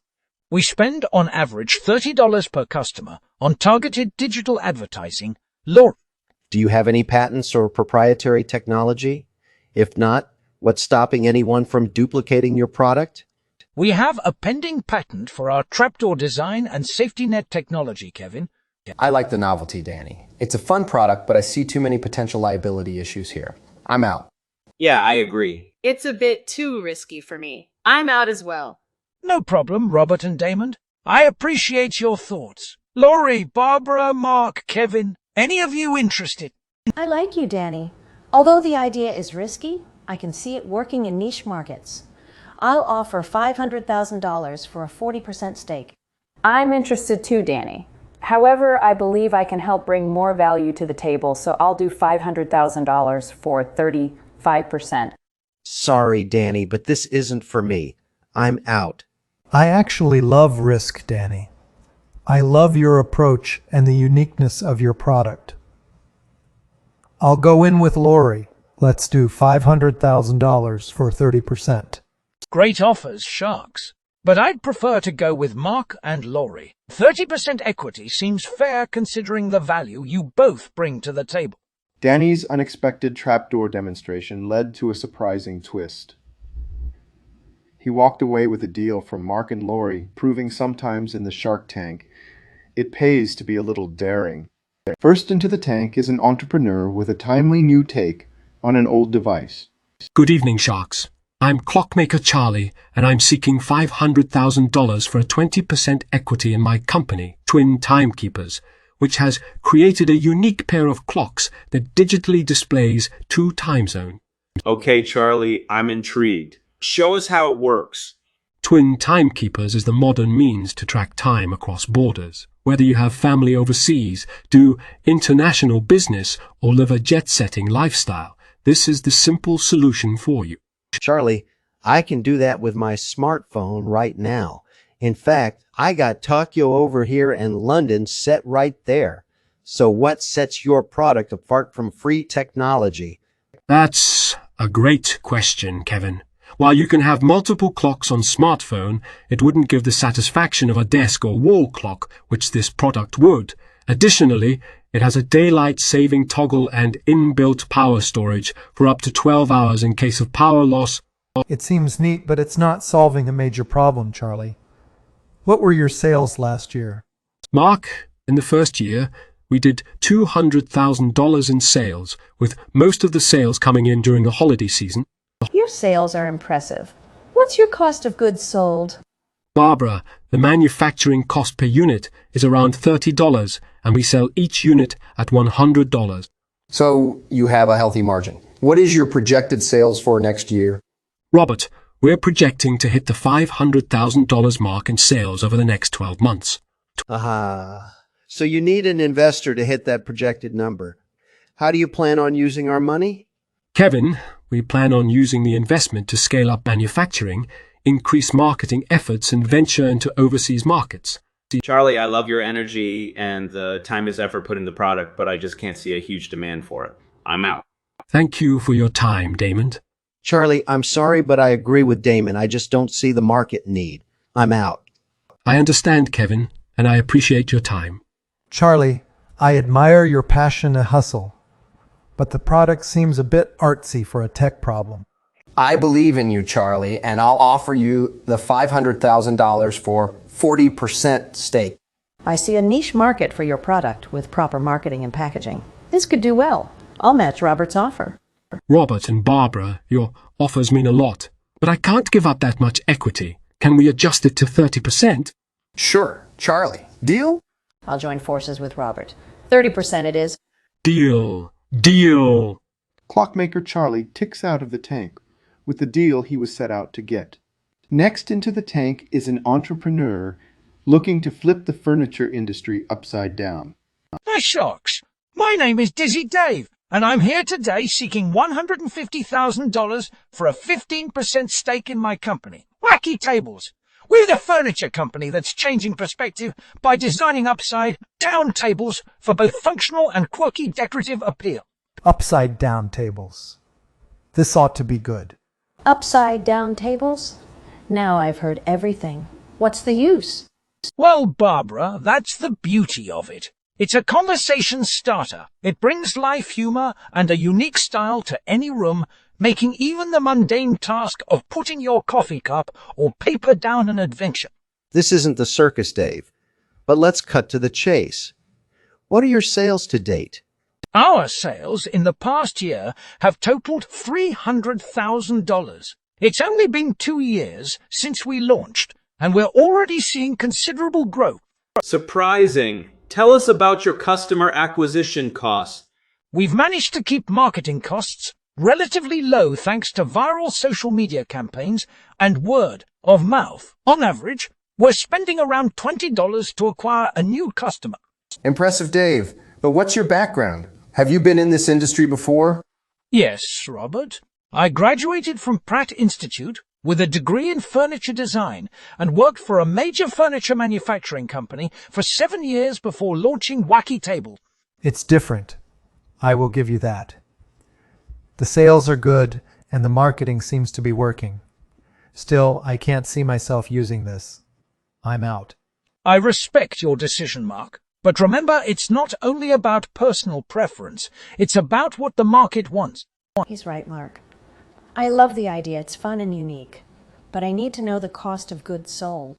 We spend on average $30 per customer on targeted digital advertising. Laura, Do you have any patents or proprietary technology? If not, what's stopping anyone from duplicating your product? we have a pending patent for our trapdoor design and safety net technology, Kevin. I like the novelty, Danny. It's a fun product, but I see too many potential liability issues here. I'm out. Yeah, I agree. It's a bit too risky for me. I'm out as well. No problem, Robert and Damon. I appreciate your thoughts. Laurie, Barbara, Mark, Kevin, any of you interested? I like you, Danny. Although the idea is risky, I can see it working in niche markets. I'll offer $500,000 for a 40% stake. I'm interested too, Danny. However, I believe I can help bring more value to the table, so I'll do $500,000 for 35%. Sorry, Danny, but this isn't for me. I'm out. I actually love risk, Danny. I love your approach and the uniqueness of your product. I'll go in with Lori. Let's do $500,000 for 30%. Great offers, Sharks. But I'd prefer to go with Mark and Laurie. 30% equity seems fair considering the value you both bring to the table. Danny's unexpected trapdoor demonstration led to a surprising twist. He walked away with a deal from Mark and Laurie, proving sometimes in the Shark Tank, it pays to be a little daring. First into the tank is an entrepreneur with a timely new take on an old device. Good evening, Sharks. I'm Clockmaker Charlie, and I'm seeking $500,000 for a 20% equity in my company, Twin Timekeepers, which has created a unique pair of clocks that digitally displays 2 time zones. Okay, Charlie, I'm intrigued. Show us how it works. Twin Timekeepers is the modern means to track time across borders. Whether you have family overseas, do international business, or live a jet-setting lifestyle, this is the simple solution for you. Charlie, I can do that with my smartphone right now. In fact, I got Tokyo over here and London set right there. So what sets your product apart from free technology? That's a great question, Kevin. While you can have multiple clocks on smartphone, it wouldn't give the satisfaction of a desk or wall clock, which this product would. Additionally, it has a daylight-saving toggle and inbuilt power storage for up to 12 hours in case of power loss. It seems neat, but it's not solving a major problem, Charlie. What were your sales last year? Mark, in the first year, we did $200,000 in sales, with most of the sales coming in during the holiday season. Your sales are impressive. What's your cost of goods sold? Barbara, the manufacturing cost per unit is around $30, and we sell each unit at $100. So you have a healthy margin. What is your projected sales for next year? Robert, we're projecting to hit the $500,000 mark in sales over the next 12 months. Aha. So you need an investor to hit that projected number. How do you plan on using our money? Kevin, we plan on using the investment to scale up manufacturing, increase marketing efforts, and venture into overseas markets. Charlie, I love your energy and the time is effort put in the product, but I just can't see a huge demand for it. I'm out. Thank you for your time, Damon. Charlie, I'm sorry, but I agree with Damon. I just don't see the market need. I'm out. I understand, Kevin, and I appreciate your time. Charlie, I admire your passion and hustle, but the product seems a bit artsy for a tech problem. I believe in you, Charlie, and I'll offer you the $500,000 for 40% stake. I see a niche market for your product with proper marketing and packaging. This could do well. I'll match Robert's offer. Robert and Barbara, your offers mean a lot, but I can't give up that much equity. Can we adjust it to 30%? Sure. Charlie, deal? I'll join forces with Robert. 30% it is. Deal. Deal. Clockmaker Charlie ticks out of the tank with the deal he was set out to get. Next into the tank is an entrepreneur looking to flip the furniture industry upside down. Hi, Sharks. My name is Dizzy Dave, and I'm here today seeking $150,000 for a 15% stake in my company, Wacky Tables. We're the furniture company that's changing perspective by designing upside-down tables for both functional and quirky decorative appeal. Upside down tables. This ought to be good. Upside down tables? Now I've heard everything. What's the use? Well, Barbara, that's the beauty of it. It's a conversation starter. It brings life humor and a unique style to any room, making even the mundane task of putting your coffee cup or paper down an adventure. This isn't the circus, Dave. But let's cut to the chase. What are your sales to date? Our sales in the past year have totaled $300,000. It's only been 2 years since we launched, and we're already seeing considerable growth. Surprising. Tell us about your customer acquisition costs. We've managed to keep marketing costs relatively low thanks to viral social media campaigns and word of mouth. On average, we're spending around $20 to acquire a new customer. Impressive, Dave. But what's your background? Have you been in this industry before? Yes, Robert. I graduated from Pratt Institute with a degree in furniture design and worked for a major furniture manufacturing company for 7 years before launching Wacky Table. It's different. I will give you that. The sales are good and the marketing seems to be working. Still, I can't see myself using this. I'm out. I respect your decision, Mark. But remember, it's not only about personal preference. It's about what the market wants. He's right, Mark. I love the idea. It's fun and unique. But I need to know the cost of goods sold.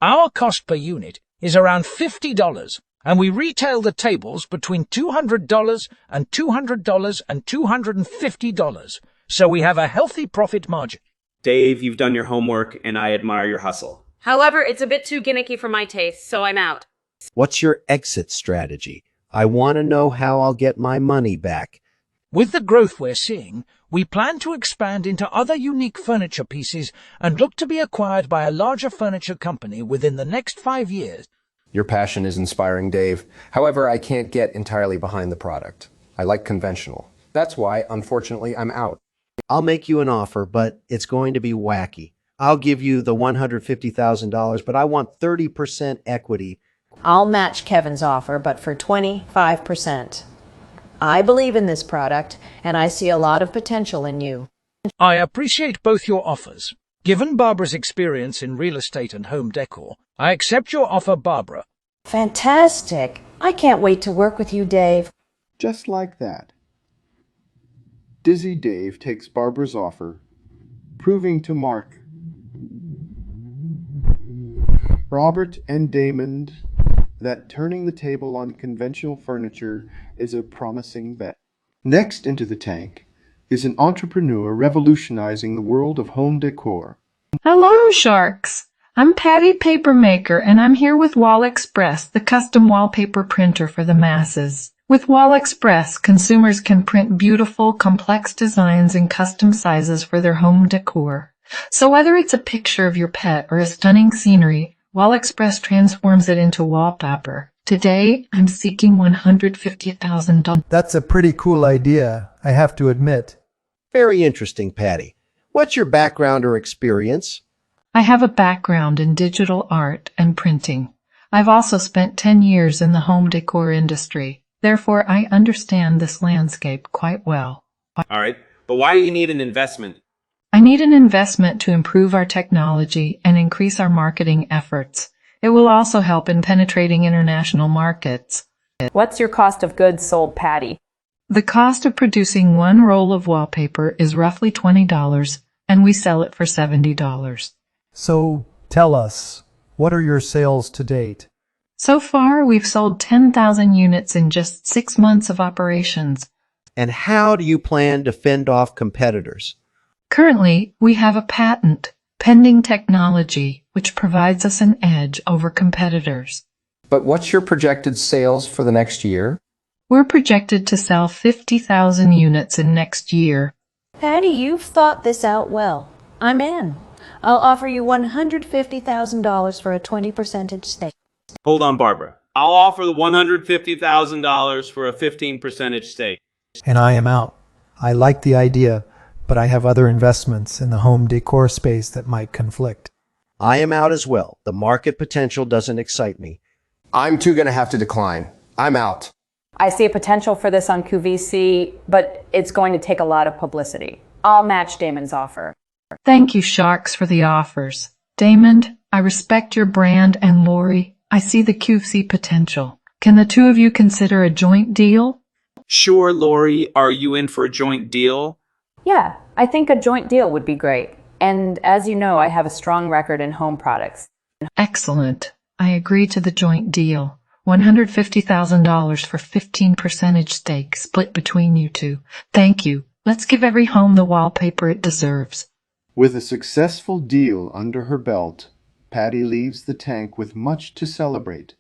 Our cost per unit is around $50, and we retail the tables between $200 and $200 and $250. So we have a healthy profit margin. Dave, you've done your homework and I admire your hustle. However, it's a bit too gimmicky for my taste, so I'm out. What's your exit strategy? I want to know how I'll get my money back. With the growth we're seeing, we plan to expand into other unique furniture pieces and look to be acquired by a larger furniture company within the next 5 years. Your passion is inspiring, Dave. However, I can't get entirely behind the product. I like conventional. That's why, unfortunately, I'm out. I'll make you an offer, but it's going to be wacky. I'll give you the $150,000, but I want 30% equity. I'll match Kevin's offer, but for 25%. I believe in this product, and I see a lot of potential in you. I appreciate both your offers. Given Barbara's experience in real estate and home decor, I accept your offer, Barbara. Fantastic. I can't wait to work with you, Dave. Just like that. Dizzy Dave takes Barbara's offer, proving to Mark, Robert, and Damon that turning the table on conventional furniture is a promising bet. Next into the tank is an entrepreneur revolutionizing the world of home decor. Hello, sharks. I'm Patty Papermaker, and I'm here with Wall Express, the custom wallpaper printer for the masses. With Wall Express, consumers can print beautiful, complex designs in custom sizes for their home decor. So whether it's a picture of your pet or a stunning scenery, Wall Express transforms it into wallpaper. Today, I'm seeking $150,000. That's a pretty cool idea, I have to admit. Very interesting, Patty. What's your background or experience? I have a background in digital art and printing. I've also spent 10 years in the home decor industry. Therefore, I understand this landscape quite well. All right, but why do you need an investment? I need an investment to improve our technology and increase our marketing efforts. It will also help in penetrating international markets. What's your cost of goods sold, Patty? The cost of producing one roll of wallpaper is roughly $20, and we sell it for $70. So, tell us, what are your sales to date? So far, we've sold 10,000 units in just 6 months of operations. And how do you plan to fend off competitors? Currently, we have a patent pending technology which provides us an edge over competitors. But what's your projected sales for the next year? We're projected to sell 50,000 units in next year. Patty, you've thought this out well. I'm in. I'll offer you $150,000 for a 20% stake. Hold on, Barbara. I'll offer the $150,000 for a 15% stake. And I am out. I like the idea, but I have other investments in the home decor space that might conflict. I am out as well. The market potential doesn't excite me. I'm too going to have to decline. I'm out. I see a potential for this on QVC, but it's going to take a lot of publicity. I'll match Damon's offer. Thank you, Sharks, for the offers. Damon, I respect your brand, and Lori, I see the QVC potential. Can the two of you consider a joint deal? Sure, Lori. Are you in for a joint deal? Yeah, I think a joint deal would be great. And as you know, I have a strong record in home products. Excellent. I agree to the joint deal. $150,000 for 15% stake split between you two. Thank you. Let's give every home the wallpaper it deserves. With a successful deal under her belt, Patty leaves the tank with much to celebrate.